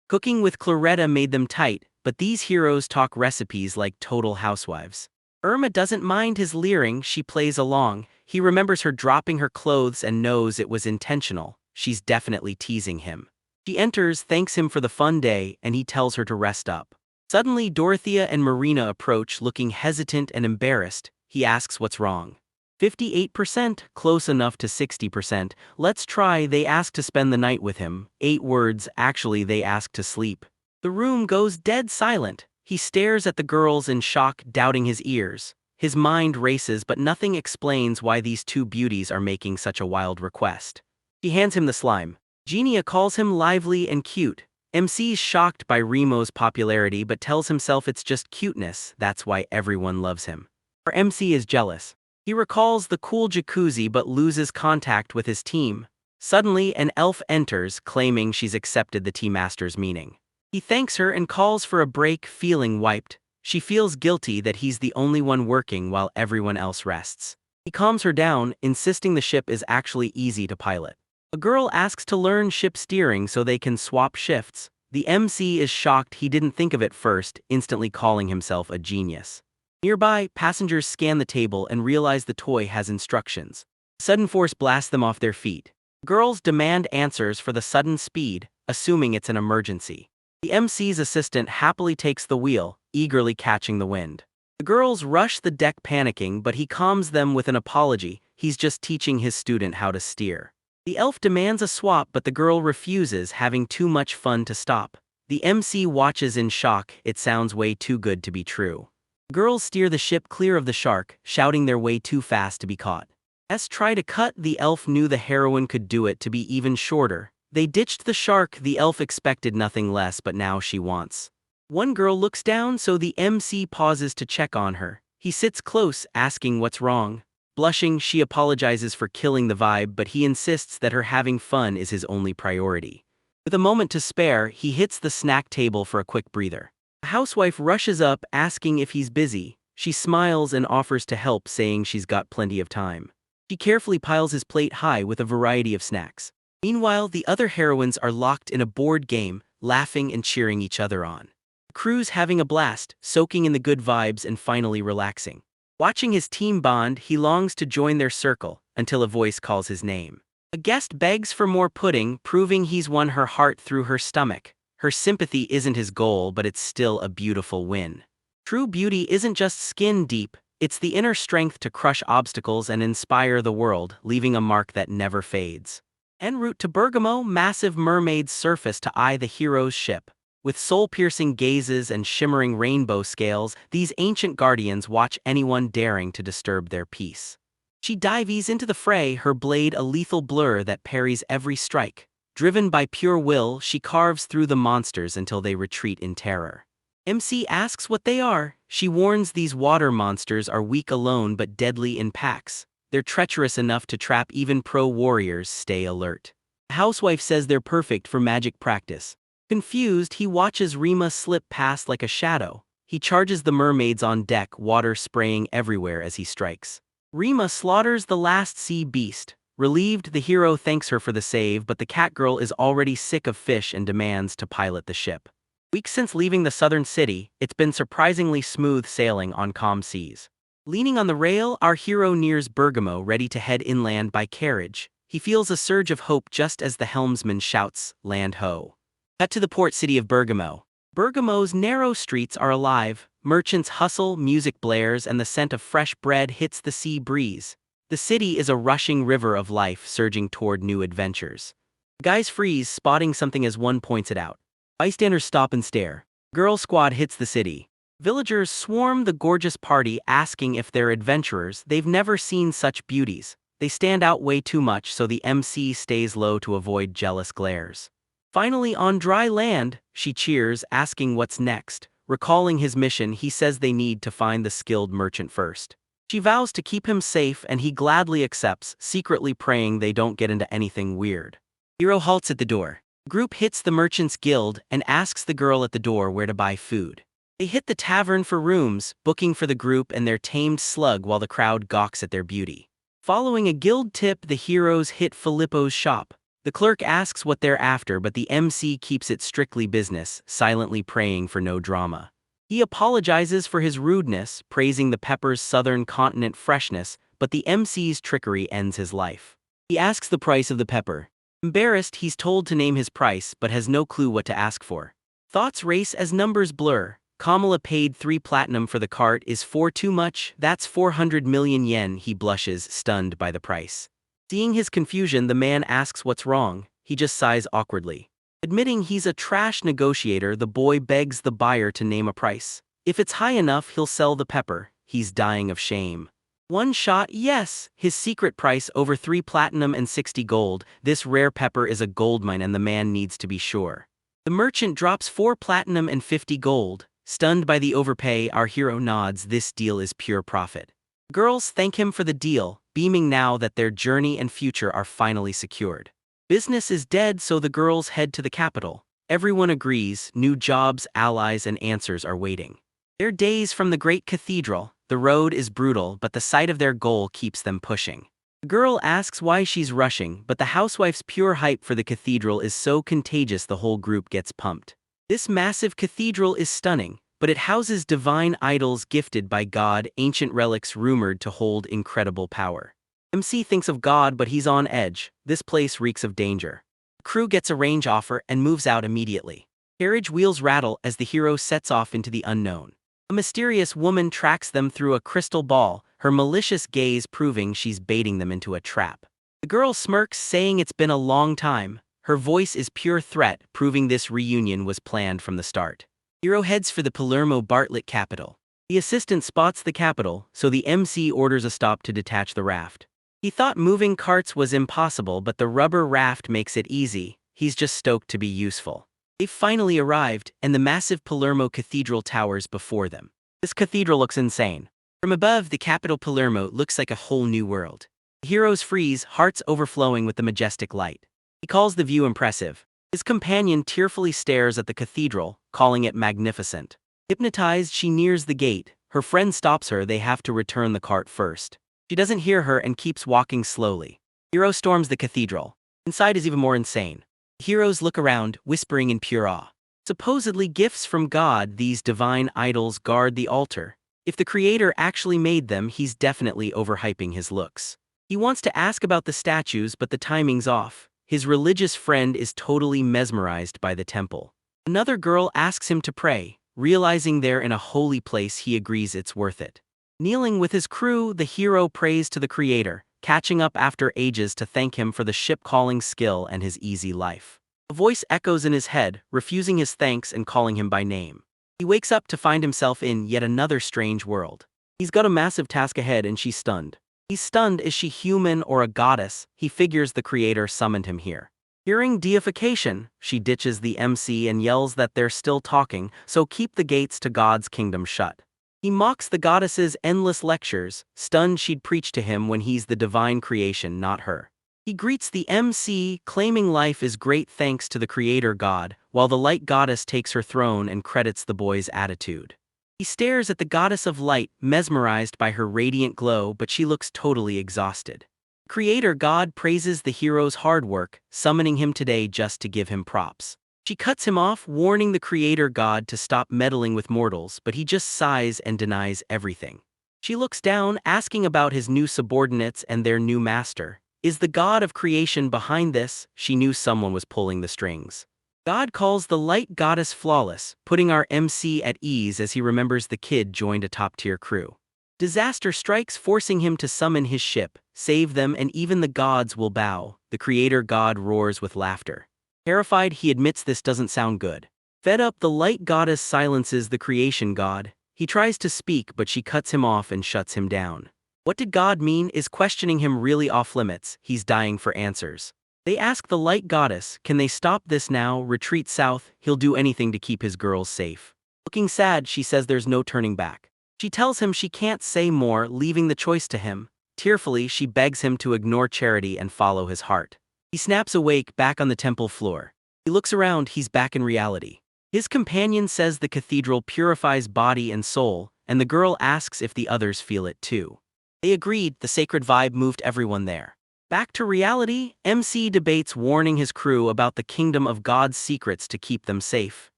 Cooking with Claretta made them tight, but these heroes talk recipes like total housewives. Irma doesn't mind his leering, she plays along. He remembers her dropping her clothes and knows it was intentional. She's definitely teasing him. She enters, thanks him for the fun day, and he tells her to rest up. Suddenly, Dorothea and Marina approach, looking hesitant and embarrassed. He asks what's wrong. 58%, close enough to 60%. Let's try. They ask to spend the night with him. 8 words, actually they ask to sleep. The room goes dead silent. He stares at the girls in shock, doubting his ears. His mind races, but nothing explains why these 2 beauties are making such a wild request. She hands him the slime. Genia calls him lively and cute. MC's shocked by Remo's popularity but tells himself it's just cuteness, that's why everyone loves him. Our MC is jealous. He recalls the cool jacuzzi but loses contact with his team. Suddenly, an elf enters, claiming she's accepted the tea master's meaning. He thanks her and calls for a break, feeling wiped. She feels guilty that he's the only one working while everyone else rests. He calms her down, insisting the ship is actually easy to pilot. A girl asks to learn ship steering so they can swap shifts. The MC is shocked he didn't think of it first, instantly calling himself a genius. Nearby, passengers scan the table and realize the toy has instructions. Sudden force blasts them off their feet. Girls demand answers for the sudden speed, assuming it's an emergency. The MC's assistant happily takes the wheel, eagerly catching the wind. The girls rush the deck panicking, but he calms them with an apology. He's just teaching his student how to steer. The elf demands a swap, but the girl refuses, having too much fun to stop. The MC watches in shock. It sounds way too good to be true. Girls steer the ship clear of the shark, shouting they're way too fast to be caught. As try to cut, the elf knew the heroine could do it to be even shorter. They ditched the shark. The elf expected nothing less, but now she wants. One girl looks down, so the MC pauses to check on her. He sits close, asking what's wrong. Blushing, she apologizes for killing the vibe, but he insists that her having fun is his only priority. With a moment to spare, he hits the snack table for a quick breather. A housewife rushes up, asking if he's busy. She smiles and offers to help, saying she's got plenty of time. She carefully piles his plate high with a variety of snacks. Meanwhile, the other heroines are locked in a board game, laughing and cheering each other on. The crew's having a blast, soaking in the good vibes and finally relaxing. Watching his team bond, he longs to join their circle, until a voice calls his name. A guest begs for more pudding, proving he's won her heart through her stomach. Her sympathy isn't his goal, but it's still a beautiful win. True beauty isn't just skin deep, it's the inner strength to crush obstacles and inspire the world, leaving a mark that never fades. En route to Bergamo, massive mermaids surface to eye the hero's ship. With soul-piercing gazes and shimmering rainbow scales, these ancient guardians watch anyone daring to disturb their peace. She dives into the fray, her blade a lethal blur that parries every strike. Driven by pure will, she carves through the monsters until they retreat in terror. MC asks what they are. She warns these water monsters are weak alone but deadly in packs. They're treacherous enough to trap even pro warriors. Stay alert. The housewife says they're perfect for magic practice. Confused, he watches Rima slip past like a shadow. He charges the mermaids on deck, water spraying everywhere as he strikes. Rima slaughters the last sea beast. Relieved, the hero thanks her for the save, but the catgirl is already sick of fish and demands to pilot the ship. Weeks since leaving the southern city, it's been surprisingly smooth sailing on calm seas. Leaning on the rail, our hero nears Bergamo, ready to head inland by carriage. He feels a surge of hope just as the helmsman shouts, "Land ho!" Cut to the port city of Bergamo. Bergamo's narrow streets are alive. Merchants hustle, music blares, and the scent of fresh bread hits the sea breeze. The city is a rushing river of life surging toward new adventures. Guys freeze, spotting something as one points it out. Bystanders stop and stare. Girl squad hits the city. Villagers swarm the gorgeous party, asking if they're adventurers. They've never seen such beauties. They stand out way too much, so the MC stays low to avoid jealous glares. Finally on dry land, she cheers, asking what's next. Recalling his mission, he says they need to find the skilled merchant first. She vows to keep him safe and he gladly accepts, secretly praying they don't get into anything weird. Hero halts at the door. Group hits the merchant's guild and asks the girl at the door where to buy food. They hit the tavern for rooms, booking for the group and their tamed slug while the crowd gawks at their beauty. Following a guild tip, the heroes hit Filippo's shop. The clerk asks what they're after, but the MC keeps it strictly business, silently praying for no drama. He apologizes for his rudeness, praising the pepper's southern continent freshness, but the MC's trickery ends his life. He asks the price of the pepper. Embarrassed, he's told to name his price, but has no clue what to ask for. Thoughts race as numbers blur. Kamala paid 3 platinum for the cart. Is 4 too much? That's 400 million yen. He blushes, stunned by the price. Seeing his confusion, the man asks what's wrong. He just sighs awkwardly. Admitting he's a trash negotiator, the boy begs the buyer to name a price. If it's high enough, he'll sell the pepper. He's dying of shame. One shot, yes. His secret price over 3 platinum and 60 gold. This rare pepper is a goldmine and the man needs to be sure. The merchant drops 4 platinum and 50 gold. Stunned by the overpay, our hero nods. This deal is pure profit. Girls thank him for the deal, beaming now that their journey and future are finally secured. Business is dead, so the girls head to the capital. Everyone agrees, new jobs, allies, and answers are waiting. They're days from the great cathedral. The road is brutal, but the sight of their goal keeps them pushing. The girl asks why she's rushing, but the housewife's pure hype for the cathedral is so contagious the whole group gets pumped. This massive cathedral is stunning, but it houses divine idols gifted by God, ancient relics rumored to hold incredible power. MC thinks of God, but he's on edge. This place reeks of danger. The crew gets a range offer and moves out immediately. Carriage wheels rattle as the hero sets off into the unknown. A mysterious woman tracks them through a crystal ball, her malicious gaze proving she's baiting them into a trap. The girl smirks, saying it's been a long time. Her voice is pure threat, proving this reunion was planned from the start. Hero heads for the Palermo Bartlett capital. The assistant spots the capital, so the MC orders a stop to detach the raft. He thought moving carts was impossible, but the rubber raft makes it easy. He's just stoked to be useful. They've finally arrived, and the massive Palermo Cathedral towers before them. This cathedral looks insane. From above, the capital Palermo looks like a whole new world. The heroes freeze, hearts overflowing with the majestic light. He calls the view impressive. His companion tearfully stares at the cathedral, calling it magnificent. Hypnotized, she nears the gate. Her friend stops her. They have to return the cart first. She doesn't hear her and keeps walking slowly. Hero storms the cathedral. Inside is even more insane. Heroes look around, whispering in pure awe. Supposedly gifts from God, these divine idols guard the altar. If the creator actually made them, he's definitely overhyping his looks. He wants to ask about the statues, but the timing's off. His religious friend is totally mesmerized by the temple. Another girl asks him to pray. Realizing they're in a holy place, he agrees it's worth it. Kneeling with his crew, the hero prays to the creator, catching up after ages to thank him for the ship-calling skill and his easy life. A voice echoes in his head, refusing his thanks and calling him by name. He wakes up to find himself in yet another strange world. He's got a massive task ahead and she's stunned. He's stunned. Is she human or a goddess? He figures the creator summoned him here. Hearing deification, she ditches the MC and yells that they're still talking, so keep the gates to God's kingdom shut. He mocks the goddess's endless lectures, stunned she'd preach to him when he's the divine creation, not her. He greets the MC, claiming life is great thanks to the creator God, while the light goddess takes her throne and credits the boy's attitude. He stares at the goddess of light, mesmerized by her radiant glow, but she looks totally exhausted. Creator God praises the hero's hard work, summoning him today just to give him props. She cuts him off, warning the creator God to stop meddling with mortals, but he just sighs and denies everything. She looks down, asking about his new subordinates and their new master. Is the god of creation behind this? She knew someone was pulling the strings. God calls the light goddess flawless, putting our MC at ease as he remembers the kid joined a top-tier crew. Disaster strikes, forcing him to summon his ship, save them, and even the gods will bow. The creator God roars with laughter. Terrified, he admits this doesn't sound good. Fed up, the light goddess silences the creation god. He tries to speak, but she cuts him off and shuts him down. What did God mean? Is questioning him really off limits? He's dying for answers. They ask the light goddess, can they stop this now? Retreat south, he'll do anything to keep his girls safe. Looking sad, she says there's no turning back. She tells him she can't say more, leaving the choice to him. Tearfully, she begs him to ignore charity and follow his heart. He snaps awake, back on the temple floor. He looks around, he's back in reality. His companion says the cathedral purifies body and soul, and the girl asks if the others feel it too. They agreed. The sacred vibe moved everyone there. Back to reality, MC debates, warning his crew about the kingdom of God's secrets to keep them safe.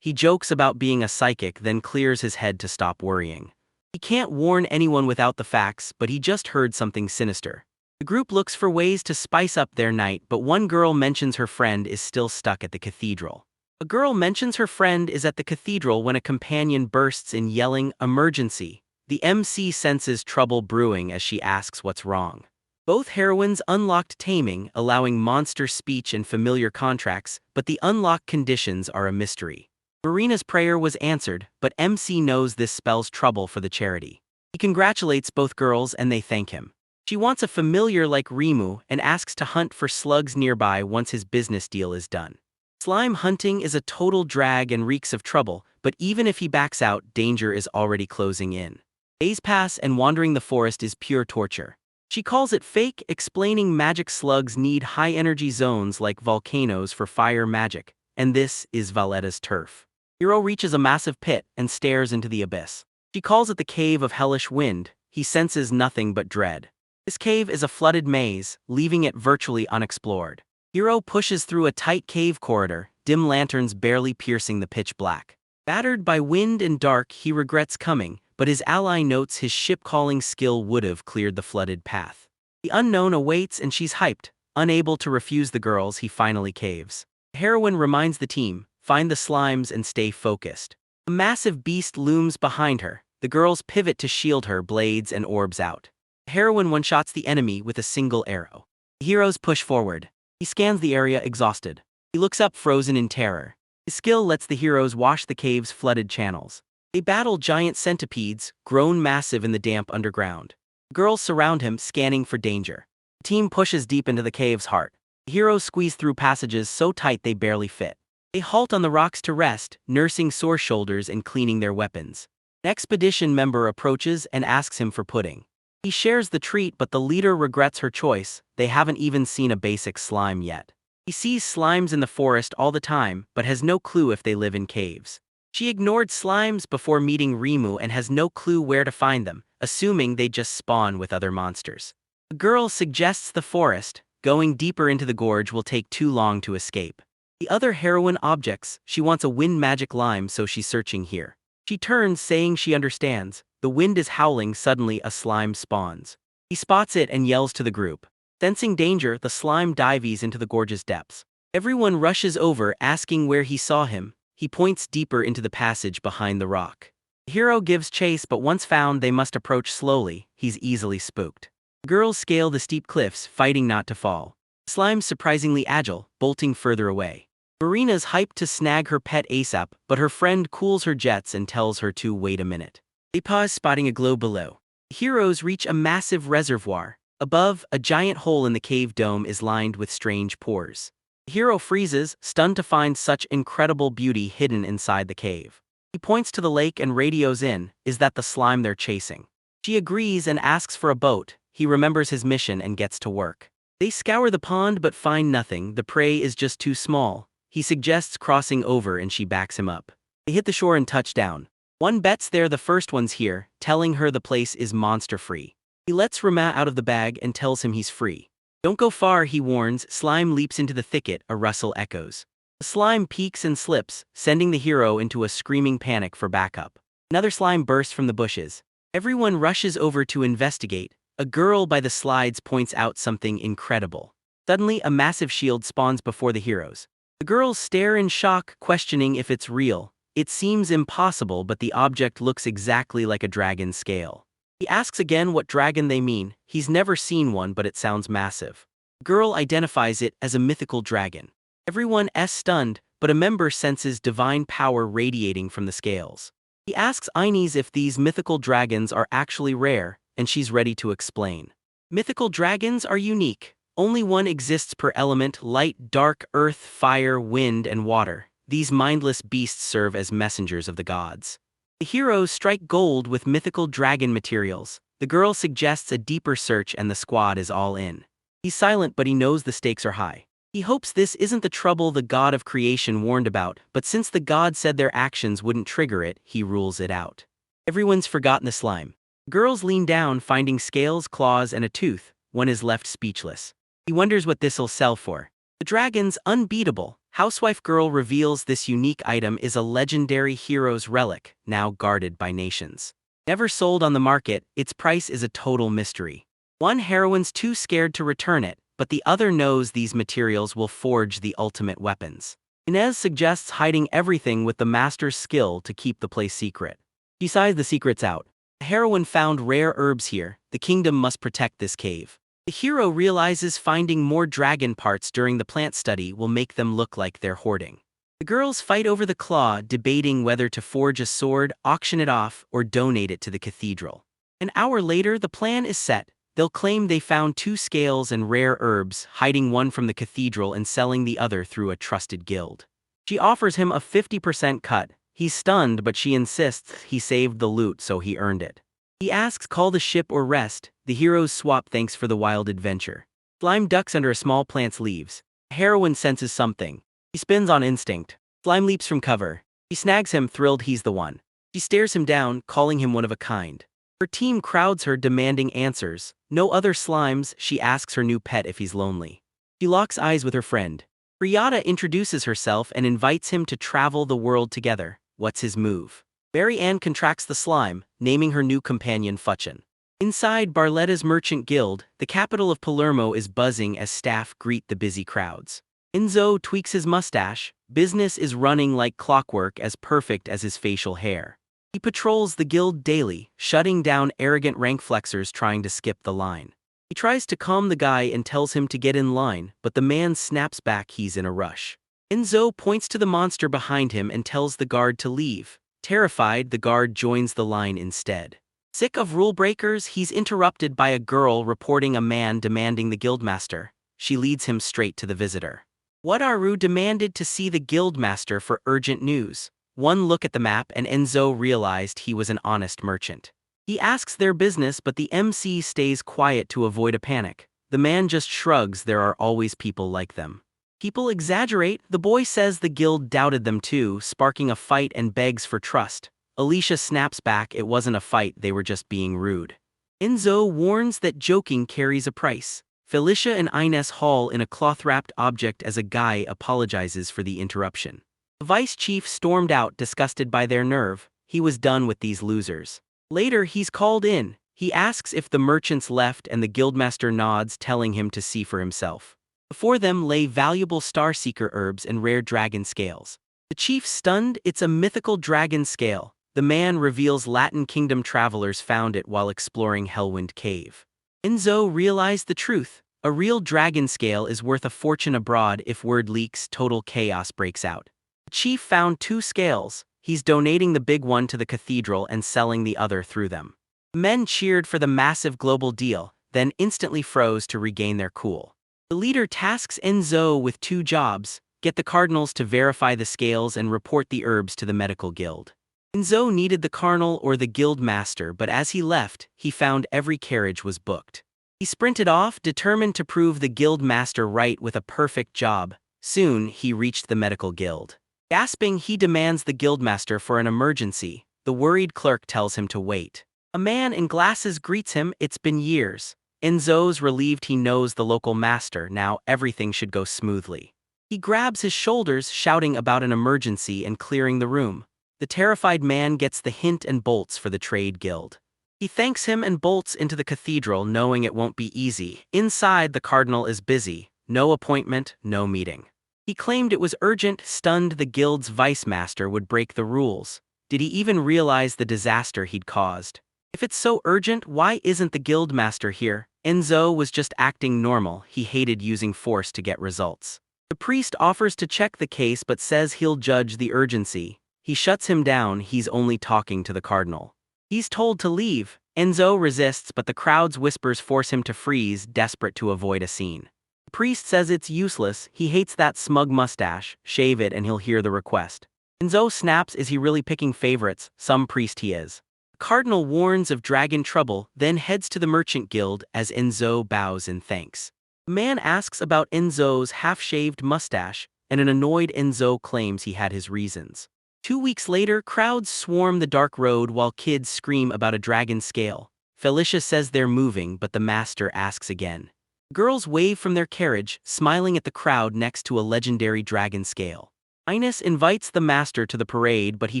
He jokes about being a psychic, then clears his head to stop worrying. He can't warn anyone without the facts, but he just heard something sinister. The group looks for ways to spice up their night, but one girl mentions her friend is still stuck at the cathedral. A girl mentions her friend is at the cathedral when a companion bursts in yelling, "Emergency!" The MC senses trouble brewing as she asks what's wrong. Both heroines unlocked taming, allowing monster speech and familiar contracts, but the unlocked conditions are a mystery. Marina's prayer was answered, but MC knows this spells trouble for the charity. He congratulates both girls and they thank him. She wants a familiar like Rimu and asks to hunt for slugs nearby once his business deal is done. Slime hunting is a total drag and reeks of trouble, but even if he backs out, danger is already closing in. Days pass and wandering the forest is pure torture. She calls it fake, explaining magic slugs need high-energy zones like volcanoes for fire magic, and this is Valletta's turf. Hero reaches a massive pit and stares into the abyss. She calls it the Cave of Hellish Wind. He senses nothing but dread. This cave is a flooded maze, leaving it virtually unexplored. Hero pushes through a tight cave corridor, dim lanterns barely piercing the pitch black. Battered by wind and dark, he regrets coming, but his ally notes his ship-calling skill would've cleared the flooded path. The unknown awaits and she's hyped. Unable to refuse the girls, he finally caves. The heroine reminds the team, find the slimes and stay focused. A massive beast looms behind her. The girls pivot to shield her, blades and orbs out. The heroine one-shots the enemy with a single arrow. The heroes push forward. He scans the area exhausted. He looks up frozen in terror. His skill lets the heroes wash the cave's flooded channels. They battle giant centipedes, grown massive in the damp underground. The girls surround him, scanning for danger. The team pushes deep into the cave's heart. The heroes squeeze through passages so tight they barely fit. They halt on the rocks to rest, nursing sore shoulders and cleaning their weapons. An expedition member approaches and asks him for pudding. He shares the treat, but the leader regrets her choice. They haven't even seen a basic slime yet. He sees slimes in the forest all the time, but has no clue if they live in caves. She ignored slimes before meeting Rimu and has no clue where to find them, assuming they just spawn with other monsters. The girl suggests the forest. Going deeper into the gorge will take too long to escape. The other heroine objects. She wants a wind magic lime, so she's searching here. She turns, saying she understands. The wind is howling. Suddenly a slime spawns. He spots it and yells to the group. Sensing danger, the slime dives into the gorge's depths. Everyone rushes over, asking where he saw him. He points deeper into the passage behind the rock. The hero gives chase, but once found they must approach slowly. He's easily spooked. The girls scale the steep cliffs, fighting not to fall. Slime's surprisingly agile, bolting further away. Marina's hyped to snag her pet ASAP, but her friend cools her jets and tells her to wait a minute. They pause, spotting a glow below. The heroes reach a massive reservoir. Above, a giant hole in the cave dome is lined with strange pores. The hero freezes, stunned to find such incredible beauty hidden inside the cave. He points to the lake and radios in. Is that the slime they're chasing? She agrees and asks for a boat. He remembers his mission and gets to work. They scour the pond but find nothing. The prey is just too small. He suggests crossing over and she backs him up. They hit the shore and touch down. One bets they're the first ones here, telling her the place is monster-free. He lets Rama out of the bag and tells him he's free. Don't go far, he warns. Slime leaps into the thicket, a rustle echoes. The slime peeks and slips, sending the hero into a screaming panic for backup. Another slime bursts from the bushes. Everyone rushes over to investigate. A girl by the slides points out something incredible. Suddenly, a massive shield spawns before the heroes. The girls stare in shock, questioning if it's real. It seems impossible, but the object looks exactly like a dragon's scale. He asks again what dragon they mean. He's never seen one, but it sounds massive. The girl identifies it as a mythical dragon. Everyone is stunned, but a member senses divine power radiating from the scales. He asks Ines if these mythical dragons are actually rare, and she's ready to explain. Mythical dragons are unique. Only one exists per element: light, dark, earth, fire, wind, and water. These mindless beasts serve as messengers of the gods. The heroes strike gold with mythical dragon materials. The girl suggests a deeper search and the squad is all in. He's silent, but he knows the stakes are high. He hopes this isn't the trouble the god of creation warned about, but since the god said their actions wouldn't trigger it, he rules it out. Everyone's forgotten the slime. Girls lean down, finding scales, claws, and a tooth. One is left speechless. He wonders what this'll sell for. The dragon's unbeatable. Housewife girl reveals this unique item is a legendary hero's relic, now guarded by nations. Never sold on the market, its price is a total mystery. One heroine's too scared to return it, but the other knows these materials will forge the ultimate weapons. Inez suggests hiding everything with the master's skill to keep the place secret. She sighs the secret's out. The heroine found rare herbs here. The kingdom must protect this cave. The hero realizes finding more dragon parts during the plant study will make them look like they're hoarding. The girls fight over the claw, debating whether to forge a sword, auction it off, or donate it to the cathedral. An hour later, the plan is set. They'll claim they found 2 scales and rare herbs, hiding one from the cathedral and selling the other through a trusted guild. She offers him a 50% cut. He's stunned, but she insists he saved the loot so he earned it. He asks call the ship or rest. The heroes swap thanks for the wild adventure. Slime ducks under a small plant's leaves. A heroine senses something. He spins on instinct. Slime leaps from cover. She snags him, thrilled he's the one. She stares him down, calling him one of a kind. Her team crowds her, demanding answers. No other slimes. She asks her new pet if he's lonely. She locks eyes with her friend. Riyata introduces herself and invites him to travel the world together. What's his move? Mary Ann contracts the slime, naming her new companion Futchin. Inside Barletta's merchant guild, the capital of Palermo is buzzing as staff greet the busy crowds. Enzo tweaks his mustache. Business is running like clockwork, as perfect as his facial hair. He patrols the guild daily, shutting down arrogant rank flexers trying to skip the line. He tries to calm the guy and tells him to get in line, but the man snaps back he's in a rush. Enzo points to the monster behind him and tells the guard to leave. Terrified, the guard joins the line instead. Sick of rule breakers, he's interrupted by a girl reporting a man demanding the guildmaster. She leads him straight to the visitor. Wataru demanded to see the guildmaster for urgent news. One look at the map and Enzo realized he was an honest merchant. He asks their business, but the MC stays quiet to avoid a panic. The man just shrugs. There are always people like them. People exaggerate. The boy says the guild doubted them too, sparking a fight and begs for trust. Alicia snaps back. It wasn't a fight, they were just being rude. Enzo warns that joking carries a price. Felicia and Ines haul in a cloth-wrapped object as a guy apologizes for the interruption. The vice chief stormed out, disgusted by their nerve. He was done with these losers. Later, he's called in. He asks if the merchants left and the guildmaster nods, telling him to see for himself. Before them lay valuable starseeker herbs and rare dragon scales. The chief's stunned. It's a mythical dragon scale. The man reveals Latin kingdom travelers found it while exploring Hellwind Cave. Enzo realized the truth. A real dragon scale is worth a fortune abroad. If word leaks, total chaos breaks out. The chief found 2 scales. He's donating the big one to the cathedral and selling the other through them. Men cheered for the massive global deal, then instantly froze to regain their cool. The leader tasks Enzo with 2 jobs: get the cardinals to verify the scales and report the herbs to the medical guild. Enzo needed the cardinal or the guild master, but as he left, he found every carriage was booked. He sprinted off, determined to prove the guild master right with a perfect job. Soon, he reached the medical guild. Gasping, he demands the guildmaster for an emergency. The worried clerk tells him to wait. A man in glasses greets him. It's been years. Enzo's relieved. He knows the local master. Now everything should go smoothly. He grabs his shoulders, shouting about an emergency and clearing the room. The terrified man gets the hint and bolts for the trade guild. He thanks him and bolts into the cathedral, knowing it won't be easy. Inside, the cardinal is busy. No appointment, no meeting. He claimed it was urgent, stunned the guild's vice master would break the rules. Did he even realize the disaster he'd caused? If it's so urgent, why isn't the guild master here? Enzo was just acting normal. He hated using force to get results. The priest offers to check the case but says he'll judge the urgency. He shuts him down. He's only talking to the cardinal. He's told to leave. Enzo resists, but the crowd's whispers force him to freeze, desperate to avoid a scene. The priest says it's useless. He hates that smug mustache. Shave it and he'll hear the request. Enzo snaps. Is he really picking favorites? Some priest he is. The cardinal warns of dragon trouble, then heads to the merchant guild as Enzo bows in thanks. The man asks about Enzo's half-shaved mustache, and an annoyed Enzo claims he had his reasons. 2 weeks later, crowds swarm the dark road while kids scream about a dragon scale. Felicia says they're moving, but the master asks again. Girls wave from their carriage, smiling at the crowd next to a legendary dragon scale. Ines invites the master to the parade, but he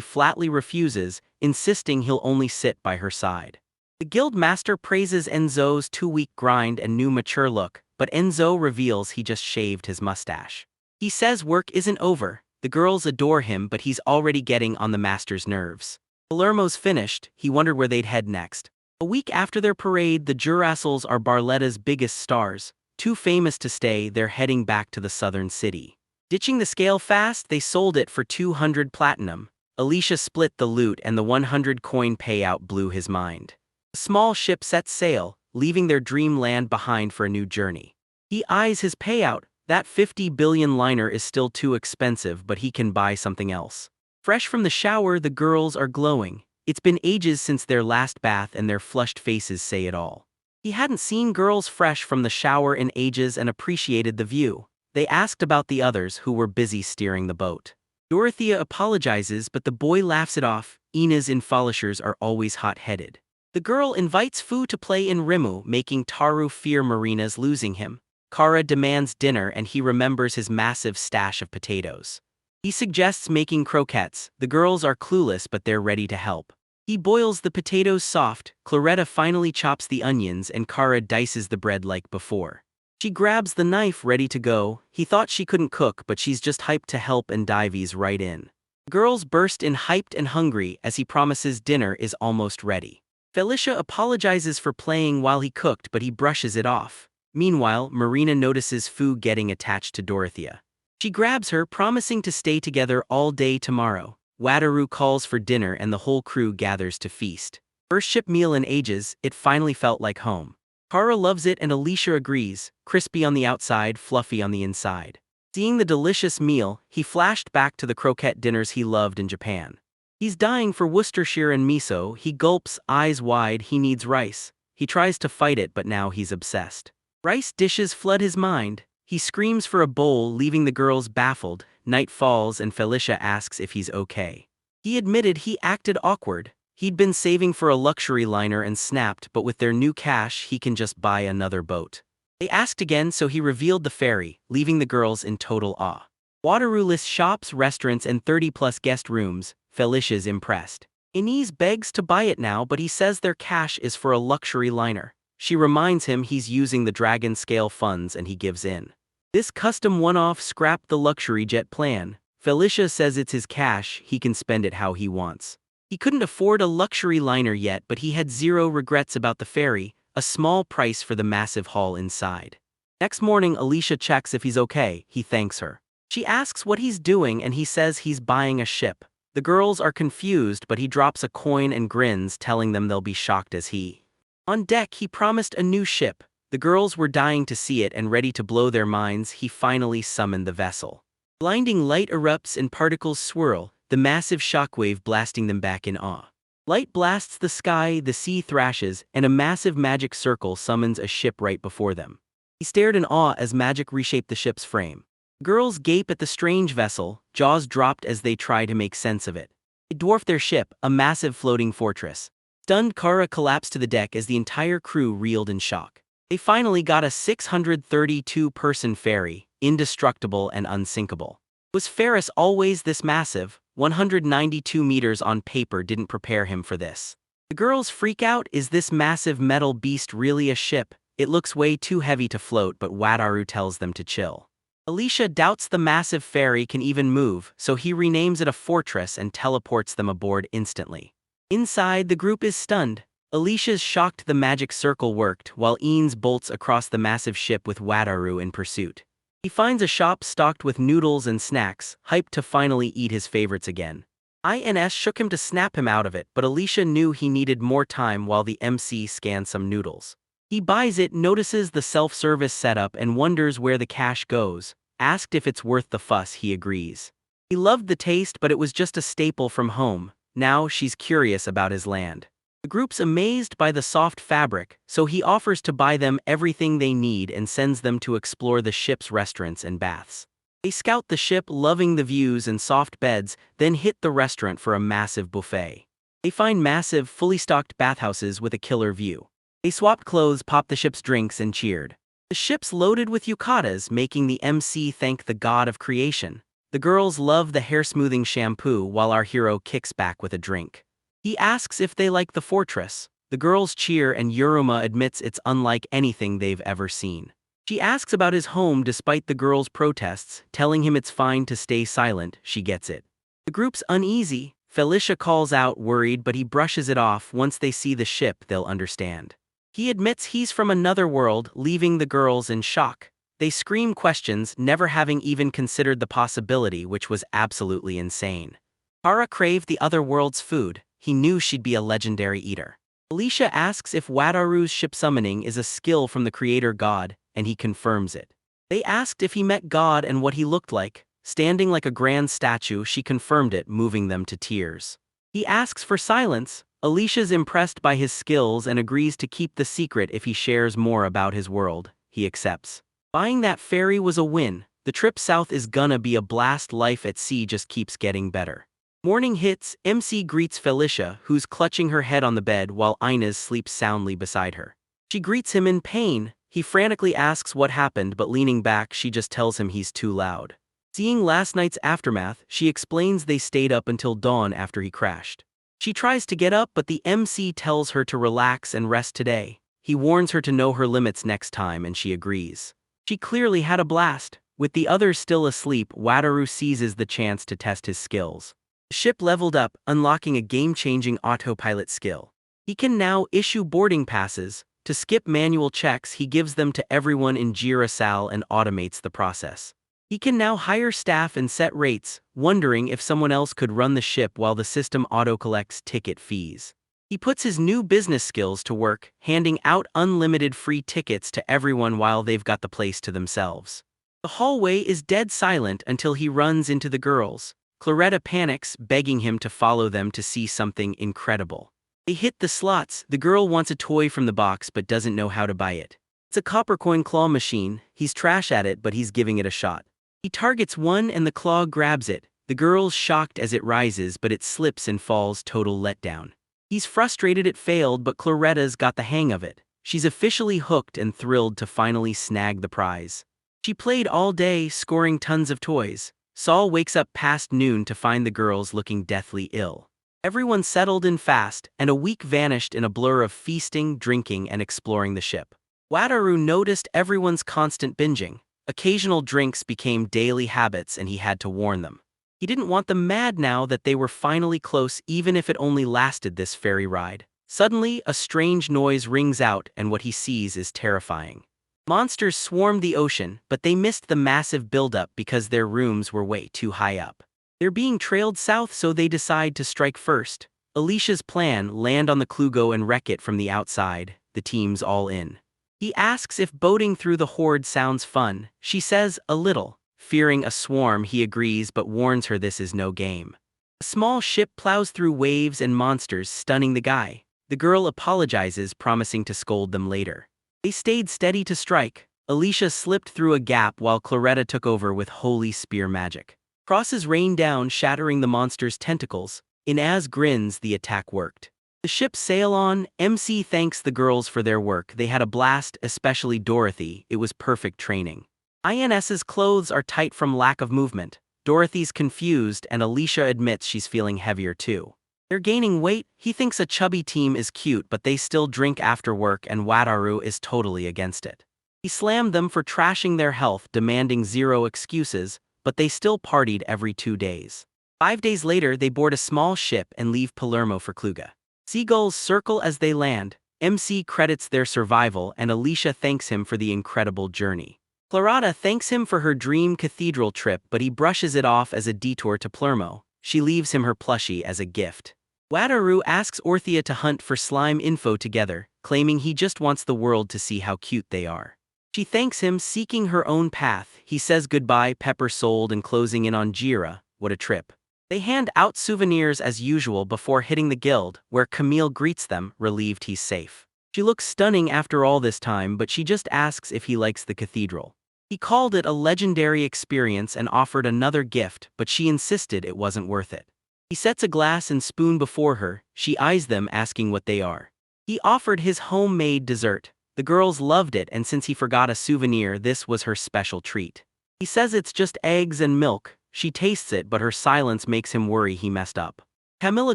flatly refuses, insisting he'll only sit by her side. The guild master praises Enzo's 2-week grind and new mature look, but Enzo reveals he just shaved his mustache. He says work isn't over. The girls adore him, but he's already getting on the master's nerves. Palermo's finished. He wondered where they'd head next. A week after their parade, the Jurassels are Barletta's biggest stars. Too famous to stay, they're heading back to the southern city. Ditching the scale fast, they sold it for 200 platinum. Alicia split the loot and the 100 coin payout blew his mind. A small ship sets sail, leaving their dream land behind for a new journey. He eyes his payout. That 50 billion liner is still too expensive, but he can buy something else. Fresh from the shower, the girls are glowing. It's been ages since their last bath and their flushed faces say it all. He hadn't seen girls fresh from the shower in ages and appreciated the view. They asked about the others who were busy steering the boat. Dorothea apologizes, but the boy laughs it off. Ina's infalishers are always hot-headed. The girl invites Fu to play in Rimu, making Taru fear Marina's losing him. Kara demands dinner and he remembers his massive stash of potatoes. He suggests making croquettes. The girls are clueless, but they're ready to help. He boils the potatoes soft. Claretta finally chops the onions and Kara dices the bread like before. She grabs the knife ready to go. He thought she couldn't cook, but she's just hyped to help and dives right in. Girls burst in hyped and hungry as he promises dinner is almost ready. Felicia apologizes for playing while he cooked, but he brushes it off. Meanwhile, Marina notices Fu getting attached to Dorothea. She grabs her, promising to stay together all day tomorrow. Wataru calls for dinner and the whole crew gathers to feast. First ship meal in ages, it finally felt like home. Kara loves it and Alicia agrees, crispy on the outside, fluffy on the inside. Seeing the delicious meal, he flashed back to the croquette dinners he loved in Japan. He's dying for Worcestershire and miso. He gulps, eyes wide. He needs rice. He tries to fight it, but now he's obsessed. Rice dishes flood his mind. He screams for a bowl, leaving the girls baffled. Night falls and Felicia asks if he's okay. He admitted he acted awkward. He'd been saving for a luxury liner and snapped, but with their new cash he can just buy another boat. They asked again, so he revealed the ferry, leaving the girls in total awe. Wataru lists shops, restaurants and 30+ guest rooms. Felicia's impressed. Inez begs to buy it now, but he says their cash is for a luxury liner. She reminds him he's using the dragon scale funds and he gives in. This custom one-off scrapped the luxury jet plan. Felicia says it's his cash, he can spend it how he wants. He couldn't afford a luxury liner yet, but he had zero regrets about the ferry, a small price for the massive haul inside. Next morning, Alicia checks if he's okay. He thanks her. She asks what he's doing and he says he's buying a ship. The girls are confused, but he drops a coin and grins, telling them they'll be shocked as he. On deck, he promised a new ship. The girls were dying to see it and ready to blow their minds. He finally summoned the vessel. Blinding light erupts and particles swirl, the massive shockwave blasting them back in awe. Light blasts the sky, the sea thrashes, and a massive magic circle summons a ship right before them. He stared in awe as magic reshaped the ship's frame. Girls gape at the strange vessel, jaws dropped as they try to make sense of it. It dwarfed their ship, a massive floating fortress. Stunned, Kara collapsed to the deck as the entire crew reeled in shock. They finally got a 632-person ferry, indestructible and unsinkable. Was Ferris always this massive? 192 meters on paper didn't prepare him for this. The girls freak out. Is this massive metal beast really a ship? It looks way too heavy to float, but Wataru tells them to chill. Alicia doubts the massive ferry can even move, so he renames it a fortress and teleports them aboard instantly. Inside, the group is stunned. Alicia's shocked the magic circle worked, while Ian's bolts across the massive ship with Wataru in pursuit. He finds a shop stocked with noodles and snacks, hyped to finally eat his favorites again. INS shook him to snap him out of it, but Alicia knew he needed more time while the MC scanned some noodles. He buys it, notices the self-service setup and wonders where the cash goes. Asked if it's worth the fuss, he agrees. He loved the taste, but it was just a staple from home. Now she's curious about his land. The group's amazed by the soft fabric, so he offers to buy them everything they need and sends them to explore the ship's restaurants and baths. They scout the ship, loving the views and soft beds, then hit the restaurant for a massive buffet. They find massive, fully stocked bathhouses with a killer view. They swapped clothes, popped the ship's drinks, and cheered. The ship's loaded with yukatas, making the MC thank the god of creation. The girls love the hair-smoothing shampoo while our hero kicks back with a drink. He asks if they like the fortress. The girls cheer and Yuruma admits it's unlike anything they've ever seen. She asks about his home despite the girls' protests, telling him it's fine to stay silent. She gets it. The group's uneasy. Felicia calls out, worried, but he brushes it off. Once they see the ship, they'll understand. He admits he's from another world, leaving the girls in shock. They scream questions, never having even considered the possibility, which was absolutely insane. Kara craved the other world's food. He knew she'd be a legendary eater. Alicia asks if Wataru's ship summoning is a skill from the creator god, and he confirms it. They asked if he met God and what he looked like. Standing like a grand statue, she confirmed it, moving them to tears. He asks for silence. Alicia's impressed by his skills and agrees to keep the secret if he shares more about his world. He accepts. Buying that ferry was a win. The trip south is gonna be a blast. Life at sea just keeps getting better. Morning hits. MC greets Felicia, who's clutching her head on the bed while Inez sleeps soundly beside her. She greets him in pain. He frantically asks what happened, but leaning back, she just tells him he's too loud. Seeing last night's aftermath, she explains they stayed up until dawn after he crashed. She tries to get up, but the MC tells her to relax and rest today. He warns her to know her limits next time, and she agrees. She clearly had a blast. With the others still asleep, Wataru seizes the chance to test his skills. The ship leveled up, unlocking a game-changing autopilot skill. He can now issue boarding passes. To skip manual checks, he gives them to everyone in Girasal and automates the process. He can now hire staff and set rates, wondering if someone else could run the ship while the system auto-collects ticket fees. He puts his new business skills to work, handing out unlimited free tickets to everyone while they've got the place to themselves. The hallway is dead silent until he runs into the girls. Claretta panics, begging him to follow them to see something incredible. They hit the slots. The girl wants a toy from the box but doesn't know how to buy it. It's a copper coin claw machine. He's trash at it, but he's giving it a shot. He targets one and the claw grabs it. The girl's shocked as it rises, but it slips and falls, total letdown. He's frustrated it failed, but Claretta's got the hang of it. She's officially hooked and thrilled to finally snag the prize. She played all day, scoring tons of toys. Saul wakes up past noon to find the girls looking deathly ill. Everyone settled in fast, and a week vanished in a blur of feasting, drinking, and exploring the ship. Wataru noticed everyone's constant binging. Occasional drinks became daily habits, and he had to warn them. He didn't want them mad now that they were finally close, even if it only lasted this ferry ride. Suddenly, a strange noise rings out, and what he sees is terrifying. Monsters swarmed the ocean, but they missed the massive buildup because their rooms were way too high up. They're being trailed south, so they decide to strike first. Alicia's plan: land on the Klugo and wreck it from the outside. The team's all in. He asks if boating through the horde sounds fun. She says, a little. Fearing a swarm, he agrees but warns her this is no game. A small ship plows through waves and monsters, stunning the guy. The girl apologizes, promising to scold them later. They stayed steady to strike. Alicia slipped through a gap while Claretta took over with holy spear magic. Crosses rain down, shattering the monster's tentacles. Inaz grins. The attack worked. The ship sail on. MC thanks the girls for their work. They had a blast, especially Dorothy. It was perfect training. INS's clothes are tight from lack of movement. Dorothy's confused, and Alicia admits she's feeling heavier too. They're gaining weight. He thinks a chubby team is cute, but they still drink after work, and Wataru is totally against it. He slammed them for trashing their health, demanding zero excuses, but they still partied every 2 days. 5 days later, they board a small ship and leave Palermo for Kluga. Seagulls circle as they land. MC credits their survival, and Alicia thanks him for the incredible journey. Claretta thanks him for her dream cathedral trip, but he brushes it off as a detour to Palermo. She leaves him her plushie as a gift. Wataru asks Orthia to hunt for slime info together, claiming he just wants the world to see how cute they are. She thanks him, seeking her own path. He says goodbye, pepper-souled and closing in on Jira. What a trip. They hand out souvenirs as usual before hitting the guild, where Camille greets them, relieved he's safe. She looks stunning after all this time, but she just asks if he likes the cathedral. He called it a legendary experience and offered another gift, but she insisted it wasn't worth it. He sets a glass and spoon before her. She eyes them, asking what they are. He offered his homemade dessert. The girls loved it, and since he forgot a souvenir, this was her special treat. He says it's just eggs and milk. She tastes it, but her silence makes him worry he messed up. Camilla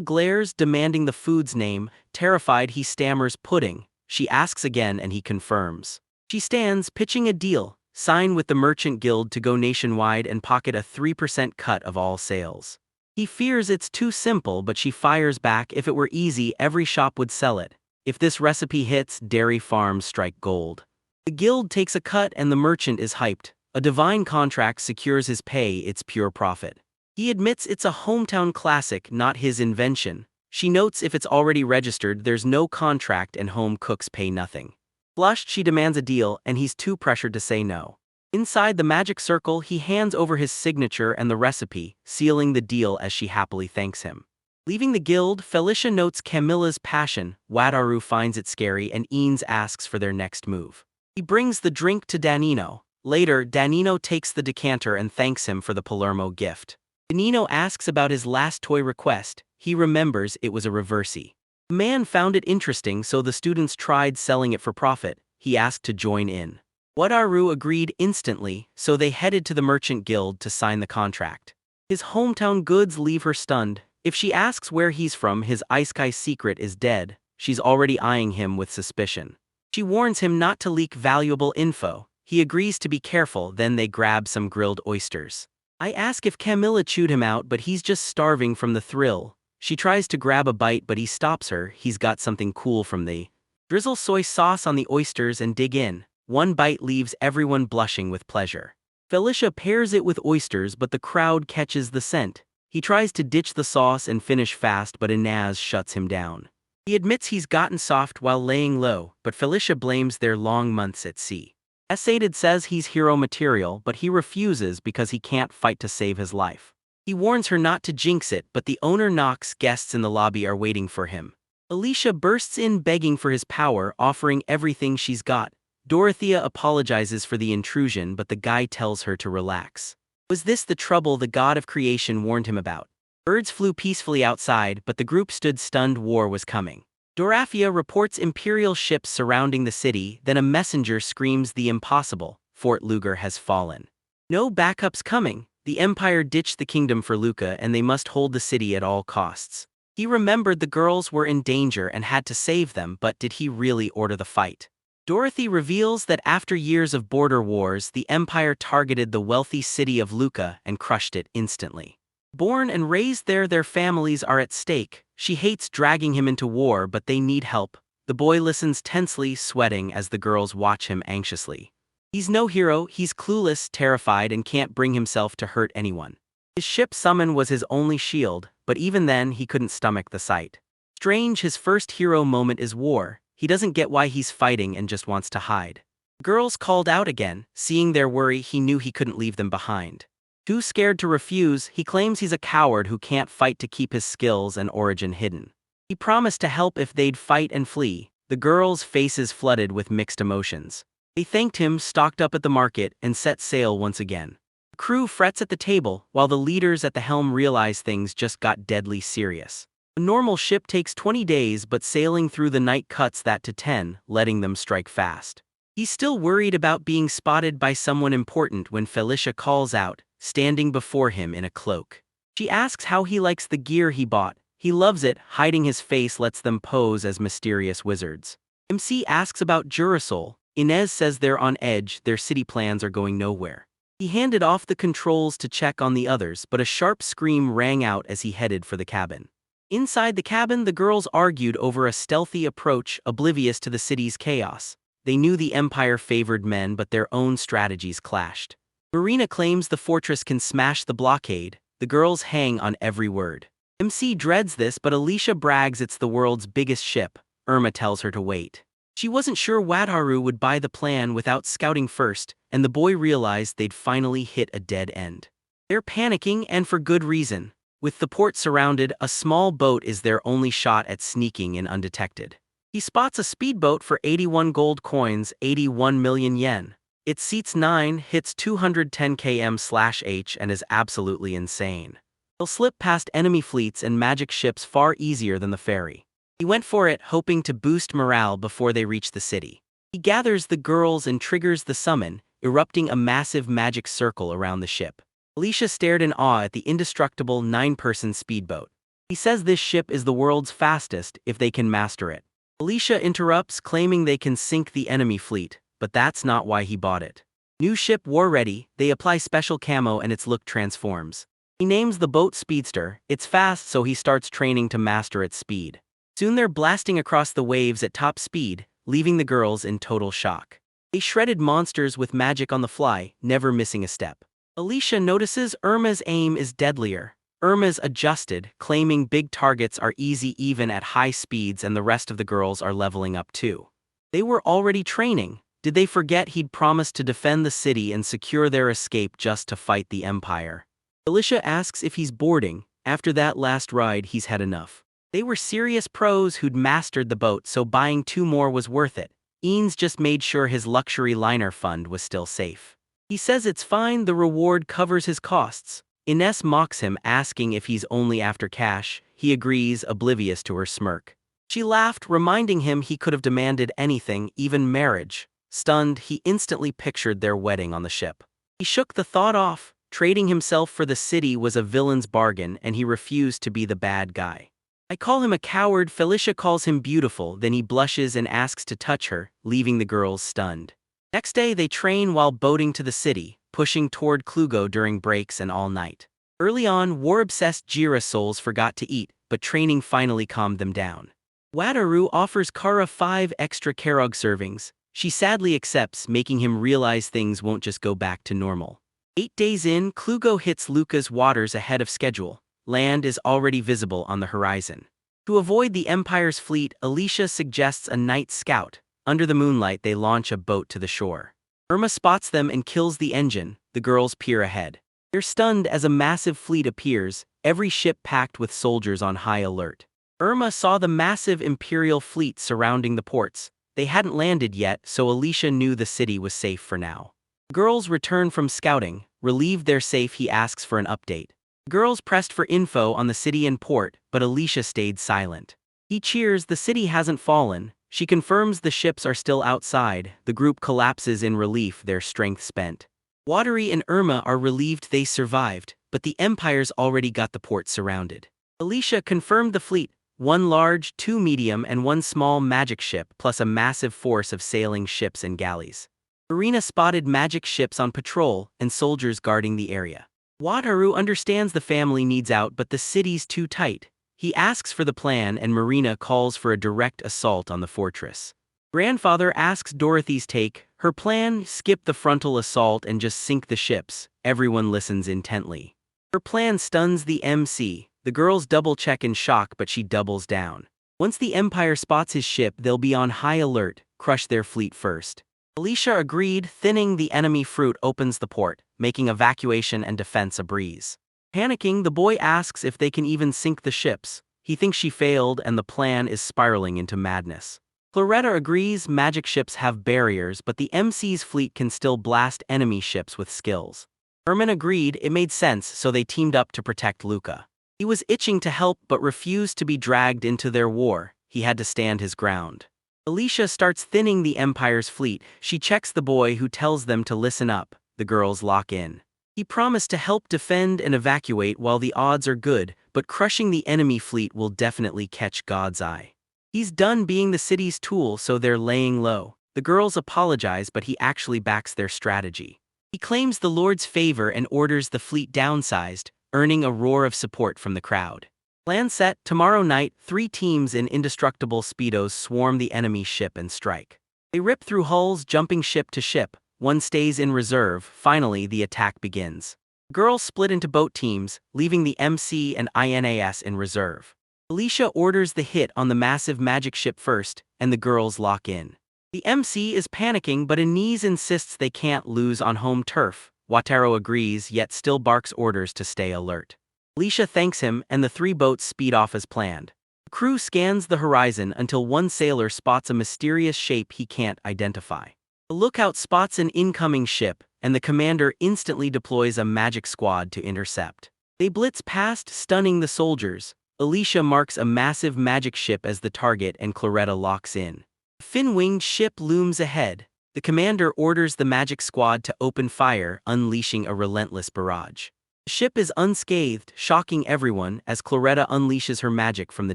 glares, demanding the food's name. Terrified, he stammers pudding. She asks again, and he confirms. She stands, pitching a deal. Sign with the Merchant Guild to go nationwide and pocket a 3% cut of all sales. He fears it's too simple, but she fires back. If it were easy, every shop would sell it. If this recipe hits, dairy farms strike gold. The guild takes a cut and the merchant is hyped. A divine contract secures his pay, it's pure profit. He admits it's a hometown classic, not his invention. She notes if it's already registered, there's no contract and home cooks pay nothing. Flushed, she demands a deal, and he's too pressured to say no. Inside the magic circle, he hands over his signature and the recipe, sealing the deal as she happily thanks him. Leaving the guild, Felicia notes Camilla's passion. Wataru finds it scary and Eanes asks for their next move. He brings the drink to Danino. Later, Danino takes the decanter and thanks him for the Palermo gift. Danino asks about his last toy request. He remembers it was a reversi. The man found it interesting, so the students tried selling it for profit. He asked to join in. Wataru agreed instantly, so they headed to the merchant guild to sign the contract. His hometown goods leave her stunned. If she asks where he's from, his Isekai secret is dead. She's already eyeing him with suspicion. She warns him not to leak valuable info. He agrees to be careful, then they grab some grilled oysters. I ask if Camilla chewed him out, but he's just starving from the thrill. She tries to grab a bite, but he stops her. He's got something cool from the drizzle soy sauce on the oysters and dig in. One bite leaves everyone blushing with pleasure. Felicia pairs it with oysters, but the crowd catches the scent. He tries to ditch the sauce and finish fast, but Inaz shuts him down. He admits he's gotten soft while laying low, but Felicia blames their long months at sea. Esaded says he's hero material, but he refuses because he can't fight to save his life. He warns her not to jinx it, but the owner knocks. Guests in the lobby are waiting for him. Alicia bursts in begging for his power, offering everything she's got. Dorothea apologizes for the intrusion, but the guy tells her to relax. Was this the trouble the god of creation warned him about? Birds flew peacefully outside, but the group stood stunned. War was coming. Dorothea reports imperial ships surrounding the city, then a messenger screams the impossible: Fort Luger has fallen. No backups coming. The empire ditched the kingdom for Luca and they must hold the city at all costs. He remembered the girls were in danger and had to save them, but did he really order the fight? Dorothy reveals that after years of border wars, the Empire targeted the wealthy city of Lucca and crushed it instantly. Born and raised there, their families are at stake. She hates dragging him into war, but they need help. The boy listens tensely, sweating as the girls watch him anxiously. He's no hero, he's clueless, terrified, and can't bring himself to hurt anyone. His ship summon was his only shield, but even then he couldn't stomach the sight. Strange, his first hero moment is war. He doesn't get why he's fighting and just wants to hide. Girls called out again. Seeing their worry, he knew he couldn't leave them behind. Too scared to refuse, he claims he's a coward who can't fight to keep his skills and origin hidden. He promised to help if they'd fight and flee. The girls' faces flooded with mixed emotions. They thanked him, stocked up at the market, and set sail once again. The crew frets at the table, while the leaders at the helm realize things just got deadly serious. A normal ship takes 20 days, but sailing through the night cuts that to 10, letting them strike fast. He's still worried about being spotted by someone important when Felicia calls out, standing before him in a cloak. She asks how he likes the gear he bought. He loves it. Hiding his face lets them pose as mysterious wizards. MC asks about Jurasol. Inez says they're on edge, their city plans are going nowhere. He handed off the controls to check on the others, but a sharp scream rang out as he headed for the cabin. Inside the cabin, the girls argued over a stealthy approach, oblivious to the city's chaos. They knew the Empire favored men, but their own strategies clashed. Marina claims the fortress can smash the blockade. The girls hang on every word. MC dreads this, but Alicia brags it's the world's biggest ship. Irma tells her to wait. She wasn't sure Wataru would buy the plan without scouting first, and the boy realized they'd finally hit a dead end. They're panicking, and for good reason. With the port surrounded, a small boat is their only shot at sneaking in undetected. He spots a speedboat for 81 gold coins, 81 million yen. It seats 9, hits 210 km/h, and is absolutely insane. They'll slip past enemy fleets and magic ships far easier than the ferry. He went for it, hoping to boost morale before they reach the city. He gathers the girls and triggers the summon, erupting a massive magic circle around the ship. Alicia stared in awe at the indestructible 9-person speedboat. He says this ship is the world's fastest if they can master it. Alicia interrupts, claiming they can sink the enemy fleet, but that's not why he bought it. New ship war ready, they apply special camo and its look transforms. He names the boat Speedster. It's fast, so he starts training to master its speed. Soon they're blasting across the waves at top speed, leaving the girls in total shock. They shredded monsters with magic on the fly, never missing a step. Alicia notices Irma's aim is deadlier. Irma's adjusted, claiming big targets are easy even at high speeds, and the rest of the girls are leveling up too. They were already training. Did they forget he'd promised to defend the city and secure their escape just to fight the Empire? Alicia asks if he's boarding. After that last ride, he's had enough. They were serious pros who'd mastered the boat, so buying 2 more was worth it. Eanes just made sure his luxury liner fund was still safe. He says it's fine, the reward covers his costs. Ines mocks him, asking if he's only after cash. He agrees, oblivious to her smirk. She laughed, reminding him he could have demanded anything, even marriage. Stunned, he instantly pictured their wedding on the ship. He shook the thought off. Trading himself for the city was a villain's bargain, and he refused to be the bad guy. I call him a coward. Felicia calls him beautiful, then he blushes and asks to touch her, leaving the girls stunned. Next day they train while boating to the city, pushing toward Klugo during breaks and all night. Early on, war-obsessed Jira souls forgot to eat, but training finally calmed them down. Wataru offers Kara 5 extra Karog servings. She sadly accepts, making him realize things won't just go back to normal. 8 days in, Klugo hits Luca's waters ahead of schedule. Land is already visible on the horizon. To avoid the Empire's fleet, Alicia suggests a night scout. Under the moonlight, they launch a boat to the shore. Irma spots them and kills the engine. The girls peer ahead. They're stunned as a massive fleet appears, every ship packed with soldiers on high alert. Irma saw the massive Imperial fleet surrounding the ports. They hadn't landed yet, so Alicia knew the city was safe for now. Girls return from scouting. Relieved they're safe, he asks for an update. Girls pressed for info on the city and port, but Alicia stayed silent. He cheers, the city hasn't fallen. She confirms the ships are still outside. The group collapses in relief, their strength spent. Watery and Irma are relieved they survived, but the Empire's already got the port surrounded. Alicia confirmed the fleet, 1 large, 2 medium and 1 small magic ship, plus a massive force of sailing ships and galleys. Marina spotted magic ships on patrol and soldiers guarding the area. Wataru understands the family needs out, but the city's too tight. He asks for the plan and Marina calls for a direct assault on the fortress. Grandfather asks Dorothy's take. Her plan: skip the frontal assault and just sink the ships. Everyone listens intently. Her plan stuns the MC. The girls double-check in shock, but she doubles down. Once the Empire spots his ship, they'll be on high alert, crush their fleet first. Alicia agreed, thinning the enemy fruit opens the port, making evacuation and defense a breeze. Panicking, the boy asks if they can even sink the ships. He thinks she failed and the plan is spiraling into madness. Claretta agrees, magic ships have barriers, but the MC's fleet can still blast enemy ships with skills. Herman agreed, it made sense, so they teamed up to protect Luca. He was itching to help but refused to be dragged into their war. He had to stand his ground. Alicia starts thinning the Empire's fleet. She checks the boy, who tells them to listen up. The girls lock in. He promised to help defend and evacuate while the odds are good, but crushing the enemy fleet will definitely catch God's eye. He's done being the city's tool, so they're laying low. The girls apologize, but he actually backs their strategy. He claims the Lord's favor and orders the fleet downsized, earning a roar of support from the crowd. Plan set: tomorrow night, 3 teams in indestructible speedos swarm the enemy ship and strike. They rip through hulls, jumping ship to ship. One stays in reserve. Finally, the attack begins. Girls split into boat teams, leaving the MC and INAS in reserve. Alicia orders the hit on the massive magic ship first, and the girls lock in. The MC is panicking, but Inez insists they can't lose on home turf. Wataru agrees, yet still barks orders to stay alert. Alicia thanks him, and the 3 boats speed off as planned. The crew scans the horizon until one sailor spots a mysterious shape he can't identify. The lookout spots an incoming ship, and the commander instantly deploys a magic squad to intercept. They blitz past, stunning the soldiers. Alicia marks a massive magic ship as the target and Claretta locks in. A fin-winged ship looms ahead. The commander orders the magic squad to open fire, unleashing a relentless barrage. The ship is unscathed, shocking everyone as Claretta unleashes her magic from the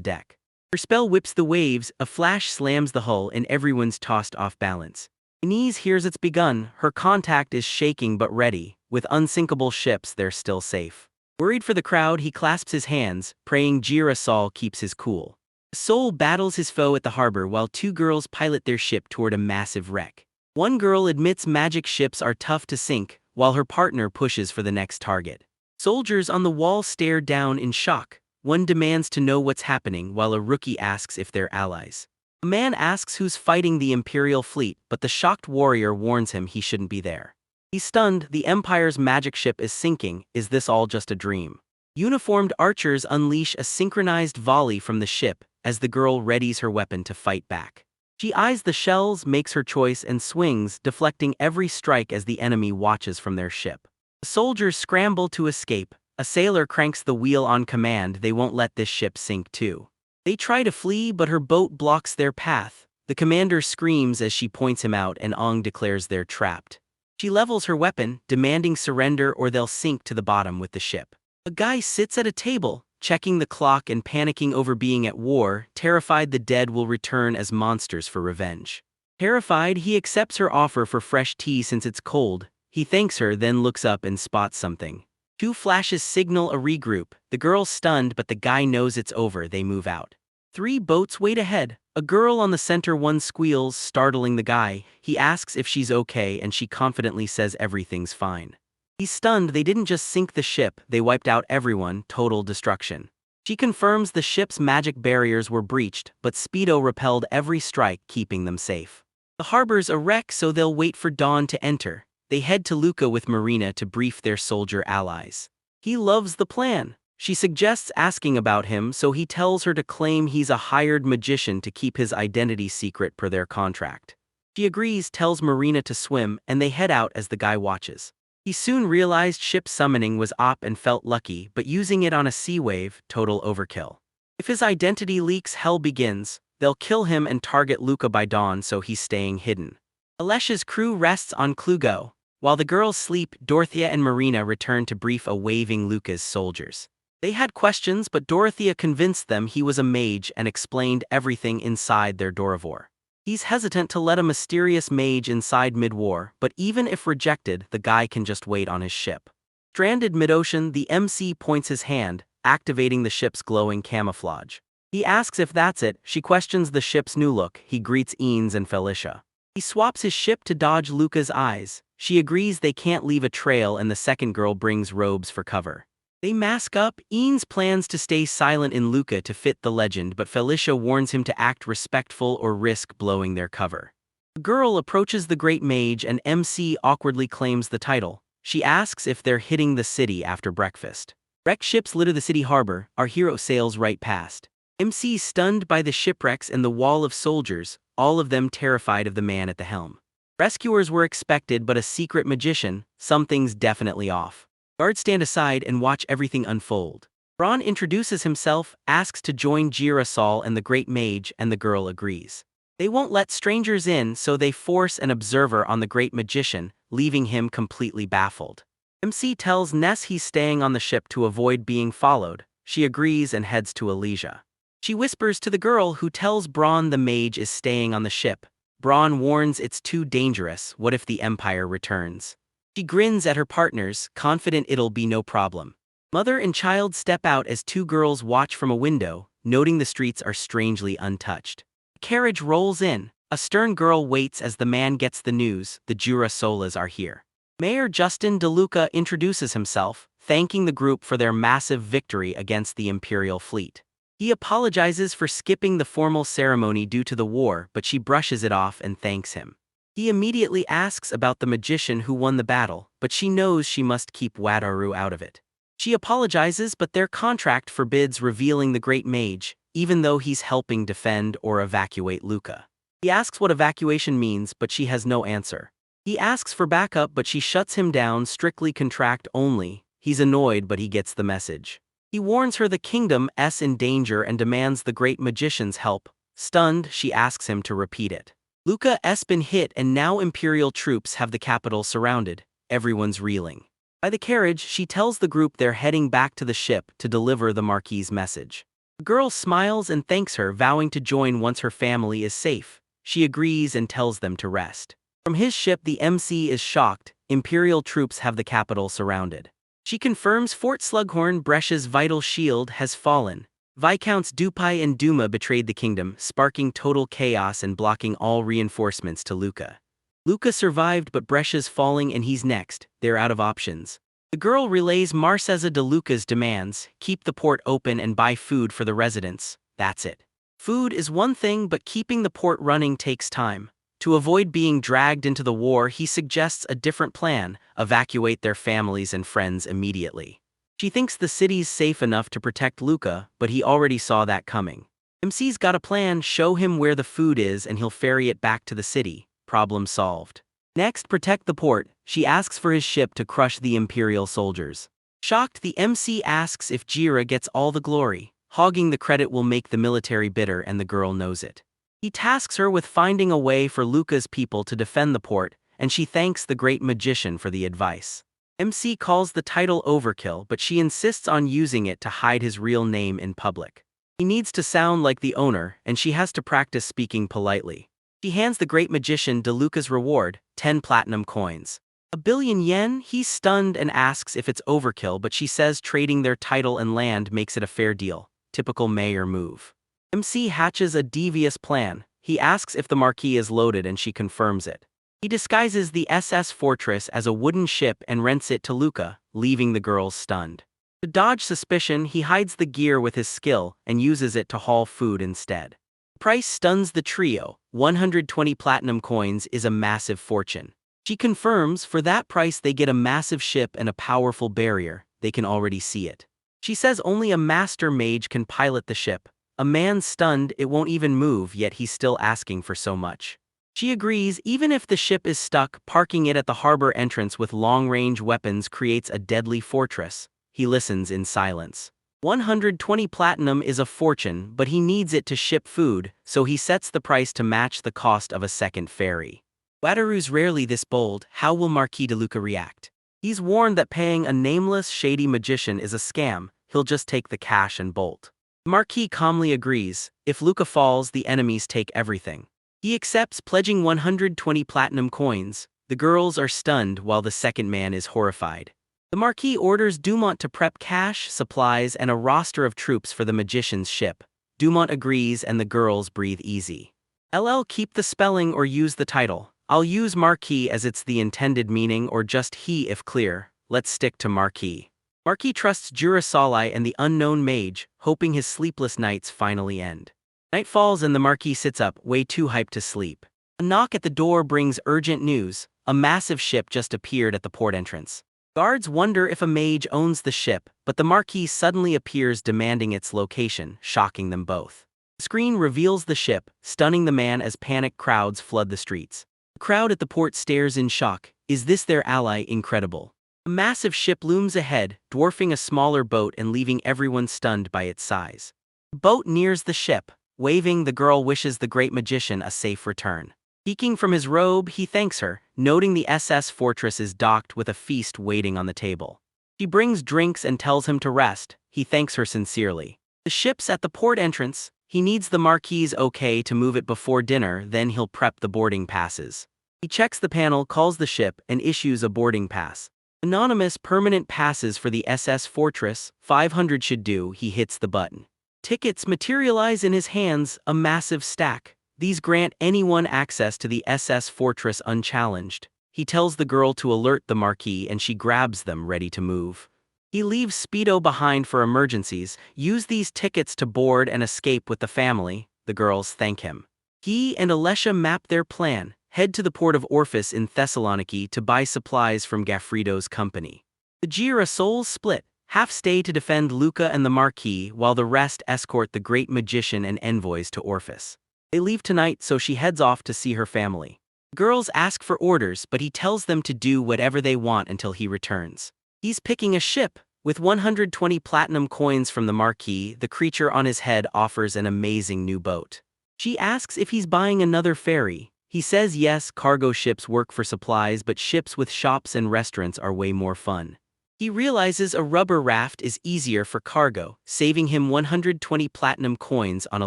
deck. Her spell whips the waves, a flash slams the hull, and everyone's tossed off balance. Inez hears it's begun. Her contact is shaking but ready. With unsinkable ships, they're still safe. Worried for the crowd, he clasps his hands, praying Girasol keeps his cool. Sol battles his foe at the harbor while 2 girls pilot their ship toward a massive wreck. One girl admits magic ships are tough to sink, while her partner pushes for the next target. Soldiers on the wall stare down in shock. One demands to know what's happening, while a rookie asks if they're allies. A man asks who's fighting the Imperial fleet, but the shocked warrior warns him he shouldn't be there. He's stunned, the Empire's magic ship is sinking, is this all just a dream? Uniformed archers unleash a synchronized volley from the ship as the girl readies her weapon to fight back. She eyes the shells, makes her choice, and swings, deflecting every strike as the enemy watches from their ship. The soldiers scramble to escape. A sailor cranks the wheel on command, they won't let this ship sink too. They try to flee, but her boat blocks their path. The commander screams as she points him out, and Ong declares they're trapped. She levels her weapon, demanding surrender or they'll sink to the bottom with the ship. A guy sits at a table, checking the clock and panicking over being at war, terrified the dead will return as monsters for revenge. Terrified, he accepts her offer for fresh tea since it's cold. He thanks her, then looks up and spots something. Two flashes signal a regroup. The girl's stunned, but the guy knows it's over, they move out. 3 boats wait ahead. A girl on the center one squeals, startling the guy. He asks if she's okay and she confidently says everything's fine. He's stunned, they didn't just sink the ship, they wiped out everyone, total destruction. She confirms the ship's magic barriers were breached, but Speedo repelled every strike, keeping them safe. The harbor's a wreck, so they'll wait for dawn to enter. They head to Luca with Marina to brief their soldier allies. He loves the plan. She suggests asking about him, so he tells her to claim he's a hired magician to keep his identity secret per their contract. She agrees, tells Marina to swim, and they head out as the guy watches. He soon realized ship summoning was OP and felt lucky, but using it on a sea wave, total overkill. If his identity leaks, hell begins. They'll kill him and target Luca by dawn, so he's staying hidden. Alesha's crew rests on Klugo. While the girls sleep, Dorothea and Marina return to brief a waving Luca's soldiers. They had questions, but Dorothea convinced them he was a mage and explained everything inside their Doravor. He's hesitant to let a mysterious mage inside mid-war, but even if rejected, the guy can just wait on his ship. Stranded mid-ocean, the MC points his hand, activating the ship's glowing camouflage. He asks if that's it, she questions the ship's new look, he greets Eanes and Felicia. He swaps his ship to dodge Luca's eyes. She agrees they can't leave a trail, and the second girl brings robes for cover. They mask up. Eanes plans to stay silent in Luca to fit the legend, but Felicia warns him to act respectful or risk blowing their cover. The girl approaches the great mage and MC awkwardly claims the title. She asks if they're hitting the city after breakfast. Wrecked ships litter the city harbor. Our hero sails right past. MC stunned by the shipwrecks and the wall of soldiers, all of them terrified of the man at the helm. Rescuers were expected, but a secret magician, something's definitely off. Guards stand aside and watch everything unfold. Braun introduces himself, asks to join Girasol and the great mage, and the girl agrees. They won't let strangers in, so they force an observer on the great magician, leaving him completely baffled. MC tells Ness he's staying on the ship to avoid being followed. She agrees and heads to Elysia. She whispers to the girl, who tells Braun the mage is staying on the ship. Braun warns it's too dangerous, what if the Empire returns? She grins at her partners, confident it'll be no problem. Mother and child step out as 2 girls watch from a window, noting the streets are strangely untouched. A carriage rolls in. A stern girl waits as the man gets the news, the Jura Solas are here. Mayor Justin DeLuca introduces himself, thanking the group for their massive victory against the Imperial fleet. He apologizes for skipping the formal ceremony due to the war, but she brushes it off and thanks him. He immediately asks about the magician who won the battle, but she knows she must keep Wataru out of it. She apologizes, but their contract forbids revealing the great mage, even though he's helping defend or evacuate Luca. He asks what evacuation means, but she has no answer. He asks for backup, but she shuts him down, strictly contract only. He's annoyed, but he gets the message. He warns her the kingdom is in danger and demands the great magician's help. Stunned, she asks him to repeat it. Luca has been hit and now Imperial troops have the capital surrounded. Everyone's reeling. By the carriage, she tells the group they're heading back to the ship to deliver the Marquis's message. The girl smiles and thanks her, vowing to join once her family is safe. She agrees and tells them to rest. From his ship, the MC is shocked. Imperial troops have the capital surrounded. She confirms Fort Slughorn Brescia's vital shield has fallen. Viscounts Dupai and Duma betrayed the kingdom, sparking total chaos and blocking all reinforcements to Luca. Luca survived, but Brescia's falling and he's next. They're out of options. The girl relays Marceza de Luca's demands: keep the port open and buy food for the residents. That's it. Food is one thing, but keeping the port running takes time. To avoid being dragged into the war, he suggests a different plan: evacuate their families and friends immediately. She thinks the city's safe enough to protect Luca, but he already saw that coming. MC's got a plan: show him where the food is and he'll ferry it back to the city. Problem solved. Next, protect the port. She asks for his ship to crush the Imperial soldiers. Shocked, the MC asks if Jira gets all the glory. Hogging the credit will make the military bitter, and the girl knows it. He tasks her with finding a way for Luca's people to defend the port, and she thanks the great magician for the advice. MC calls the title overkill, but she insists on using it to hide his real name in public. He needs to sound like the owner, and she has to practice speaking politely. She hands the great magician Luca's reward, 10 platinum coins. 1 billion yen? He's stunned and asks if it's overkill, but she says trading their title and land makes it a fair deal. Typical mayor move. MC hatches a devious plan. He asks if the marquee is loaded and she confirms it. He disguises the SS Fortress as a wooden ship and rents it to Luca, leaving the girls stunned. To dodge suspicion, he hides the gear with his skill and uses it to haul food instead. Price stuns the trio. 120 platinum coins is a massive fortune. She confirms for that price they get a massive ship and a powerful barrier. They can already see it. She says only a master mage can pilot the ship. A man stunned, it won't even move, yet he's still asking for so much. She agrees, even if the ship is stuck. Parking it at the harbor entrance with long-range weapons creates a deadly fortress. He listens in silence. 120 platinum is a fortune, but he needs it to ship food, so he sets the price to match the cost of a second ferry. Wataru's rarely this bold. How will Marquis de Luca react? He's warned that paying a nameless, shady magician is a scam. He'll just take the cash and bolt. Marquis calmly agrees. If Luca falls, the enemies take everything. He accepts, pledging 120 platinum coins. The girls are stunned while the second man is horrified. The Marquis orders Dumont to prep cash, supplies, and a roster of troops for the magician's ship. Dumont agrees and the girls breathe easy. LL, keep the spelling or use the title. I'll use Marquis as it's the intended meaning, or just he if clear. Let's stick to Marquis. Marquis trusts Jura Salai and the unknown mage, hoping his sleepless nights finally end. Night falls and the Marquis sits up, way too hyped to sleep. A knock at the door brings urgent news. A massive ship just appeared at the port entrance. Guards wonder if a mage owns the ship, but the Marquis suddenly appears demanding its location, shocking them both. The screen reveals the ship, stunning the man as panicked crowds flood the streets. The crowd at the port stares in shock. Is this their ally? Incredible. A massive ship looms ahead, dwarfing a smaller boat and leaving everyone stunned by its size. The boat nears the ship. Waving, the girl wishes the great magician a safe return. Peeking from his robe, he thanks her, noting the SS Fortress is docked with a feast waiting on the table. She brings drinks and tells him to rest. He thanks her sincerely. The ship's at the port entrance. He needs the Marquis' okay to move it before dinner, then he'll prep the boarding passes. He checks the panel, calls the ship, and issues a boarding pass. Anonymous permanent passes for the SS Fortress, 500 should do. He hits the button. Tickets materialize in his hands, a massive stack. These grant anyone access to the SS Fortress unchallenged. He tells the girl to alert the Marquis and she grabs them, ready to move. He leaves Speedo behind for emergencies. Use these tickets to board and escape with the family. The girls thank him. He and Alessia map their plan. Head to the port of Orphis in Thessaloniki to buy supplies from Gaffredo's company. The Jira souls split. Half stay to defend Luca and the Marquis, while the rest escort the great magician and envoys to Orphis. They leave tonight, so she heads off to see her family. Girls ask for orders, but he tells them to do whatever they want until he returns. He's picking a ship. With 120 platinum coins from the Marquis, the creature on his head offers an amazing new boat. She asks if he's buying another ferry. He says yes, cargo ships work for supplies, but ships with shops and restaurants are way more fun. He realizes a rubber raft is easier for cargo, saving him 120 platinum coins on a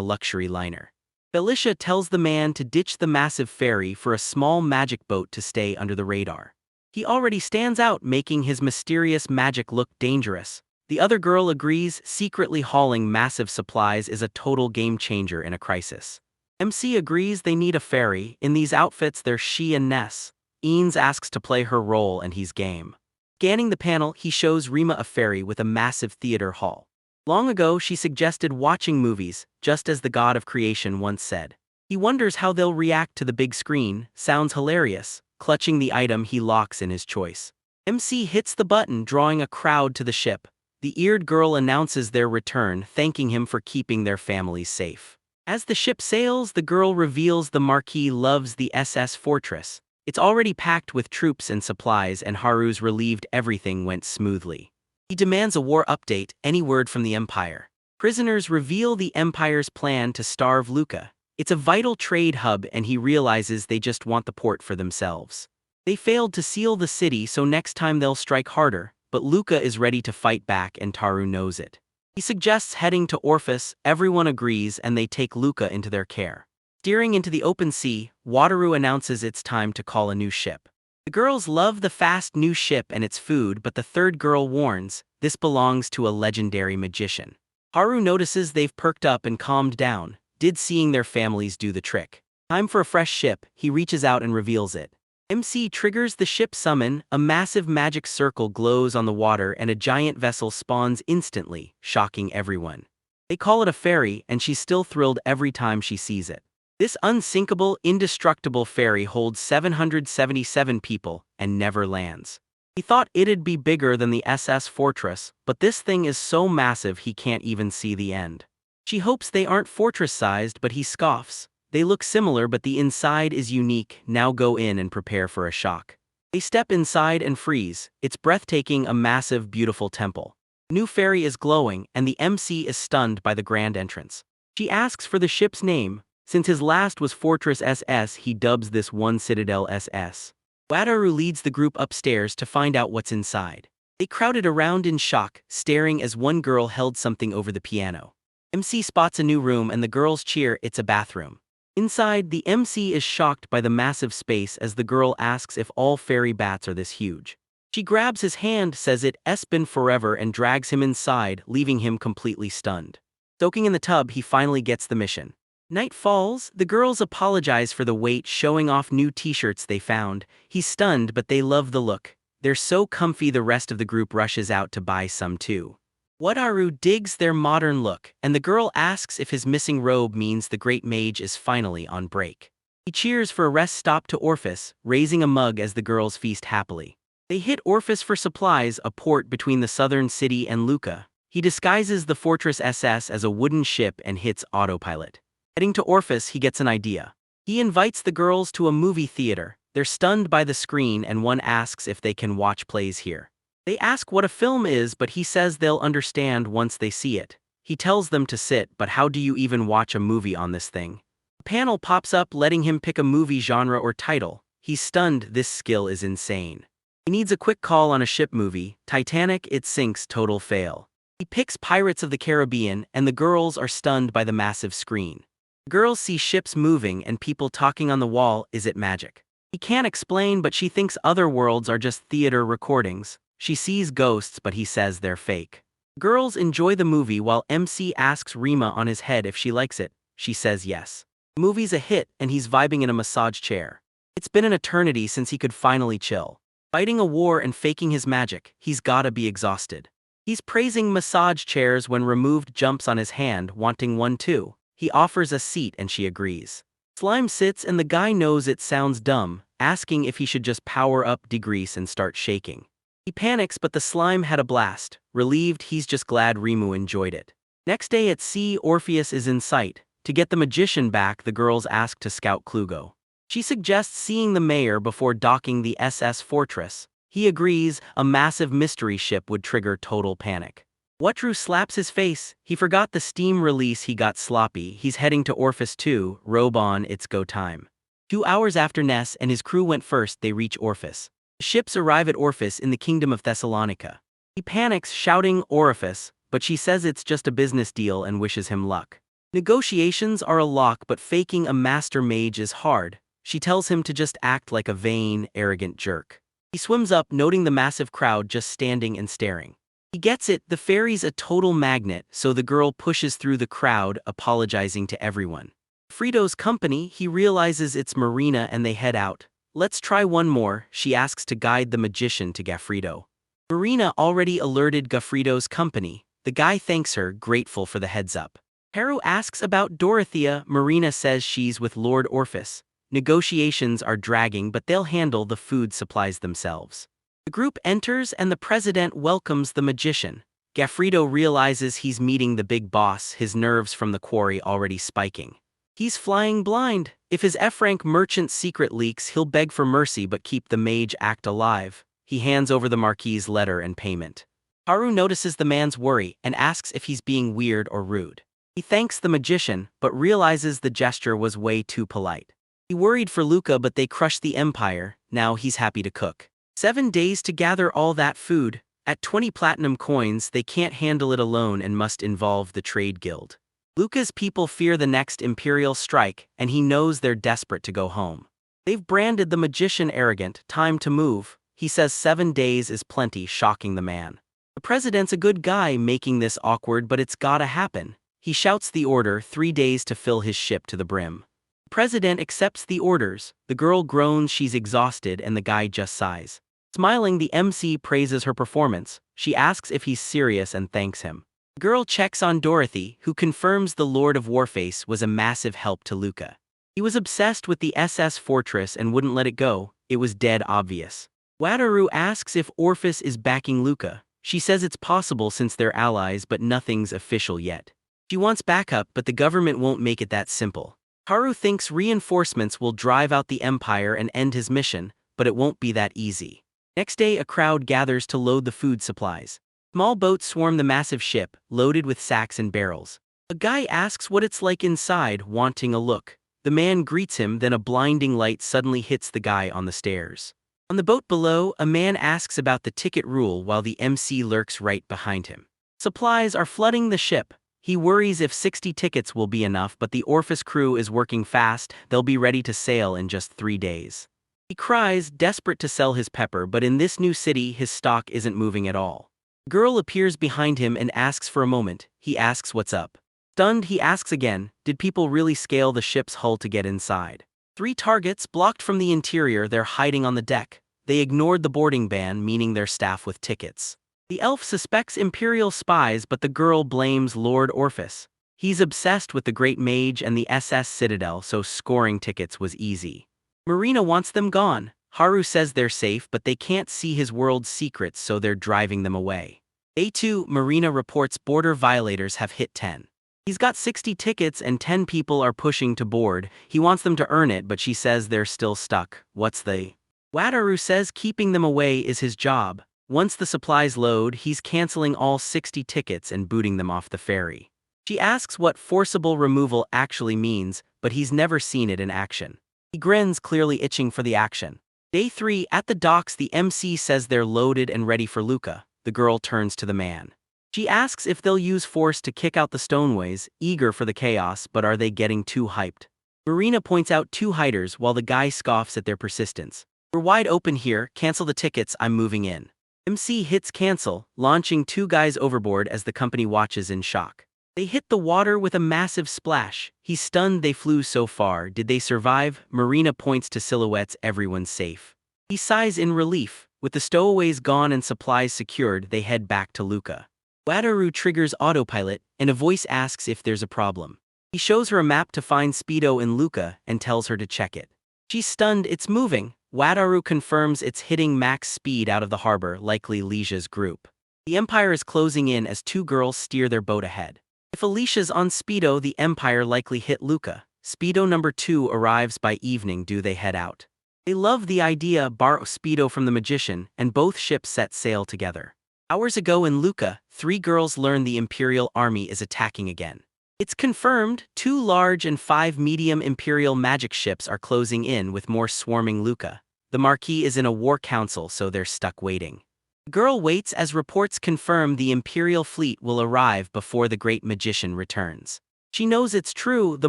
luxury liner. Felicia tells the man to ditch the massive ferry for a small magic boat to stay under the radar. He already stands out, making his mysterious magic look dangerous. The other girl agrees. Secretly hauling massive supplies is a total game changer in a crisis. MC agrees they need a ferry. In these outfits they're she and Ness. Eanes asks to play her role and he's game. Scanning the panel, he shows Rima a ferry with a massive theater hall. Long ago she suggested watching movies, just as the god of creation once said. He wonders how they'll react to the big screen, sounds hilarious, clutching the item he locks in his choice. MC hits the button, drawing a crowd to the ship. The eared girl announces their return, thanking him for keeping their families safe. As the ship sails, the girl reveals the Marquis loves the SS Fortress. It's already packed with troops and supplies, and Haru's relieved everything went smoothly. He demands a war update, any word from the Empire. Prisoners reveal the Empire's plan to starve Luca. It's a vital trade hub and he realizes they just want the port for themselves. They failed to seal the city, so next time they'll strike harder, but Luca is ready to fight back and Taru knows it. He suggests heading to Orphis, everyone agrees and they take Luca into their care. Steering into the open sea, Wataru announces it's time to call a new ship. The girls love the fast new ship and its food, but the third girl warns, this belongs to a legendary magician. Haru notices they've perked up and calmed down, did seeing their families do the trick. Time for a fresh ship, he reaches out and reveals it. MC triggers the ship summon, a massive magic circle glows on the water and a giant vessel spawns instantly, shocking everyone. They call it a ferry and she's still thrilled every time she sees it. This unsinkable, indestructible ferry holds 777 people and never lands. He thought it'd be bigger than the SS Fortress, but this thing is so massive he can't even see the end. She hopes they aren't fortress-sized, but he scoffs. They look similar, but the inside is unique, now go in and prepare for a shock. They step inside and freeze. It's breathtaking, a massive, beautiful temple. The new ferry is glowing, and the MC is stunned by the grand entrance. She asks for the ship's name. Since his last was Fortress SS, he dubs this one Citadel SS. Wataru leads the group upstairs to find out what's inside. They crowded around in shock, staring as one girl held something over the piano. MC spots a new room and the girls cheer, it's a bathroom. Inside, the MC is shocked by the massive space as the girl asks if all fairy bats are this huge. She grabs his hand, says it's been forever and drags him inside, leaving him completely stunned. Soaking in the tub, he finally gets the mission. Night falls, the girls apologize for the wait, showing off new t-shirts they found. He's stunned, but they love the look. They're so comfy the rest of the group rushes out to buy some too. Wataru digs their modern look, and the girl asks if his missing robe means the great mage is finally on break. He cheers for a rest stop to Orphis, raising a mug as the girls feast happily. They hit Orphis for supplies, a port between the southern city and Luca. He disguises the Fortress SS as a wooden ship and hits autopilot. Heading to Orphis, he gets an idea. He invites the girls to a movie theater. They're stunned by the screen and one asks if they can watch plays here. They ask what a film is, but he says they'll understand once they see it. He tells them to sit, but how do you even watch a movie on this thing? A panel pops up letting him pick a movie genre or title. He's stunned, this skill is insane. He needs a quick call on a ship movie. Titanic, it sinks, total fail. He picks Pirates of the Caribbean and the girls are stunned by the massive screen. Girls see ships moving and people talking on the wall, is it magic? He can't explain, but she thinks other worlds are just theater recordings. She sees ghosts, but he says they're fake. Girls enjoy the movie while MC asks Rima on his head if she likes it. She says yes. The movie's a hit and he's vibing in a massage chair. It's been an eternity since he could finally chill. Fighting a war and faking his magic, he's gotta be exhausted. He's praising massage chairs when Removed jumps on his hand, wanting one too. He offers a seat and she agrees. Slime sits and the guy knows it sounds dumb, asking if he should just power up, degrease and start shaking. He panics, but the slime had a blast. Relieved, he's just glad Rimu enjoyed it. Next day at sea, Orpheus is in sight. To get the magician back, the girls ask to scout Klugo. She suggests seeing the mayor before docking the SS Fortress. He agrees, a massive mystery ship would trigger total panic. Wataru slaps his face. He forgot the steam release, he got sloppy. He's heading to Orphis too. Robe on, it's go time. 2 hours after Ness and his crew went first, they reach Orphis. The ships arrive at Orphis in the kingdom of Thessalonica. He panics, shouting Orifice, but she says it's just a business deal and wishes him luck. Negotiations are a lock, but faking a master mage is hard. She tells him to just act like a vain, arrogant jerk. He swims up, noting the massive crowd just standing and staring. He gets it, the ferry's a total magnet, so the girl pushes through the crowd, apologizing to everyone. Frito's company, he realizes it's Marina and they head out. Let's try one more, she asks to guide the magician to Gaffredo. Marina already alerted Gaffredo's company. The guy thanks her, grateful for the heads up. Haru asks about Dorothea. Marina says she's with Lord Orpheus. Negotiations are dragging, but they'll handle the food supplies themselves. The group enters and the president welcomes the magician. Gaffredo realizes he's meeting the big boss, his nerves from the quarry already spiking. He's flying blind. If his F-rank merchant secret leaks, he'll beg for mercy but keep the mage act alive. He hands over the Marquis's letter and payment. Haru notices the man's worry and asks if he's being weird or rude. He thanks the magician, but realizes the gesture was way too polite. He worried for Luca, but they crushed the empire. Now he's happy to cook. 7 days to gather all that food. At 20 platinum coins, they can't handle it alone and must involve the trade guild. Luca's people fear the next imperial strike, and he knows they're desperate to go home. They've branded the magician arrogant. Time to move. He says 7 days is plenty, shocking the man. The president's a good guy, making this awkward, but it's gotta happen. He shouts the order, 3 days to fill his ship to the brim. The president accepts the orders. The girl groans she's exhausted and the guy just sighs. Smiling, the MC praises her performance. She asks if he's serious and thanks him. The girl checks on Dorothy, who confirms the Lord of Warface was a massive help to Luca. He was obsessed with the SS fortress and wouldn't let it go. It was dead obvious. Wataru asks if Orpheus is backing Luca. She says it's possible since they're allies, but nothing's official yet. She wants backup, but the government won't make it that simple. Haru thinks reinforcements will drive out the Empire and end his mission, but it won't be that easy. Next day, a crowd gathers to load the food supplies. Small boats swarm the massive ship, loaded with sacks and barrels. A guy asks what it's like inside, wanting a look. The man greets him, then a blinding light suddenly hits the guy on the stairs. On the boat below, a man asks about the ticket rule while the MC lurks right behind him. Supplies are flooding the ship. He worries if 60 tickets will be enough, but the Orpheus crew is working fast. They'll be ready to sail in just 3 days. He cries, desperate to sell his pepper, but in this new city, his stock isn't moving at all. A girl appears behind him and asks for a moment. He asks what's up. Stunned, he asks again, did people really scale the ship's hull to get inside? 3 targets blocked from the interior, they're hiding on the deck. They ignored the boarding ban, meaning their staff with tickets. The elf suspects Imperial spies, but the girl blames Lord Orpheus. He's obsessed with the Great Mage and the SS Citadel, so scoring tickets was easy. Marina wants them gone. Haru says they're safe, but they can't see his world's secrets, so they're driving them away. Day 2, Marina reports border violators have hit 10. He's got 60 tickets and 10 people are pushing to board. He wants them to earn it, but she says they're still stuck. What's the... Wataru says keeping them away is his job. Once the supplies load, he's canceling all 60 tickets and booting them off the ferry. She asks what forcible removal actually means, but he's never seen it in action. He grins, clearly itching for the action. Day 3, at the docks, the MC says they're loaded and ready for Luca. The girl turns to the man. She asks if they'll use force to kick out the stoneways, eager for the chaos, but are they getting too hyped? Marina points out 2 hiders while the guy scoffs at their persistence. We're wide open here, cancel the tickets, I'm moving in. MC hits cancel, launching 2 guys overboard as the company watches in shock. They hit the water with a massive splash. He's stunned they flew so far. Did they survive? Marina points to silhouettes, everyone's safe. He sighs in relief. With the stowaways gone and supplies secured, they head back to Luca. Wataru triggers autopilot, and a voice asks if there's a problem. He shows her a map to find Speedo in Luca and tells her to check it. She's stunned, it's moving. Wataru confirms it's hitting max speed out of the harbor, likely Alicia's group. The Empire is closing in as 2 girls steer their boat ahead. If Alicia's on Speedo, the Empire likely hit Luca. Speedo number 2 arrives by evening. Do they head out? They love the idea, borrow Speedo from the magician, and both ships set sail together. Hours ago in Luca, 3 girls learn the Imperial army is attacking again. It's confirmed, 2 large and 5 medium Imperial magic ships are closing in with more swarming Luca. The Marquis is in a war council, so they're stuck waiting. The girl waits as reports confirm the Imperial fleet will arrive before the great magician returns. She knows it's true, the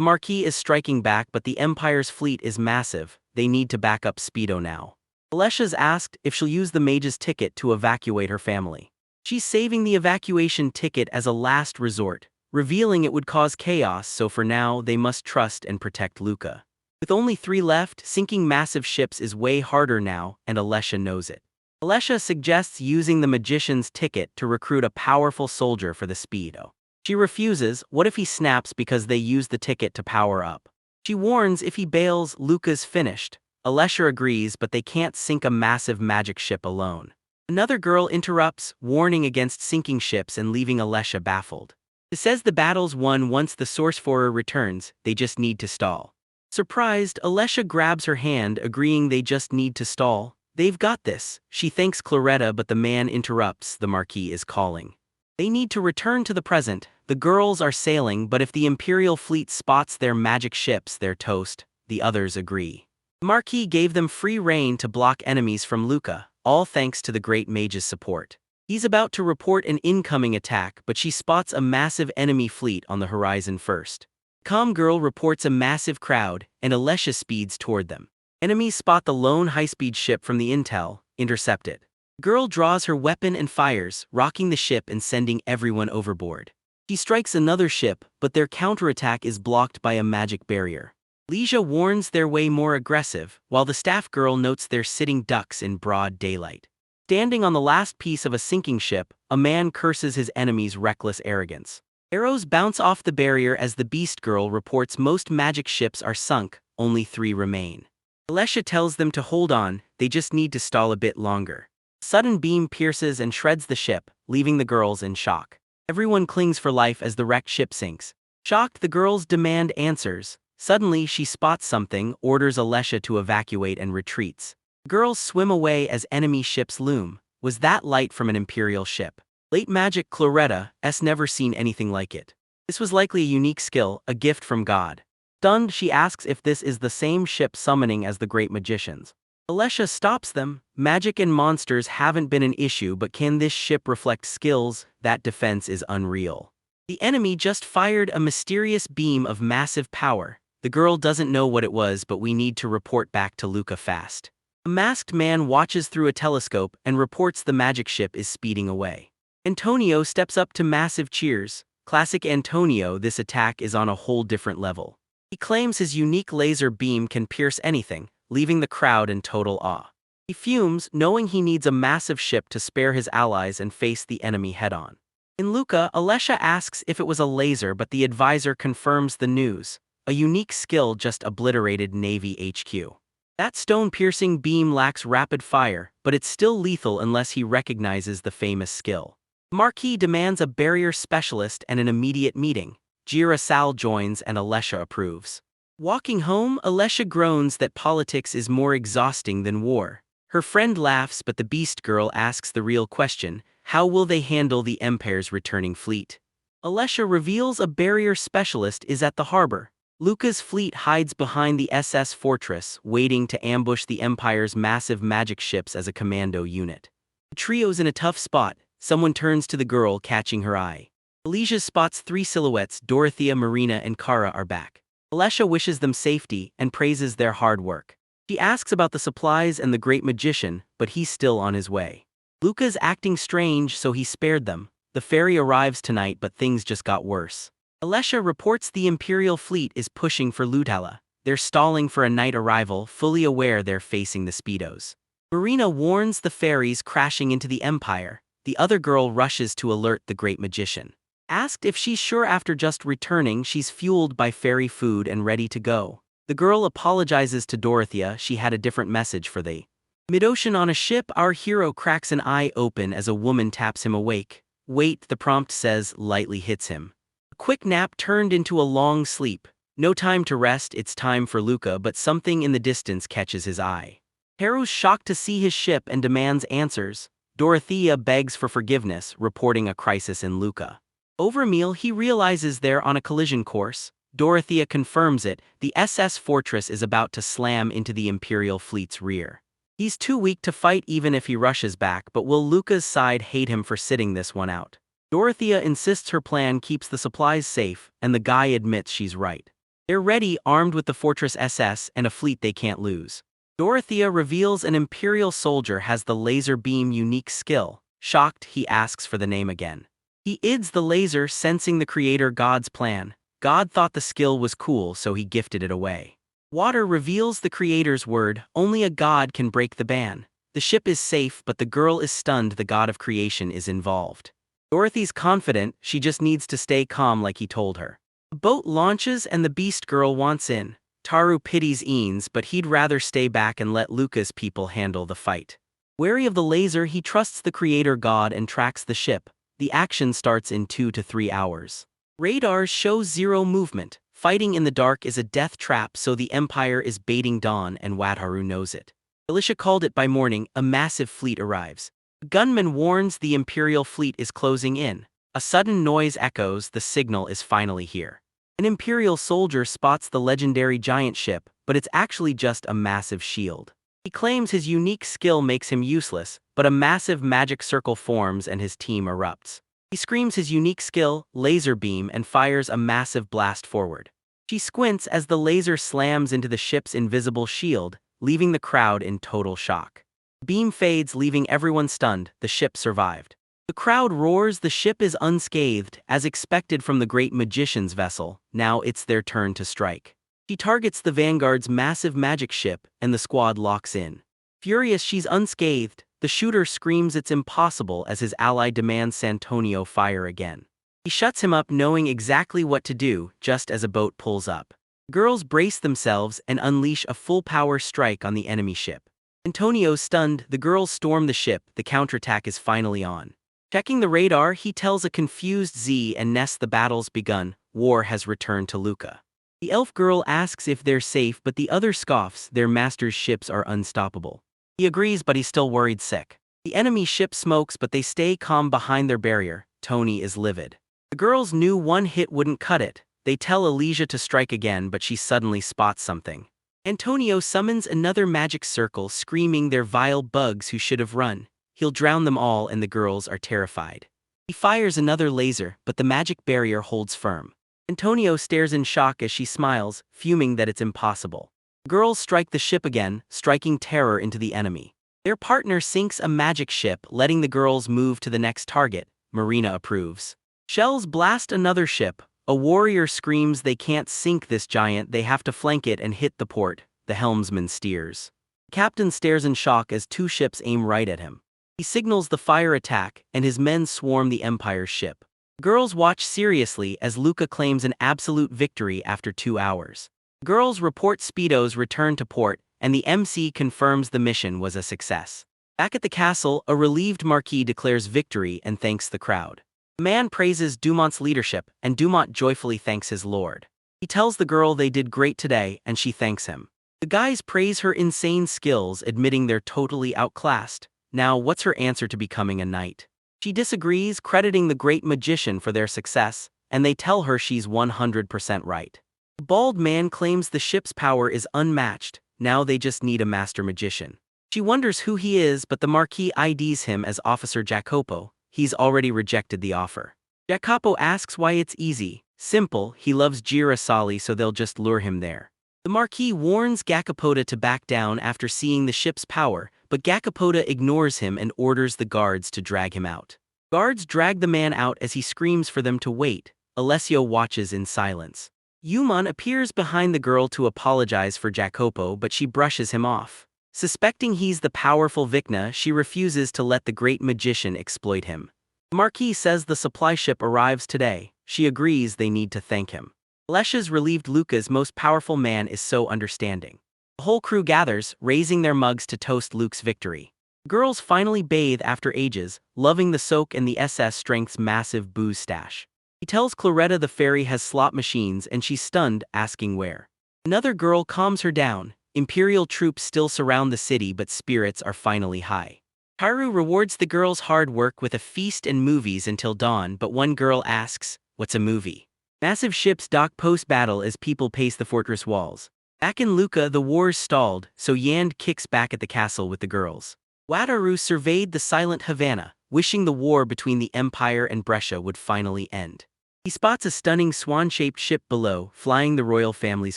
Marquis is striking back, but the Empire's fleet is massive. They need to back up Speedo now. Alicia's asked if she'll use the mage's ticket to evacuate her family. She's saving the evacuation ticket as a last resort, revealing it would cause chaos, so for now they must trust and protect Luca. With only 3 left, sinking massive ships is way harder now, and Alicia knows it. Alesha suggests using the magician's ticket to recruit a powerful soldier for the speedo. She refuses. What if he snaps because they use the ticket to power up? She warns if he bails, Luca's finished. Alesha agrees, but they can't sink a massive magic ship alone. Another girl interrupts, warning against sinking ships and leaving Alesha baffled. It says the battle's won once the sorcerer returns, they just need to stall. Surprised, Alesha grabs her hand, agreeing they just need to stall. They've got this. She thanks Claretta, but the man interrupts, the Marquis is calling. They need to return to the present. The girls are sailing, but if the Imperial fleet spots their magic ships, they're toast. The others agree. The Marquis gave them free rein to block enemies from Luca, all thanks to the Great Mage's support. He's about to report an incoming attack, but she spots a massive enemy fleet on the horizon first. Calm Girl reports a massive crowd, and Alesha speeds toward them. Enemies spot the lone high-speed ship from the intel, intercept it. Girl draws her weapon and fires, rocking the ship and sending everyone overboard. She strikes another ship, but their counterattack is blocked by a magic barrier. Leisha warns they're way more aggressive, while the staff girl notes they're sitting ducks in broad daylight. Standing on the last piece of a sinking ship, a man curses his enemy's reckless arrogance. Arrows bounce off the barrier as the Beast Girl reports most magic ships are sunk, only 3 remain. Alesha tells them to hold on, they just need to stall a bit longer. A sudden beam pierces and shreds the ship, leaving the girls in shock. Everyone clings for life as the wrecked ship sinks. Shocked, the girls demand answers. Suddenly, she spots something, orders Alesha to evacuate and retreats. The girls swim away as enemy ships loom. Was that light from an Imperial ship? Late magic Claretta's never seen anything like it. This was likely a unique skill, a gift from God. Stunned, she asks if this is the same ship summoning as the great magicians. Alesha stops them. Magic and monsters haven't been an issue, but can this ship reflect skills? That defense is unreal. The enemy just fired a mysterious beam of massive power. The girl doesn't know what it was, but we need to report back to Luca fast. A masked man watches through a telescope and reports the magic ship is speeding away. Antonio steps up to massive cheers. Classic Antonio, this attack is on a whole different level. He claims his unique laser beam can pierce anything, leaving the crowd in total awe. He fumes, knowing he needs a massive ship to spare his allies and face the enemy head-on. In Luca, Alesha asks if it was a laser, but the advisor confirms the news. A unique skill just obliterated Navy HQ. That stone-piercing beam lacks rapid fire, but it's still lethal unless he recognizes the famous skill. Marquis demands a barrier specialist and an immediate meeting. Jira Sal joins and Alesha approves. Walking home, Alesha groans that politics is more exhausting than war. Her friend laughs, but the Beast Girl asks the real question: how will they handle the Empire's returning fleet? Alesha reveals a barrier specialist is at the harbor. Luca's fleet hides behind the SS Fortress, waiting to ambush the Empire's massive magic ships as a commando unit. The trio's in a tough spot. Someone turns to the girl, catching her eye. Alicia spots 3 silhouettes. Dorothea, Marina, and Kara are back. Alesha wishes them safety and praises their hard work. She asks about the supplies and the great magician, but he's still on his way. Luca's acting strange, so he spared them. The ferry arrives tonight, but things just got worse. Alesha reports the Imperial fleet is pushing for Lutala. They're stalling for a night arrival, fully aware they're facing the Speedos. Marina warns the ferries crashing into the Empire. The other girl rushes to alert the great magician. Asked if she's sure after just returning, she's fueled by ferry food and ready to go. The girl apologizes to Dorothea. She had a different message for the mid-ocean on a ship. Our hero cracks an eye open as a woman taps him awake. Wait, the prompt says, lightly hits him. A quick nap turned into a long sleep. No time to rest, it's time for Luca, but something in the distance catches his eye. Haru's shocked to see his ship and demands answers. Dorothea begs for forgiveness, reporting a crisis in Luca. Over a meal, he realizes they're on a collision course. Dorothea confirms it. The SS Fortress is about to slam into the Imperial fleet's rear. He's too weak to fight even if he rushes back, but will Luca's side hate him for sitting this one out? Dorothea insists her plan keeps the supplies safe, and the guy admits she's right. They're ready, armed with the Fortress SS and a fleet they can't lose. Dorothea reveals an Imperial soldier has the laser beam unique skill. Shocked, he asks for the name again. He ids the laser, sensing the creator God's plan. God thought the skill was cool, so he gifted it away. Water reveals the creator's word, only a god can break the ban. The ship is safe, but the girl is stunned the god of creation is involved. Dorothy's confident, she just needs to stay calm like he told her. The boat launches and the beast girl wants in. Taru pities Eanes, but he'd rather stay back and let Luca's people handle the fight. Wary of the laser, he trusts the creator god and tracks the ship. The action starts in 2 to 3 hours. Radars show zero movement. Fighting in the dark is a death trap, so the Empire is baiting Dawn, and Wataru knows it. Alicia called it by morning. A massive fleet arrives. A gunman warns the Imperial fleet is closing in. A sudden noise echoes, the signal is finally here. An Imperial soldier spots the legendary giant ship, but it's actually just a massive shield. He claims his unique skill makes him useless, but a massive magic circle forms and his team erupts. He screams his unique skill, laser beam, and fires a massive blast forward. She squints as the laser slams into the ship's invisible shield, leaving the crowd in total shock. Beam fades, leaving everyone stunned. The ship survived. The crowd roars. The ship is unscathed, as expected from the great magician's vessel. Now it's their turn to strike. She targets the Vanguard's massive magic ship, and the squad locks in. Furious she's unscathed, the shooter screams it's impossible as his ally demands Santonio fire again. He shuts him up, knowing exactly what to do, just as a boat pulls up. Girls brace themselves and unleash a full-power strike on the enemy ship. Antonio's stunned, the girls storm the ship, the counterattack is finally on. Checking the radar, he tells a confused Z and Ness the battle's begun, war has returned to Luca. The elf girl asks if they're safe, but the other scoffs, their master's ships are unstoppable. He agrees, but he's still worried sick. The enemy ship smokes, but they stay calm behind their barrier. Tony is livid. The girls knew one hit wouldn't cut it. They tell Elysia to strike again, but she suddenly spots something. Antonio summons another magic circle, screaming they're vile bugs who should have run. He'll drown them all, and the girls are terrified. He fires another laser, but the magic barrier holds firm. Antonio stares in shock as she smiles, fuming that it's impossible. The girls strike the ship again, striking terror into the enemy. Their partner sinks a magic ship, letting the girls move to the next target. Marina approves. Shells blast another ship. A warrior screams they can't sink this giant, they have to flank it and hit the port. The helmsman steers. The captain stares in shock as 2 ships aim right at him. He signals the fire attack, and his men swarm the Empire's ship. Girls watch seriously as Luca claims an absolute victory after 2 hours. Girls report Speedo's return to port, and the MC confirms the mission was a success. Back at the castle, a relieved Marquis declares victory and thanks the crowd. The man praises Dumont's leadership, and Dumont joyfully thanks his lord. He tells the girl they did great today, and she thanks him. The guys praise her insane skills, admitting they're totally outclassed. Now, what's her answer to becoming a knight? She disagrees, crediting the great magician for their success, and they tell her she's 100% right. The bald man claims the ship's power is unmatched, now they just need a master magician. She wonders who he is, but the Marquis IDs him as Officer Jacopo. He's already rejected the offer. Jacopo asks why it's easy. Simple, he loves Girasoli, so they'll just lure him there. The Marquis warns Gacapota to back down after seeing the ship's power, but Gacapota ignores him and orders the guards to drag him out. Guards drag the man out as he screams for them to wait. Alessio watches in silence. Yuman appears behind the girl to apologize for Jacopo, but she brushes him off. Suspecting he's the powerful Vicna, she refuses to let the great magician exploit him. The Marquis says the supply ship arrives today. She agrees they need to thank him. Alessia's relieved Luca's most powerful man is so understanding. The whole crew gathers, raising their mugs to toast Luke's victory. Girls finally bathe after ages, loving the soak and the SS Strength's massive booze stash. He tells Claretta the ferry has slot machines and she's stunned, asking where. Another girl calms her down. Imperial troops still surround the city, but spirits are finally high. Haru rewards the girls' hard work with a feast and movies until dawn, but one girl asks, "What's a movie?" Massive ships dock post-battle as people pace the fortress walls. Back in Lucca, the war's stalled, so Yand kicks back at the castle with the girls. Wataru surveyed the silent Havana, wishing the war between the Empire and Brescia would finally end. He spots a stunning swan-shaped ship below, flying the royal family's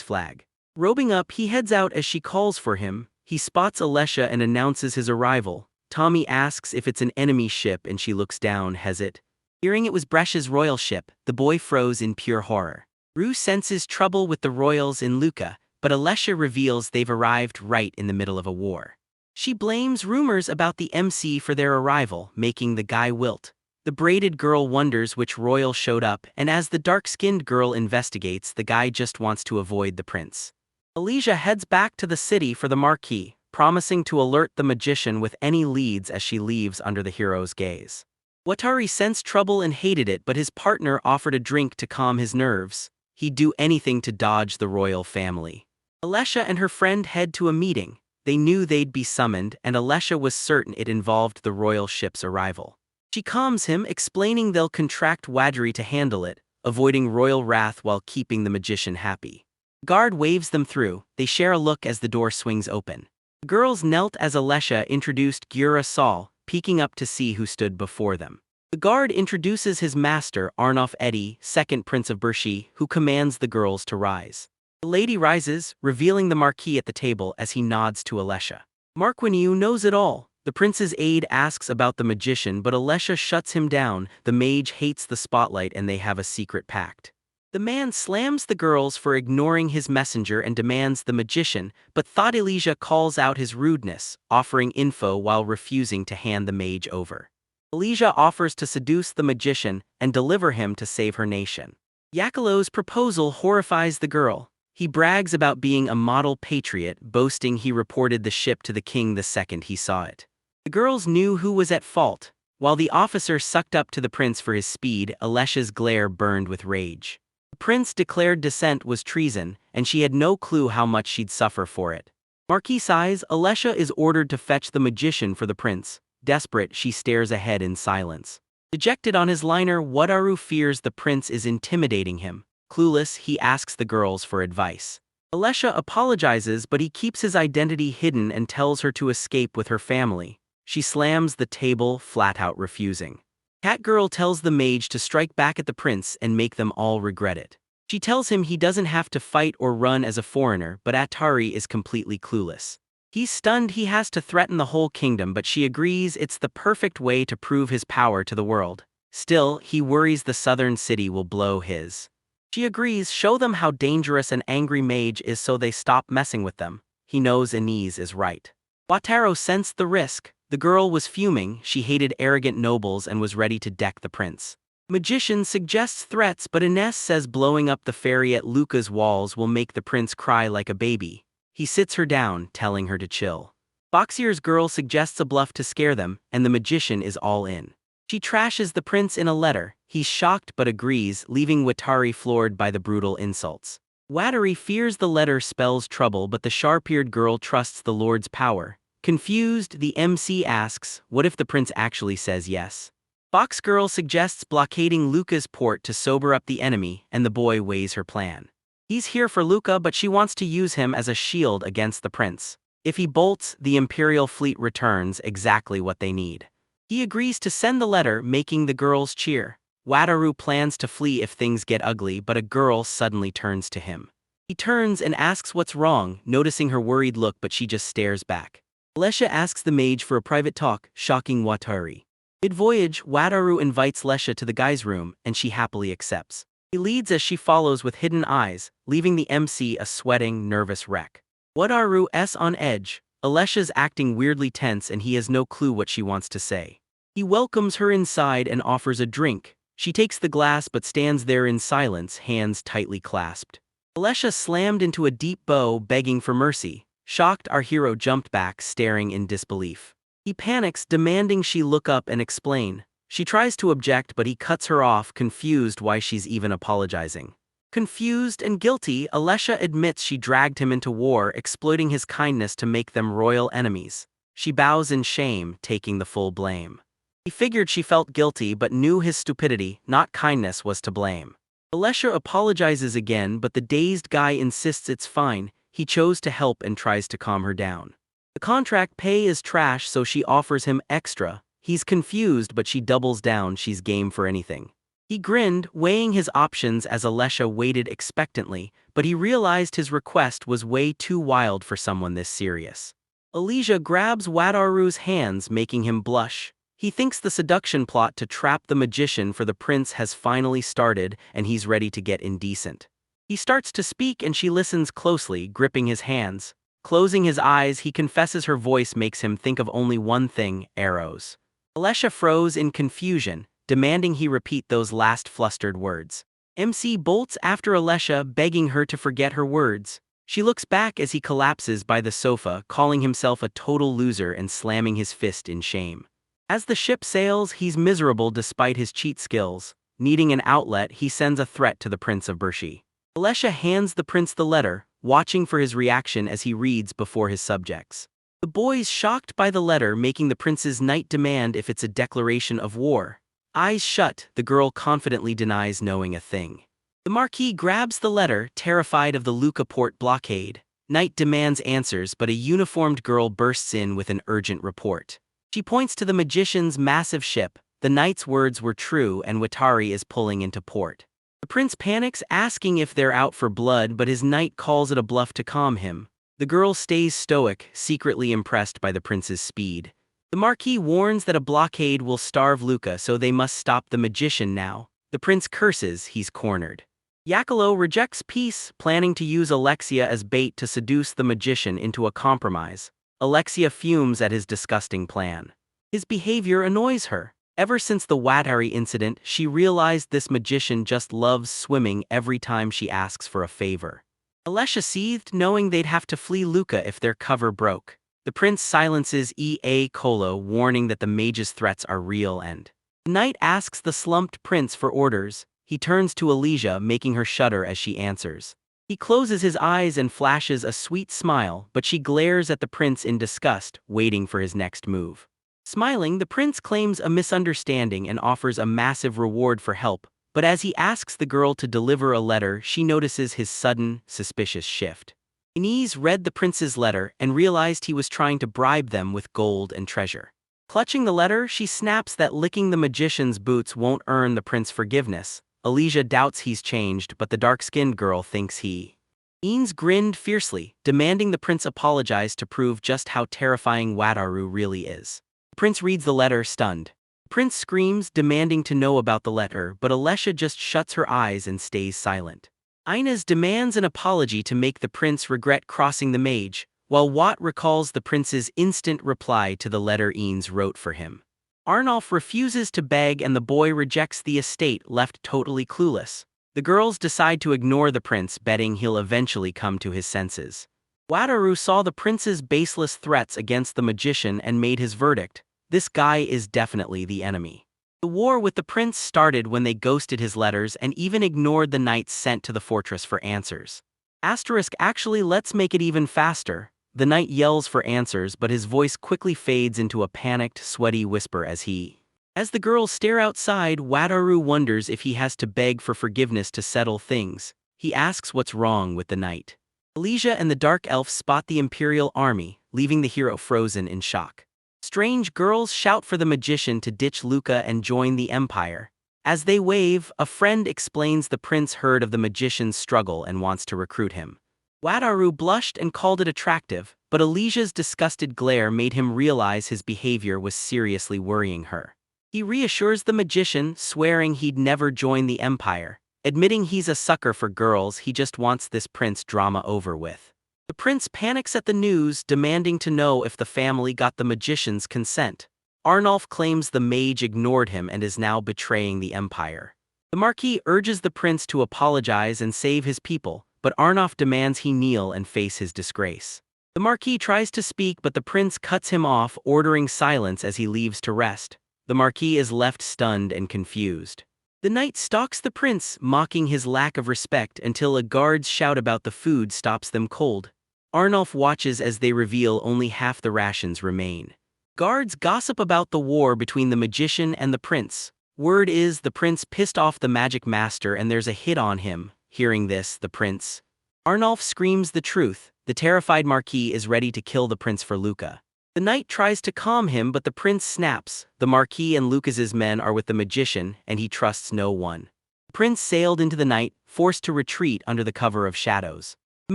flag. Robing up, he heads out as she calls for him. He spots Alessia and announces his arrival. Tommy asks if it's an enemy ship and she looks down, hesitant. Hearing it was Brescia's royal ship, the boy froze in pure horror. Rue senses trouble with the royals in Lucca, but Alessia reveals they've arrived right in the middle of a war. She blames rumors about the MC for their arrival, making the guy wilt. The braided girl wonders which royal showed up, and as the dark-skinned girl investigates, the guy just wants to avoid the prince. Alicia heads back to the city for the marquis, promising to alert the magician with any leads as she leaves under the hero's gaze. Watari sensed trouble and hated it, but his partner offered a drink to calm his nerves. He'd do anything to dodge the royal family. Alessia and her friend head to a meeting. They knew they'd be summoned, and Alessia was certain it involved the royal ship's arrival. She calms him, explaining they'll contract Wadri to handle it, avoiding royal wrath while keeping the magician happy. The guard waves them through. They share a look as the door swings open. The girls knelt as Alessia introduced Gura Saul, peeking up to see who stood before them. The guard introduces his master, Arnulf Eddy, second Prince of Bershi, who commands the girls to rise. The lady rises, revealing the Marquis at the table as he nods to Alessia. Marquiniu knows it all. The prince's aide asks about the magician, but Alessia shuts him down. The mage hates the spotlight and they have a secret pact. The man slams the girls for ignoring his messenger and demands the magician, but Thought Elijah calls out his rudeness, offering info while refusing to hand the mage over. Elijah offers to seduce the magician and deliver him to save her nation. Yakilo's proposal horrifies the girl. He brags about being a model patriot, boasting he reported the ship to the king the second he saw it. The girls knew who was at fault. While the officer sucked up to the prince for his speed, Alessia's glare burned with rage. The prince declared dissent was treason, and she had no clue how much she'd suffer for it. Marquis sighs. Alessia is ordered to fetch the magician for the prince. Desperate, she stares ahead in silence. Dejected on his liner, Wataru fears the prince is intimidating him. Clueless, he asks the girls for advice. Alessia apologizes, but he keeps his identity hidden and tells her to escape with her family. She slams the table, flat out refusing. Catgirl tells the mage to strike back at the prince and make them all regret it. She tells him he doesn't have to fight or run as a foreigner, but Atari is completely clueless. He's stunned. He has to threaten the whole kingdom, but she agrees it's the perfect way to prove his power to the world. Still, he worries the southern city will blow his. She agrees, show them how dangerous an angry mage is so they stop messing with them. He knows Inez is right. Wataru sensed the risk. The girl was fuming. She hated arrogant nobles and was ready to deck the prince. Magician suggests threats, but Inez says blowing up the ferry at Luca's walls will make the prince cry like a baby. He sits her down, telling her to chill. Boxier's girl suggests a bluff to scare them, and the magician is all in. She trashes the prince in a letter. He's shocked but agrees, leaving Watari floored by the brutal insults. Watari fears the letter spells trouble, but the sharp-eared girl trusts the Lord's power. Confused, the MC asks, what if the prince actually says yes? Box Girl suggests blockading Luca's port to sober up the enemy, and the boy weighs her plan. He's here for Luca, but she wants to use him as a shield against the prince. If he bolts, the Imperial fleet returns, exactly what they need. He agrees to send the letter, making the girls cheer. Wataru plans to flee if things get ugly, but a girl suddenly turns to him. He turns and asks what's wrong, noticing her worried look, but she just stares back. Alessia asks the mage for a private talk, shocking Watari. Mid-voyage, Wataru invites Alessia to the guy's room, and she happily accepts. He leads as she follows with hidden eyes, leaving the MC a sweating, nervous wreck. Wataru's on edge. Alessia's acting weirdly tense and he has no clue what she wants to say. He welcomes her inside and offers a drink. She takes the glass but stands there in silence, hands tightly clasped. Alessia slammed into a deep bow, begging for mercy. Shocked, our hero jumped back, staring in disbelief. He panics, demanding she look up and explain. She tries to object, but he cuts her off, confused why she's even apologizing. Confused and guilty, Alessia admits she dragged him into war, exploiting his kindness to make them royal enemies. She bows in shame, taking the full blame. He figured she felt guilty but knew his stupidity, not kindness, was to blame. Alessia apologizes again, but the dazed guy insists it's fine. He chose to help and tries to calm her down. The contract pay is trash, so she offers him extra. He's confused, but she doubles down. She's game for anything. He grinned, weighing his options as Alessia waited expectantly, but he realized his request was way too wild for someone this serious. Elijah grabs Wataru's hands, making him blush. He thinks the seduction plot to trap the magician for the prince has finally started, and he's ready to get indecent. He starts to speak and she listens closely, gripping his hands. Closing his eyes, he confesses her voice makes him think of only one thing: arrows. Alessia froze in confusion, demanding he repeat those last flustered words. MC bolts after Alessia, begging her to forget her words. She looks back as he collapses by the sofa, calling himself a total loser and slamming his fist in shame. As the ship sails, he's miserable despite his cheat skills. Needing an outlet, he sends a threat to the Prince of Bershi. Alessia hands the prince the letter, watching for his reaction as he reads before his subjects. The boy's shocked by the letter, making the prince's knight demand if it's a declaration of war. Eyes shut, the girl confidently denies knowing a thing. The Marquis grabs the letter, terrified of the Lucca port blockade. Knight demands answers, but a uniformed girl bursts in with an urgent report. She points to the magician's massive ship. The knight's words were true and Watari is pulling into port. The prince panics, asking if they're out for blood, but his knight calls it a bluff to calm him. The girl stays stoic, secretly impressed by the prince's speed. The Marquis warns that a blockade will starve Lucca, so they must stop the magician now. The prince curses, he's cornered. Jackalo rejects peace, planning to use Alexia as bait to seduce the magician into a compromise. Alexia fumes at his disgusting plan. His behavior annoys her. Ever since the Watari incident, she realized this magician just loves swimming every time she asks for a favor. Alessia seethed, knowing they'd have to flee Lucca if their cover broke. The prince silences E.A. Kolo, warning that the mage's threats are real, and the knight asks the slumped prince for orders. He turns to Elysia, making her shudder as she answers. He closes his eyes and flashes a sweet smile, but she glares at the prince in disgust, waiting for his next move. Smiling, the prince claims a misunderstanding and offers a massive reward for help, but as he asks the girl to deliver a letter, she notices his sudden, suspicious shift. Inez read the prince's letter and realized he was trying to bribe them with gold and treasure. Clutching the letter, she snaps that licking the magician's boots won't earn the prince forgiveness. Elysia doubts he's changed, but the dark-skinned girl thinks he. Inez grinned fiercely, demanding the prince apologize to prove just how terrifying Wataru really is. The prince reads the letter, stunned. The prince screams, demanding to know about the letter, but Alessia just shuts her eyes and stays silent. Inez demands an apology to make the prince regret crossing the mage, while Wat recalls the prince's instant reply to the letter Inez wrote for him. Arnulf refuses to beg and the boy rejects the estate, left totally clueless. The girls decide to ignore the prince, betting he'll eventually come to his senses. Wataru saw the prince's baseless threats against the magician and made his verdict: this guy is definitely the enemy. The war with the prince started when they ghosted his letters and even ignored the knights sent to the fortress for answers. Actually, let's make it even faster. The knight yells for answers, but his voice quickly fades into a panicked, sweaty whisper as the girls stare outside. Wataru wonders if he has to beg for forgiveness to settle things. He asks what's wrong with the knight. Elysia and the dark elf spot the Imperial army, leaving the hero frozen in shock. Strange girls shout for the magician to ditch Lucca and join the Empire. As they wave, a friend explains the prince heard of the magician's struggle and wants to recruit him. Wataru blushed and called it attractive, but Elysia's disgusted glare made him realize his behavior was seriously worrying her. He reassures the magician, swearing he'd never join the Empire. Admitting he's a sucker for girls, he just wants this prince drama over with. The prince panics at the news, demanding to know if the family got the magician's consent. Arnulf claims the mage ignored him and is now betraying the Empire. The Marquis urges the prince to apologize and save his people, but Arnulf demands he kneel and face his disgrace. The Marquis tries to speak, but the prince cuts him off, ordering silence as he leaves to rest. The Marquis is left stunned and confused. The knight stalks the prince, mocking his lack of respect until a guard's shout about the food stops them cold. Arnulf watches as they reveal only half the rations remain. Guards gossip about the war between the magician and the prince. Word is the prince pissed off the magic master and there's a hit on him. Hearing this, the prince. Arnulf screams the truth. The terrified Marquis is ready to kill the prince for Lucca. The knight tries to calm him, but the prince snaps. The Marquis and Lucas's men are with the magician, and he trusts no one. The prince sailed into the night, forced to retreat under the cover of shadows. The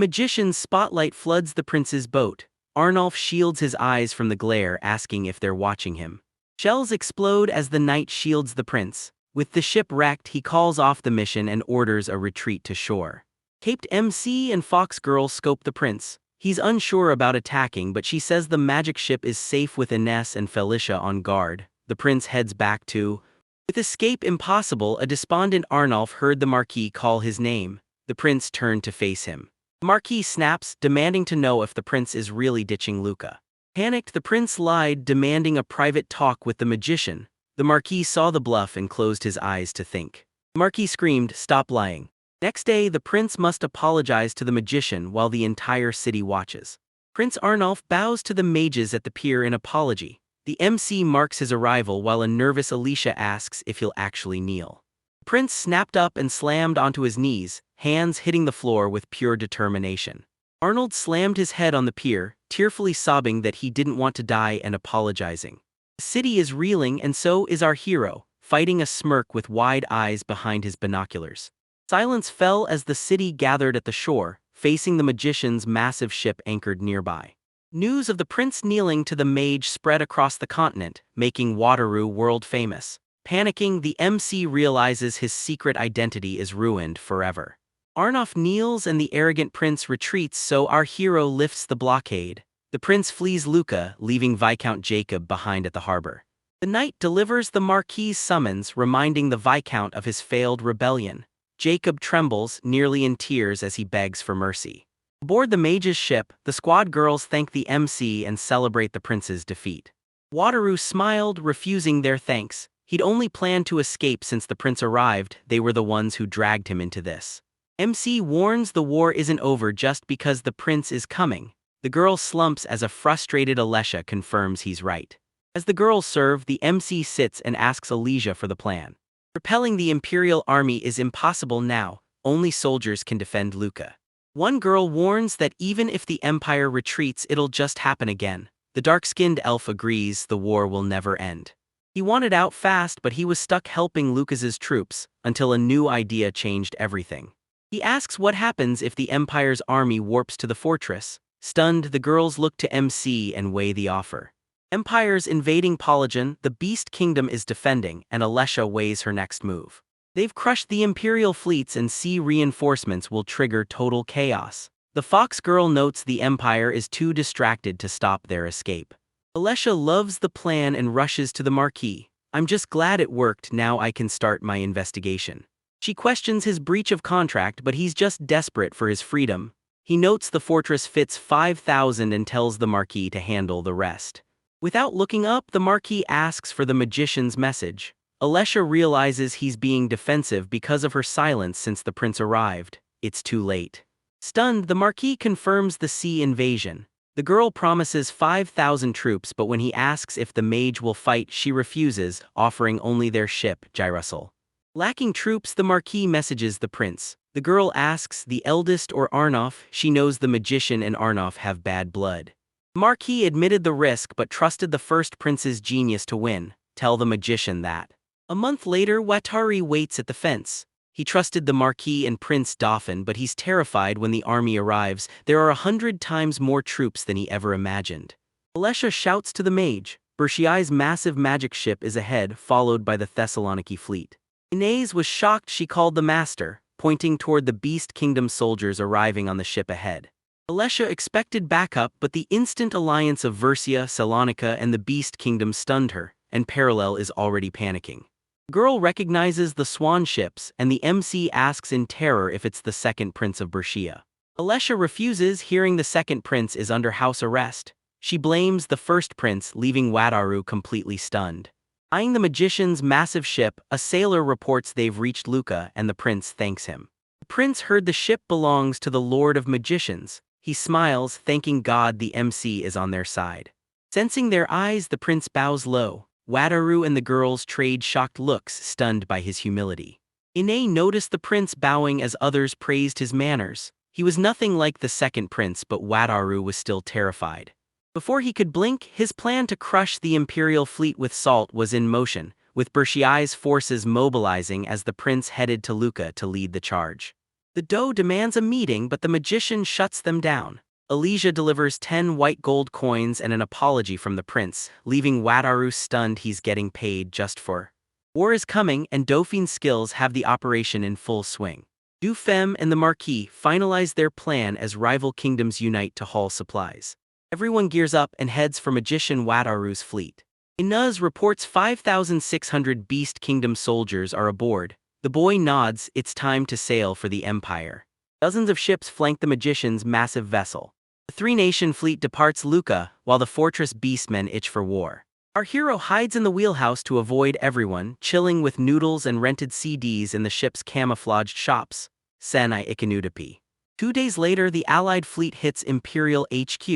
magician's spotlight floods the prince's boat. Arnulf shields his eyes from the glare, asking if they're watching him. Shells explode as the knight shields the prince. With the ship wrecked, he calls off the mission and orders a retreat to shore. Caped MC and Fox Girl scope the prince. He's unsure about attacking, but she says the magic ship is safe with Ines and Felicia on guard. The prince heads back to. With escape impossible, a despondent Arnulf heard the Marquis call his name. The prince turned to face him. The Marquis snaps, demanding to know if the prince is really ditching Luca. Panicked, the prince lied, demanding a private talk with the magician. The Marquis saw the bluff and closed his eyes to think. The Marquis screamed, "Stop lying." Next day, the prince must apologize to the magician while the entire city watches. Prince Arnulf bows to the mages at the pier in apology. The MC marks his arrival while a nervous Alicia asks if he'll actually kneel. The prince snapped up and slammed onto his knees, hands hitting the floor with pure determination. Arnold slammed his head on the pier, tearfully sobbing that he didn't want to die and apologizing. The city is reeling, and so is our hero, fighting a smirk with wide eyes behind his binoculars. Silence fell as the city gathered at the shore, facing the magician's massive ship anchored nearby. News of the prince kneeling to the mage spread across the continent, making Wataru world famous. Panicking, the MC realizes his secret identity is ruined forever. Arnulf kneels and the arrogant prince retreats, so our hero lifts the blockade. The prince flees Luca, leaving Viscount Jacob behind at the harbor. The knight delivers the Marquis' summons, reminding the Viscount of his failed rebellion. Jacob trembles, nearly in tears as he begs for mercy. Aboard the mage's ship, the squad girls thank the MC and celebrate the prince's defeat. Wataru smiled, refusing their thanks. He'd only planned to escape since the prince arrived. They were the ones who dragged him into this. MC warns the war isn't over just because the prince is coming. The girl slumps as a frustrated Alicia confirms he's right. As the girls serve, the MC sits and asks Alicia for the plan. Repelling the Imperial army is impossible now, only soldiers can defend Luca. One girl warns that even if the Empire retreats, it'll just happen again. The dark-skinned elf agrees the war will never end. He wanted out fast, but he was stuck helping Lucas's troops, until a new idea changed everything. He asks what happens if the Empire's army warps to the fortress. Stunned, the girls look to MC and weigh the offer. Empire's invading Polygon, the Beast Kingdom is defending, and Alicia weighs her next move. They've crushed the Imperial fleets and sea reinforcements will trigger total chaos. The Fox girl notes the Empire is too distracted to stop their escape. Alicia loves the plan and rushes to the Marquis. "I'm just glad it worked, now I can start my investigation." She questions his breach of contract, but he's just desperate for his freedom. He notes the fortress fits 5,000 and tells the Marquis to handle the rest. Without looking up, the Marquis asks for the magician's message. Alicia realizes he's being defensive because of her silence since the prince arrived. It's too late. Stunned, the Marquis confirms the sea invasion. The girl promises 5,000 troops, but when he asks if the mage will fight, she refuses, offering only their ship, Gyrusel. Lacking troops, the Marquis messages the prince. The girl asks the eldest or Arnulf. She knows the magician and Arnulf have bad blood. The Marquis admitted the risk but trusted the first prince's genius to win. Tell the magician that. A month later, Wataru waits at the fence. He trusted the Marquis and Prince Dauphin, but he's terrified when the army arrives. There are 100 times more troops than he ever imagined. Alicia shouts to the mage. Bershiai's massive magic ship is ahead, followed by the Thessaloniki fleet. Ines was shocked. She called the master, pointing toward the Beast Kingdom soldiers arriving on the ship ahead. Alicia expected backup, but the instant alliance of Versia, Salonika, and the Beast Kingdom stunned her, and Parallel is already panicking. The girl recognizes the swan ships, and the MC asks in terror if it's the second prince of Bershia. Alicia refuses, hearing the second prince is under house arrest. She blames the first prince, leaving Wataru completely stunned. Eyeing the magician's massive ship, a sailor reports they've reached Luca, and the prince thanks him. The prince heard the ship belongs to the Lord of Magicians. He smiles, thanking God the MC is on their side. Sensing their eyes, the prince bows low. Wataru and the girls trade shocked looks, stunned by his humility. Ine noticed the prince bowing as others praised his manners. He was nothing like the second prince, but Wataru was still terrified. Before he could blink, his plan to crush the Imperial fleet with salt was in motion, with Bershiai's forces mobilizing as the prince headed to Luca to lead the charge. The Doe demands a meeting, but the magician shuts them down. Alicia delivers 10 white gold coins and an apology from the prince, leaving Wataru stunned. He's getting paid just for. War is coming, and Dauphin's skills have the operation in full swing. Du Femme and the Marquis finalize their plan as rival kingdoms unite to haul supplies. Everyone gears up and heads for magician Wataru's fleet. Inuz reports 5,600 Beast Kingdom soldiers are aboard. The boy nods, it's time to sail for the Empire. Dozens of ships flank the magician's massive vessel. The three-nation fleet departs Luca, while the fortress beastmen itch for war. Our hero hides in the wheelhouse to avoid everyone, chilling with noodles and rented CDs in the ship's camouflaged shops. Senai Ikanudapi. 2 days later, the Allied fleet hits Imperial HQ.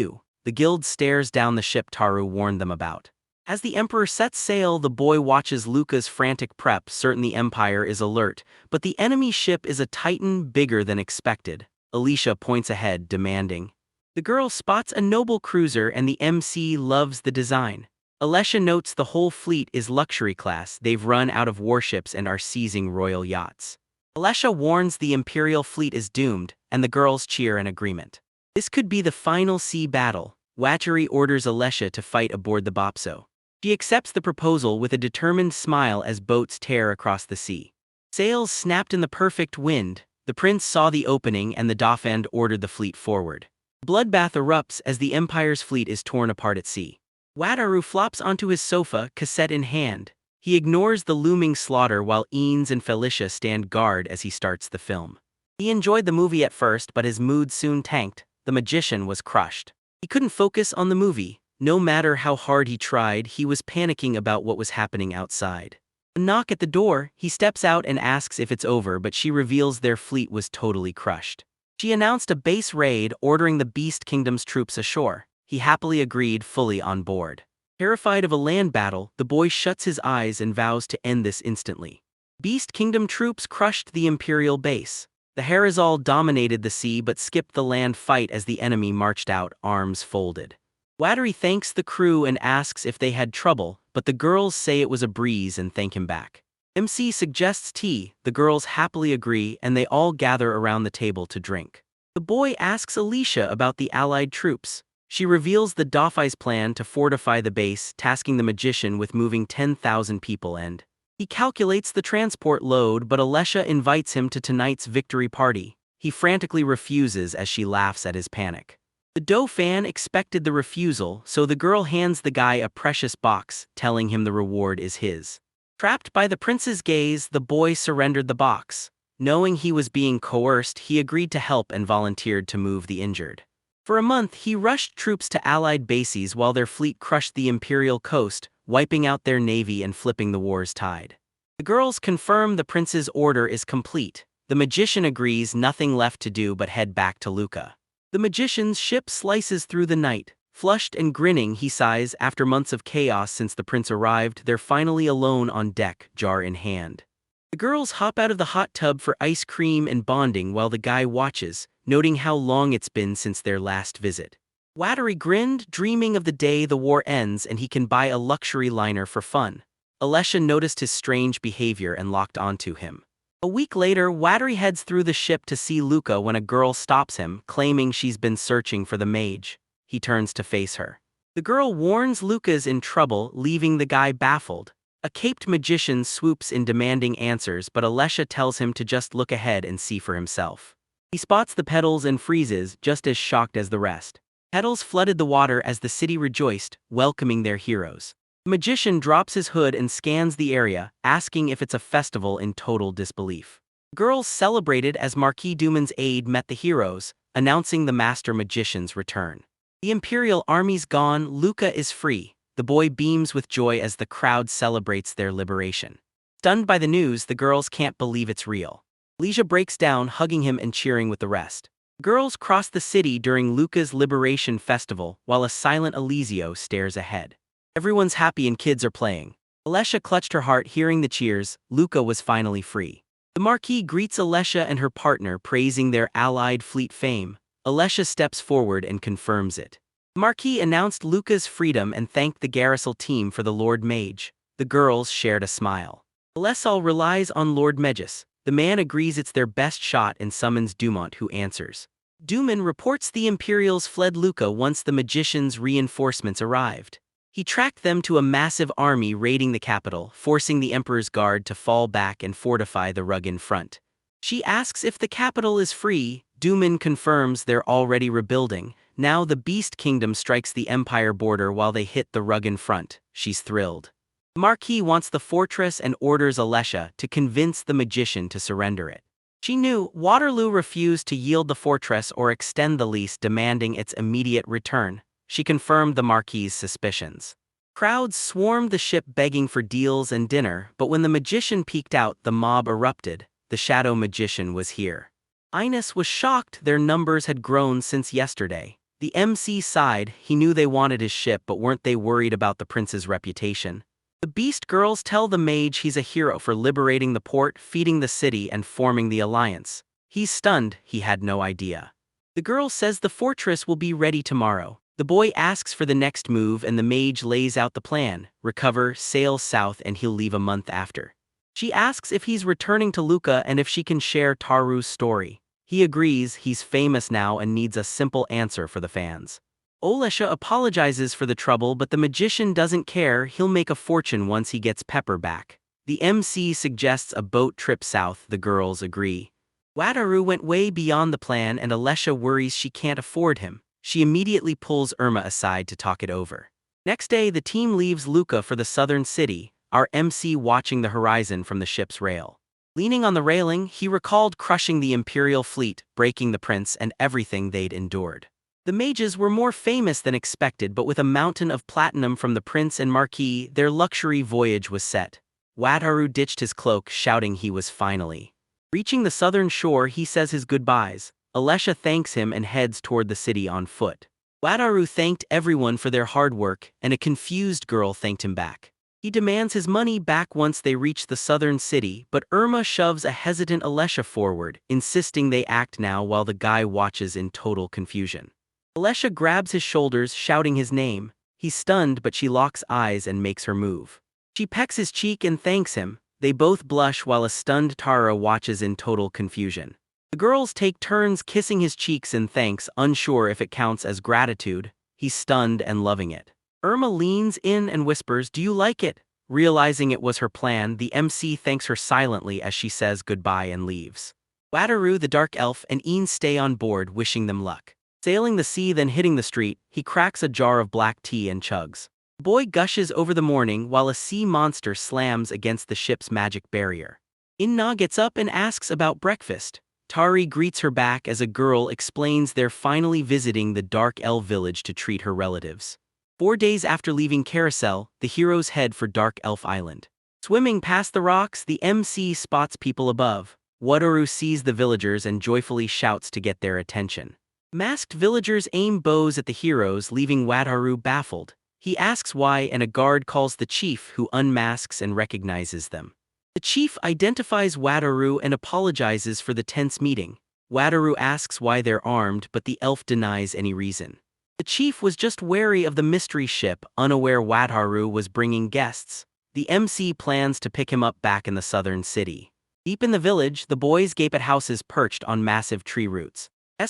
The guild stares down the ship Taru warned them about. As the Emperor sets sail, the boy watches Luca's frantic prep, certain the Empire is alert, but the enemy ship is a titan bigger than expected. Alicia points ahead, demanding. The girl spots a noble cruiser and the MC loves the design. Alessia notes the whole fleet is luxury class, they've run out of warships and are seizing royal yachts. Alessia warns the Imperial fleet is doomed, and the girls cheer in agreement. This could be the final sea battle. Wataru orders Alessia to fight aboard the Bopso. She accepts the proposal with a determined smile as boats tear across the sea. Sails snapped in the perfect wind. The prince saw the opening and the Dauphin ordered the fleet forward. Bloodbath erupts as the Empire's fleet is torn apart at sea. Wataru flops onto his sofa, cassette in hand. He ignores the looming slaughter while Eanes and Felicia stand guard as he starts the film. He enjoyed the movie at first, but his mood soon tanked. The magician was crushed. He couldn't focus on the movie. No matter how hard he tried, he was panicking about what was happening outside. A knock at the door, he steps out and asks if it's over, but she reveals their fleet was totally crushed. She announced a base raid, ordering the Beast Kingdom's troops ashore. He happily agreed, fully on board. Terrified of a land battle, the boy shuts his eyes and vows to end this instantly. Beast Kingdom troops crushed the Imperial base. The Harazal dominated the sea but skipped the land fight as the enemy marched out, arms folded. Wataru thanks the crew and asks if they had trouble, but the girls say it was a breeze and thank him back. MC suggests tea, the girls happily agree and they all gather around the table to drink. The boy asks Alicia about the Allied troops. She reveals the Dauphin's plan to fortify the base, tasking the magician with moving 10,000 people and he calculates the transport load, but Alessia invites him to tonight's victory party. He frantically refuses as she laughs at his panic. The Dauphin expected the refusal, so the girl hands the guy a precious box, telling him the reward is his. Trapped by the prince's gaze, the boy surrendered the box. Knowing he was being coerced, he agreed to help and volunteered to move the injured. For a month, he rushed troops to Allied bases while their fleet crushed the Imperial coast, wiping out their navy and flipping the war's tide. The girls confirm the prince's order is complete. The magician agrees, nothing left to do but head back to Luca. The magician's ship slices through the night. Flushed and grinning, he sighs. After months of chaos since the prince arrived, they're finally alone on deck, jar in hand. The girls hop out of the hot tub for ice cream and bonding while the guy watches, noting how long it's been since their last visit. Wataru grinned, dreaming of the day the war ends and he can buy a luxury liner for fun. Alessia noticed his strange behavior and locked onto him. A week later, Wataru heads through the ship to see Luca when a girl stops him, claiming she's been searching for the mage. He turns to face her. The girl warns Luca's in trouble, leaving the guy baffled. A caped magician swoops in demanding answers, but Alessia tells him to just look ahead and see for himself. He spots the petals and freezes, just as shocked as the rest. Petals flooded the water as the city rejoiced, welcoming their heroes. The magician drops his hood and scans the area, asking if it's a festival in total disbelief. Girls celebrated as Marquis Duman's aide met the heroes, announcing the master magician's return. The Imperial army's gone, Luca is free. The boy beams with joy as the crowd celebrates their liberation. Stunned by the news, the girls can't believe it's real. Leisha breaks down, hugging him and cheering with the rest. Girls cross the city during Luca's Liberation Festival, while a silent Eliseo stares ahead. Everyone's happy and kids are playing. Alessia clutched her heart hearing the cheers. Luca was finally free. The Marquis greets Alessia and her partner, praising their allied fleet fame. Alessia steps forward and confirms it. The Marquis announced Luca's freedom and thanked the Garrisal team for the Lord Mage. The girls shared a smile. Alessal relies on Lord Megis. The man agrees it's their best shot and summons Dumont, who answers. Duman reports the Imperials fled Luca once the magician's reinforcements arrived. He tracked them to a massive army raiding the capital, forcing the Emperor's guard to fall back and fortify the rug in front. She asks if the capital is free. Duman confirms they're already rebuilding. Now the Beast Kingdom strikes the Empire border while they hit the rug in front. She's thrilled. The Marquis wants the fortress and orders Alessia to convince the magician to surrender it. She knew Waterloo refused to yield the fortress or extend the lease, demanding its immediate return. She confirmed the Marquis's suspicions. Crowds swarmed the ship begging for deals and dinner, but when the magician peeked out, the mob erupted. The shadow magician was here. Ines was shocked. Their numbers had grown since yesterday. The MC sighed. He knew they wanted his ship, but weren't they worried about the prince's reputation? The Beast Girls tell the mage he's a hero for liberating the port, feeding the city, and forming the alliance. He's stunned. He had no idea. The girl says the fortress will be ready tomorrow. The boy asks for the next move and the mage lays out the plan. Recover, sail south, and he'll leave a month after. She asks if he's returning to Luca and if she can share Taru's story. He agrees. He's famous now and needs a simple answer for the fans. Alessia apologizes for the trouble, but the magician doesn't care. He'll make a fortune once he gets Pepper back. The MC suggests a boat trip south. The girls agree. Wataru went way beyond the plan and Alessia worries she can't afford him. She immediately pulls Irma aside to talk it over. Next day, the team leaves Luca for the southern city, our MC watching the horizon from the ship's rail. Leaning on the railing, he recalled crushing the Imperial fleet, breaking the prince, and everything they'd endured. The mages were more famous than expected, but with a mountain of platinum from the prince and marquis, their luxury voyage was set. Wataru ditched his cloak, shouting he was finally. Reaching the southern shore, he says his goodbyes. Alessia thanks him and heads toward the city on foot. Wataru thanked everyone for their hard work, and a confused girl thanked him back. He demands his money back once they reach the southern city, but Irma shoves a hesitant Alessia forward, insisting they act now while the guy watches in total confusion. Alessia grabs his shoulders, shouting his name. He's stunned, but she locks eyes and makes her move. She pecks his cheek and thanks him. They both blush while a stunned Tara watches in total confusion. The girls take turns kissing his cheeks in thanks, unsure if it counts as gratitude. He's stunned and loving it. Irma leans in and whispers, "Do you like it?" Realizing it was her plan, the MC thanks her silently as she says goodbye and leaves. Wataru, the dark elf, and Ian stay on board, wishing them luck. Sailing the sea, then hitting the street, he cracks a jar of black tea and chugs. The boy gushes over the morning while a sea monster slams against the ship's magic barrier. Inna gets up and asks about breakfast. Tari greets her back as a girl explains they're finally visiting the Dark Elf village to treat her relatives. 4 days after leaving Carousel, the heroes head for Dark Elf Island. Swimming past the rocks, the MC spots people above. Wataru sees the villagers and joyfully shouts to get their attention. Masked villagers aim bows at the heroes, leaving Wataru baffled. He asks why and a guard calls the chief, who unmasks and recognizes them. The chief identifies Wataru and apologizes for the tense meeting. Wataru asks why they're armed, but the elf denies any reason. The chief was just wary of the mystery ship, unaware Wataru was bringing guests. The MC plans to pick him up back in the southern city. Deep in the village, the boys gape at houses perched on massive tree roots.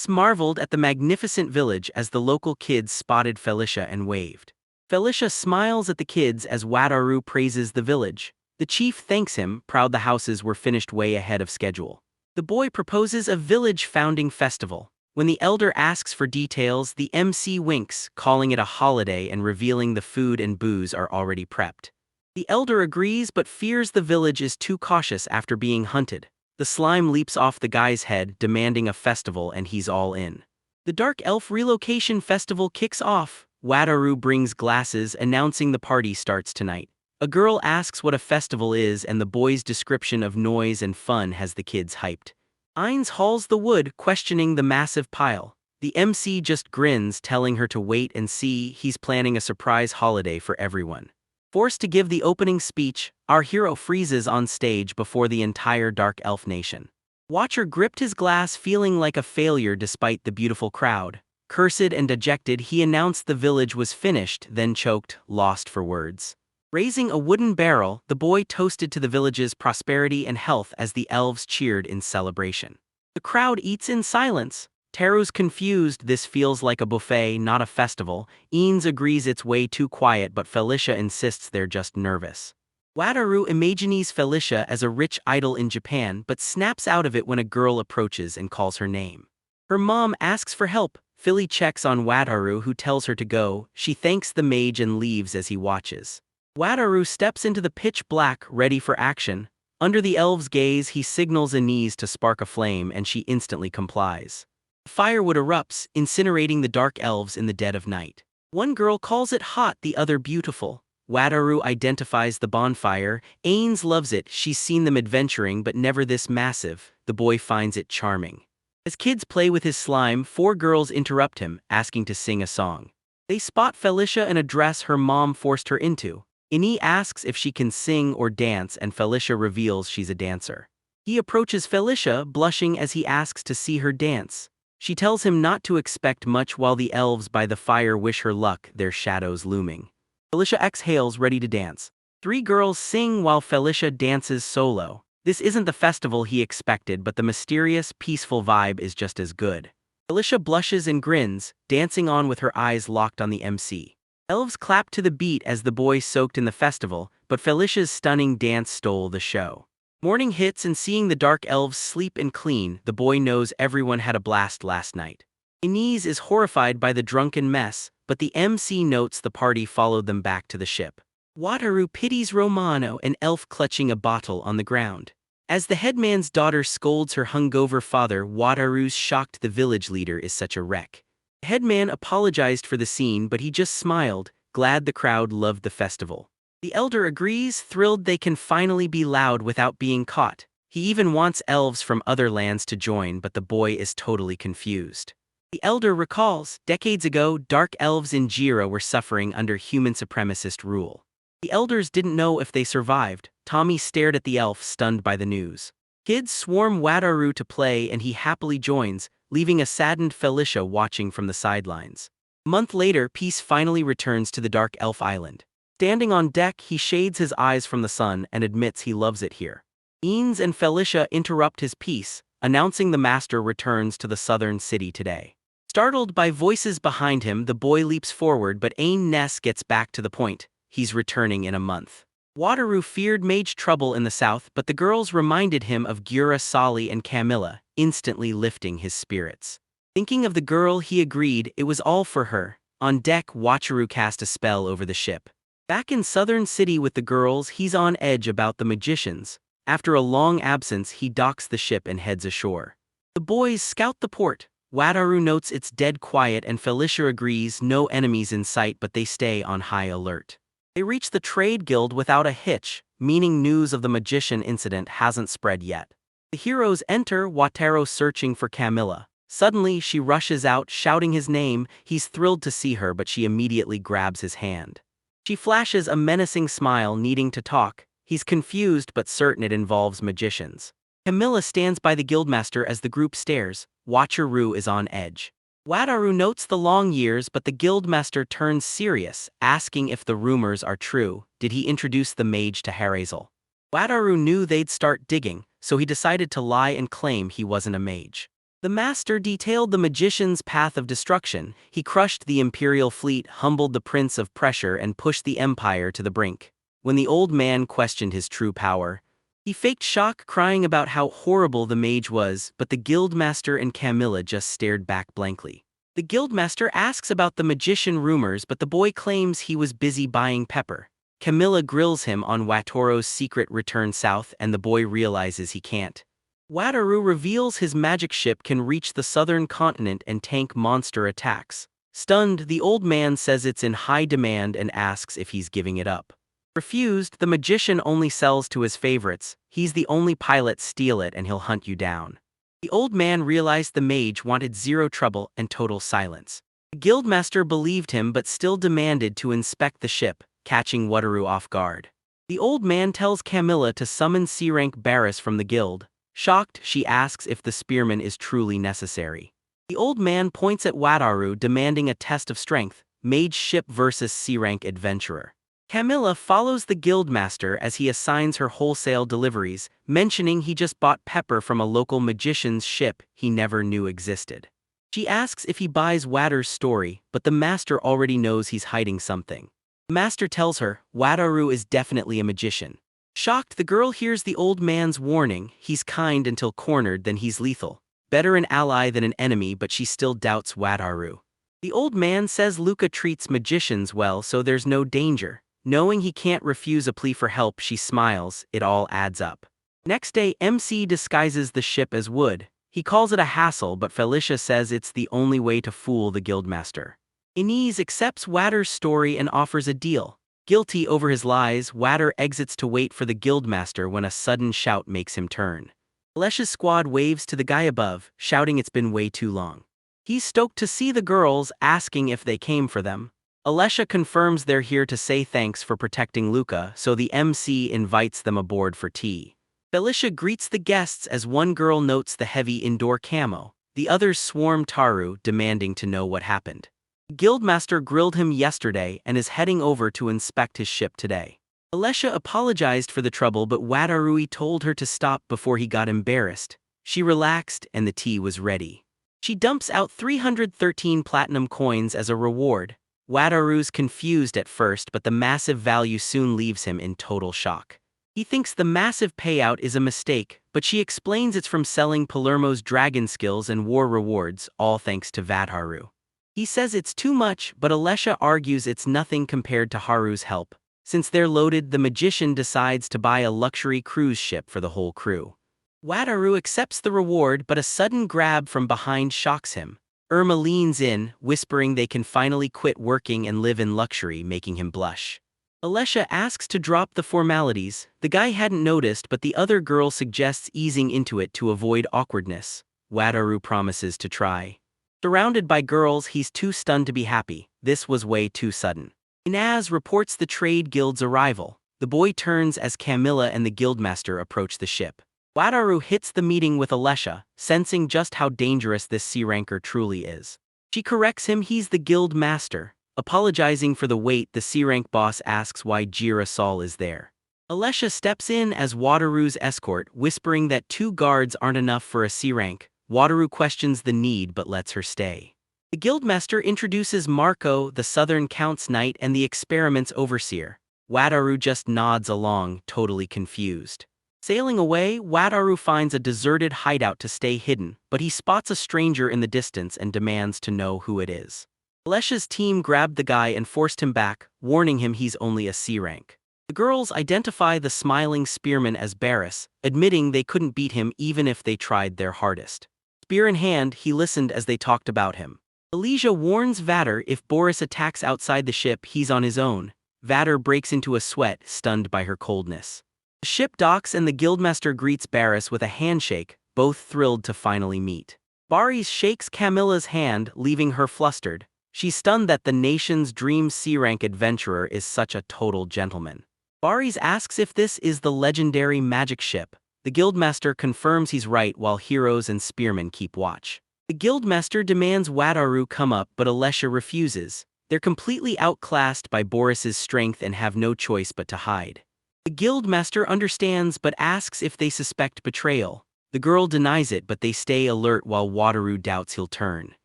Marveled at the magnificent village as the local kids spotted Felicia and waved. Felicia smiles at the kids as Wataru praises the village. The chief thanks him, proud the houses were finished way ahead of schedule. The boy proposes a village founding festival. When the elder asks for details, the MC winks, calling it a holiday and revealing the food and booze are already prepped. The elder agrees but fears the village is too cautious after being hunted. The slime leaps off the guy's head, demanding a festival, and he's all in. The Dark Elf Relocation Festival kicks off. Wataru brings glasses, announcing the party starts tonight. A girl asks what a festival is, and the boy's description of noise and fun has the kids hyped. Ines hauls the wood, questioning the massive pile. The MC just grins, telling her to wait and see. He's planning a surprise holiday for everyone. Forced to give the opening speech, our hero freezes on stage before the entire Dark Elf nation. Watcher gripped his glass, feeling like a failure despite the beautiful crowd. Cursed and dejected, he announced the village was finished, then choked, lost for words. Raising a wooden barrel, the boy toasted to the village's prosperity and health as the elves cheered in celebration. The crowd eats in silence. Teru's confused. This feels like a buffet, not a festival. Eanes agrees it's way too quiet, but Felicia insists they're just nervous. Wataru imagines Felicia as a rich idol in Japan but snaps out of it when a girl approaches and calls her name. Her mom asks for help. Philly checks on Wataru, who tells her to go. She thanks the mage and leaves as he watches. Wataru steps into the pitch black, ready for action. Under the elf's gaze, he signals Anise to spark a flame and she instantly complies. Firewood erupts, incinerating the dark elves in the dead of night. One girl calls it hot, the other beautiful. Wataru identifies the bonfire. Ains loves it. She's seen them adventuring but never this massive. The boy finds it charming. As kids play with his slime, four girls interrupt him, asking to sing a song. They spot Felicia in a dress her mom forced her into. Ini asks if she can sing or dance and Felicia reveals she's a dancer. He approaches Felicia, blushing as he asks to see her dance. She tells him not to expect much while the elves by the fire wish her luck, their shadows looming. Felicia exhales, ready to dance. Three girls sing while Felicia dances solo. This isn't the festival he expected, but the mysterious, peaceful vibe is just as good. Felicia blushes and grins, dancing on with her eyes locked on the MC. Elves clap to the beat as the boys soaked in the festival, but Felicia's stunning dance stole the show. Morning hits and seeing the dark elves sleep and clean, the boy knows everyone had a blast last night. Inez is horrified by the drunken mess, but the MC notes the party followed them back to the ship. Wataru pities Romano, an elf clutching a bottle on the ground. As the headman's daughter scolds her hungover father, Wataru's shocked the village leader is such a wreck. The headman apologized for the scene, but he just smiled, glad the crowd loved the festival. The elder agrees, thrilled they can finally be loud without being caught. He even wants elves from other lands to join, but the boy is totally confused. The elder recalls, decades ago, dark elves in Jira were suffering under human supremacist rule. The elders didn't know if they survived. Tommy stared at the elf, stunned by the news. Kids swarm Wataru to play and he happily joins, leaving a saddened Felicia watching from the sidelines. A month later, peace finally returns to the Dark Elf Island. Standing on deck, he shades his eyes from the sun and admits he loves it here. Eanes and Felicia interrupt his peace, announcing the master returns to the southern city today. Startled by voices behind him, the boy leaps forward, but Ain Ness gets back to the point. He's returning in a month. Wataru feared mage trouble in the south, but the girls reminded him of Gura Sali and Camilla, instantly lifting his spirits. Thinking of the girl, he agreed it was all for her. On deck, Wataru cast a spell over the ship. Back in Southern City with the girls, he's on edge about the magicians. After a long absence, he docks the ship and heads ashore. The boys scout the port. Wataru notes it's dead quiet and Felicia agrees, no enemies in sight, but they stay on high alert. They reach the trade guild without a hitch, meaning news of the magician incident hasn't spread yet. The heroes enter, Wataru searching for Camilla. Suddenly, she rushes out, shouting his name. He's thrilled to see her, but she immediately grabs his hand. She flashes a menacing smile, needing to talk. He's confused but certain it involves magicians. Camilla stands by the guildmaster as the group stares. Wataru is on edge. Wataru notes the long years, but the guildmaster turns serious, asking if the rumors are true. Did he introduce the mage to Harazel? Wataru knew they'd start digging, so he decided to lie and claim he wasn't a mage. The master detailed the magician's path of destruction. He crushed the imperial fleet, humbled the prince of pressure, and pushed the empire to the brink. When the old man questioned his true power, he faked shock, crying about how horrible the mage was, but the guildmaster and Camilla just stared back blankly. The guildmaster asks about the magician rumors, but the boy claims he was busy buying pepper. Camilla grills him on Wataru's secret return south, and the boy realizes he can't. Wataru reveals his magic ship can reach the southern continent and tank monster attacks. Stunned, the old man says it's in high demand and asks if he's giving it up. Refused, the magician only sells to his favorites. He's the only pilot, steal it and he'll hunt you down. The old man realized the mage wanted zero trouble and total silence. The guildmaster believed him but still demanded to inspect the ship, catching Wataru off guard. The old man tells Camilla to summon C-rank Barris from the guild. Shocked, she asks if the spearman is truly necessary. The old man points at Wataru, demanding a test of strength, mage ship versus C-rank adventurer. Camilla follows the guildmaster as he assigns her wholesale deliveries, mentioning he just bought pepper from a local magician's ship he never knew existed. She asks if he buys Wataru's story, but the master already knows he's hiding something. The master tells her, Wataru is definitely a magician. Shocked, the girl hears the old man's warning: he's kind until cornered, then he's lethal. Better an ally than an enemy, but she still doubts Wataru. The old man says Luca treats magicians well, so there's no danger. Knowing he can't refuse a plea for help, she smiles. It all adds up. Next day, MC disguises the ship as wood. He calls it a hassle, but Felicia says it's the only way to fool the guildmaster. Inez accepts Watter's story and offers a deal. Guilty over his lies, Watter exits to wait for the guildmaster when a sudden shout makes him turn. Alesha's squad waves to the guy above, shouting it's been way too long. He's stoked to see the girls, asking if they came for them. Alesha confirms they're here to say thanks for protecting Luca, so the MC invites them aboard for tea. Felicia greets the guests as one girl notes the heavy indoor camo. The others swarm Taru, demanding to know what happened. Guildmaster grilled him yesterday and is heading over to inspect his ship today. Alesha apologized for the trouble, but Wataru told her to stop before he got embarrassed. She relaxed and the tea was ready. She dumps out 313 platinum coins as a reward. Wataru's confused at first, but the massive value soon leaves him in total shock. He thinks the massive payout is a mistake, but she explains it's from selling Palermo's dragon skills and war rewards, all thanks to Wataru. He says it's too much, but Alesha argues it's nothing compared to Haru's help. Since they're loaded, the magician decides to buy a luxury cruise ship for the whole crew. Wataru accepts the reward, but a sudden grab from behind shocks him. Irma leans in, whispering they can finally quit working and live in luxury, making him blush. Alesha asks to drop the formalities. The guy hadn't noticed, but the other girl suggests easing into it to avoid awkwardness. Wataru promises to try. Surrounded by girls, he's too stunned to be happy. This was way too sudden. Inaz reports the trade guild's arrival. The boy turns as Camilla and the guildmaster approach the ship. Wataru hits the meeting with Alesha, sensing just how dangerous this C-ranker truly is. She corrects him: he's the guild master. Apologizing for the wait, the C-rank boss asks why Jira Sol is there. Alesha steps in as Wataru's escort, whispering that 2 guards aren't enough for a C-rank. Wataru questions the need but lets her stay. The guildmaster introduces Marco, the Southern Count's knight and the experiment's overseer. Wataru just nods along, totally confused. Sailing away, Wataru finds a deserted hideout to stay hidden, but he spots a stranger in the distance and demands to know who it is. Alesha's team grabbed the guy and forced him back, warning him he's only a C-rank. The girls identify the smiling spearman as Barris, admitting they couldn't beat him even if they tried their hardest. Spear in hand, he listened as they talked about him. Elijah warns Vader if Boris attacks outside the ship, he's on his own. Vader breaks into a sweat, stunned by her coldness. The ship docks and the guildmaster greets Barris with a handshake, both thrilled to finally meet. Baris shakes Camilla's hand, leaving her flustered. She's stunned that the nation's dream C-rank adventurer is such a total gentleman. Baris asks if this is the legendary magic ship. The guildmaster confirms he's right while heroes and spearmen keep watch. The guildmaster demands Wataru come up, but Alesha refuses. They're completely outclassed by Boris's strength and have no choice but to hide. The guildmaster understands but asks if they suspect betrayal. The girl denies it, but they stay alert while Wataru doubts he'll turn.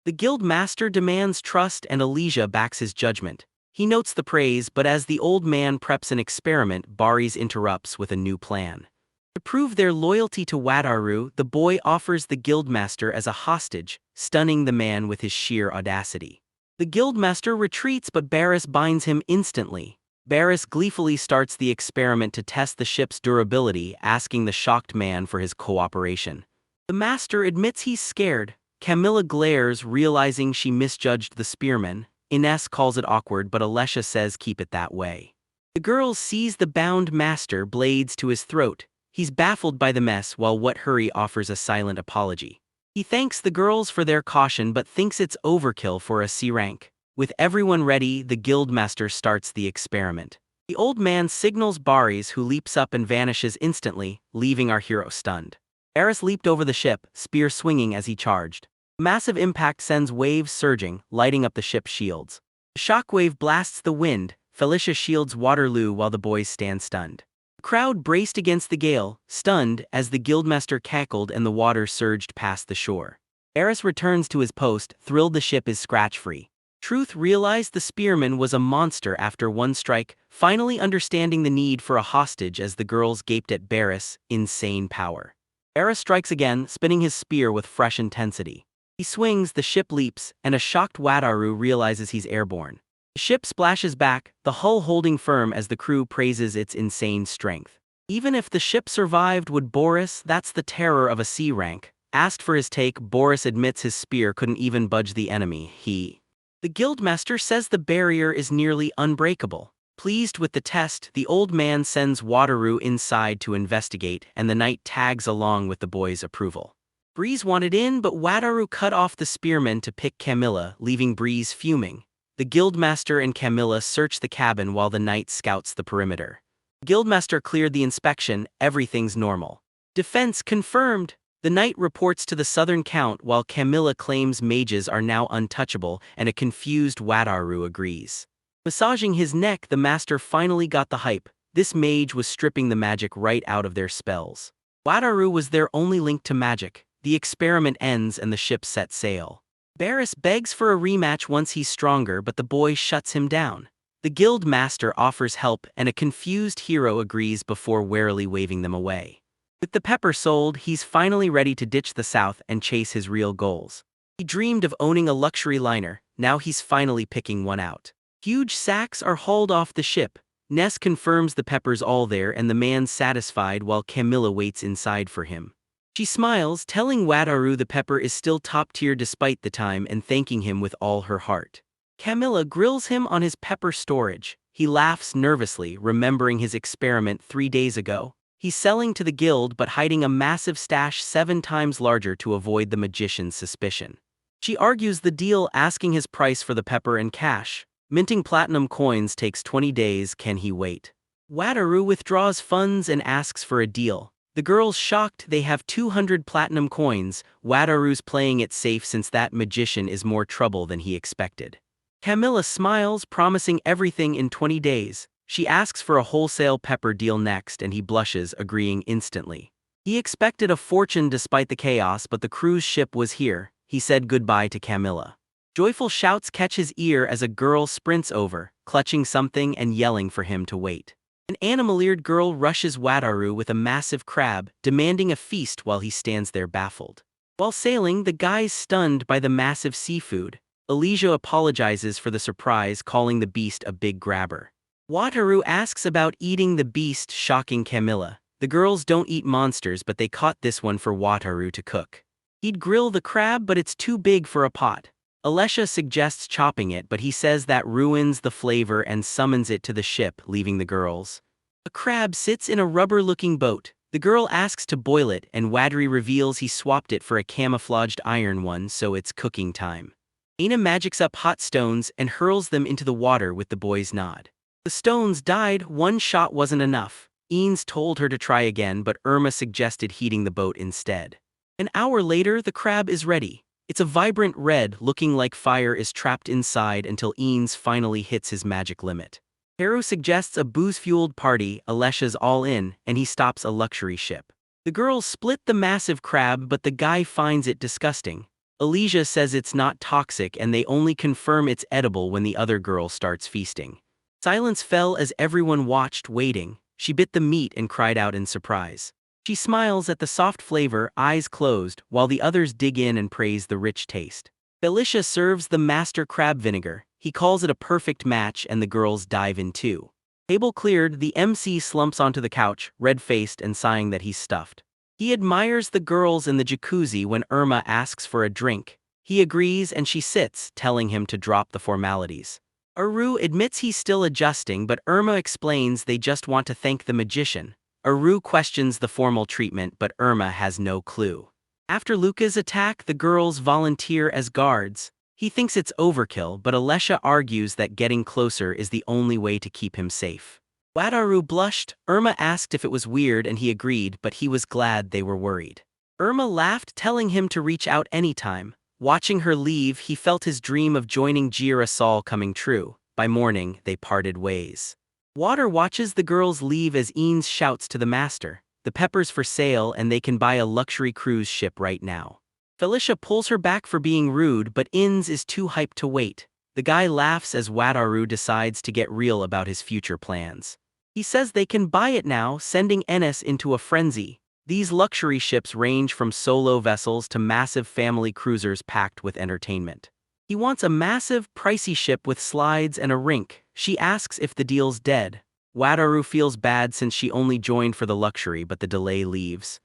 The guildmaster demands trust and Elijah backs his judgment. He notes the praise, but as the old man preps an experiment, Baris interrupts with a new plan. To prove their loyalty to Wataru, the boy offers the guildmaster as a hostage, stunning the man with his sheer audacity. The guildmaster retreats, but Barris binds him instantly. Barris gleefully starts the experiment to test the ship's durability, asking the shocked man for his cooperation. The master admits he's scared. Camilla glares, realizing she misjudged the spearman. Ines calls it awkward, but Alesha says keep it that way. The girls seize the bound master, blades to his throat. He's baffled by the mess while Wataru offers a silent apology. He thanks the girls for their caution but thinks it's overkill for a C-rank. With everyone ready, the guildmaster starts the experiment. The old man signals Baris, who leaps up and vanishes instantly, leaving our hero stunned. Eris leaped over the ship, spear swinging as he charged. Massive impact sends waves surging, lighting up the ship's shields. A shockwave blasts the wind. Felicia shields Waterloo while the boys stand stunned. The crowd braced against the gale, stunned, as the guildmaster cackled and the water surged past the shore. Eris returns to his post, thrilled the ship is scratch-free. Truth realized the spearman was a monster after one strike, finally understanding the need for a hostage as the girls gaped at Barris' insane power. Barris strikes again, spinning his spear with fresh intensity. He swings, the ship leaps, and a shocked Wataru realizes he's airborne. The ship splashes back, the hull holding firm as the crew praises its insane strength. Even if the ship survived, would Boris, that's the terror of a C rank, asked for his take. Boris admits his spear couldn't even budge the enemy. The guildmaster says the barrier is nearly unbreakable. Pleased with the test, the old man sends Wataru inside to investigate, and the knight tags along with the boy's approval. Breeze wanted in, but Wataru cut off the spearmen to pick Camilla, leaving Breeze fuming. The guildmaster and Camilla search the cabin while the knight scouts the perimeter. Guildmaster cleared the inspection, everything's normal. Defense confirmed. The knight reports to the southern count while Camilla claims mages are now untouchable, and a confused Wataru agrees. Massaging his neck, the master finally got the hype. This mage was stripping the magic right out of their spells. Wataru was their only link to magic. The experiment ends and the ship sets sail. Barris begs for a rematch once he's stronger, but the boy shuts him down. The guild master offers help, and a confused hero agrees before warily waving them away. With the pepper sold, he's finally ready to ditch the South and chase his real goals. He dreamed of owning a luxury liner, now he's finally picking one out. Huge sacks are hauled off the ship. Ness confirms the pepper's all there, and the man's satisfied while Camilla waits inside for him. She smiles, telling Wataru the pepper is still top tier despite the time and thanking him with all her heart. Camilla grills him on his pepper storage. He laughs nervously, remembering his experiment 3 days ago. He's selling to the guild but hiding a massive stash 7 times larger to avoid the magician's suspicion. She argues the deal, asking his price for the pepper and cash. Minting platinum coins takes 20 days, can he wait? Wataru withdraws funds and asks for a deal. The girls shocked, they have 200 platinum coins. Wataru's playing it safe since that magician is more trouble than he expected. Camilla smiles, promising everything in 20 days. She asks for a wholesale pepper deal next and he blushes, agreeing instantly. He expected a fortune despite the chaos, but the cruise ship was here. He said goodbye to Camilla. Joyful shouts catch his ear as a girl sprints over, clutching something and yelling for him to wait. An animal-eared girl rushes Wataru with a massive crab, demanding a feast while he stands there baffled. While sailing, the guy's stunned by the massive seafood. Elijah apologizes for the surprise, calling the beast a big grabber. Wataru asks about eating the beast, shocking Camilla. The girls don't eat monsters, but they caught this one for Wataru to cook. He'd grill the crab, but it's too big for a pot. Alessia suggests chopping it, but he says that ruins the flavor and summons it to the ship, leaving the girls. A crab sits in a rubber-looking boat. The girl asks to boil it, and Wataru reveals he swapped it for a camouflaged iron one, so it's cooking time. Aina magics up hot stones and hurls them into the water with the boy's nod. The stones died, one shot wasn't enough. Eanes told her to try again, but Irma suggested heating the boat instead. An hour later, the crab is ready. It's a vibrant red, looking like fire is trapped inside until Eanes finally hits his magic limit. Haru suggests a booze-fueled party. Alessia's all in, and he stops a luxury ship. The girls split the massive crab, but the guy finds it disgusting. Elijah says it's not toxic and they only confirm it's edible when the other girl starts feasting. Silence fell as everyone watched, waiting. She bit the meat and cried out in surprise. She smiles at the soft flavor, eyes closed, while the others dig in and praise the rich taste. Felicia serves the master crab vinegar. He calls it a perfect match and the girls dive in too. Table cleared, the MC slumps onto the couch, red-faced and sighing that he's stuffed. He admires the girls in the jacuzzi when Irma asks for a drink. He agrees and she sits, telling him to drop the formalities. Aru admits he's still adjusting, but Irma explains they just want to thank the magician. Aru questions the formal treatment, but Irma has no clue. After Luca's attack, the girls volunteer as guards. He thinks it's overkill, but Alessia argues that getting closer is the only way to keep him safe. Wataru blushed. Irma asked if it was weird and he agreed, but he was glad they were worried. Irma laughed, telling him to reach out anytime. Watching her leave, he felt his dream of joining Girasol coming true. By morning, they parted ways. Water watches the girls leave as Eanes shouts to the master. The pepper's for sale and they can buy a luxury cruise ship right now. Felicia pulls her back for being rude, but Inns is too hyped to wait. The guy laughs as Wataru decides to get real about his future plans. He says they can buy it now, sending Ennis into a frenzy. These luxury ships range from solo vessels to massive family cruisers packed with entertainment. He wants a massive, pricey ship with slides and a rink. She asks if the deal's dead. Wataru feels bad since she only joined for the luxury, but the delay leaves.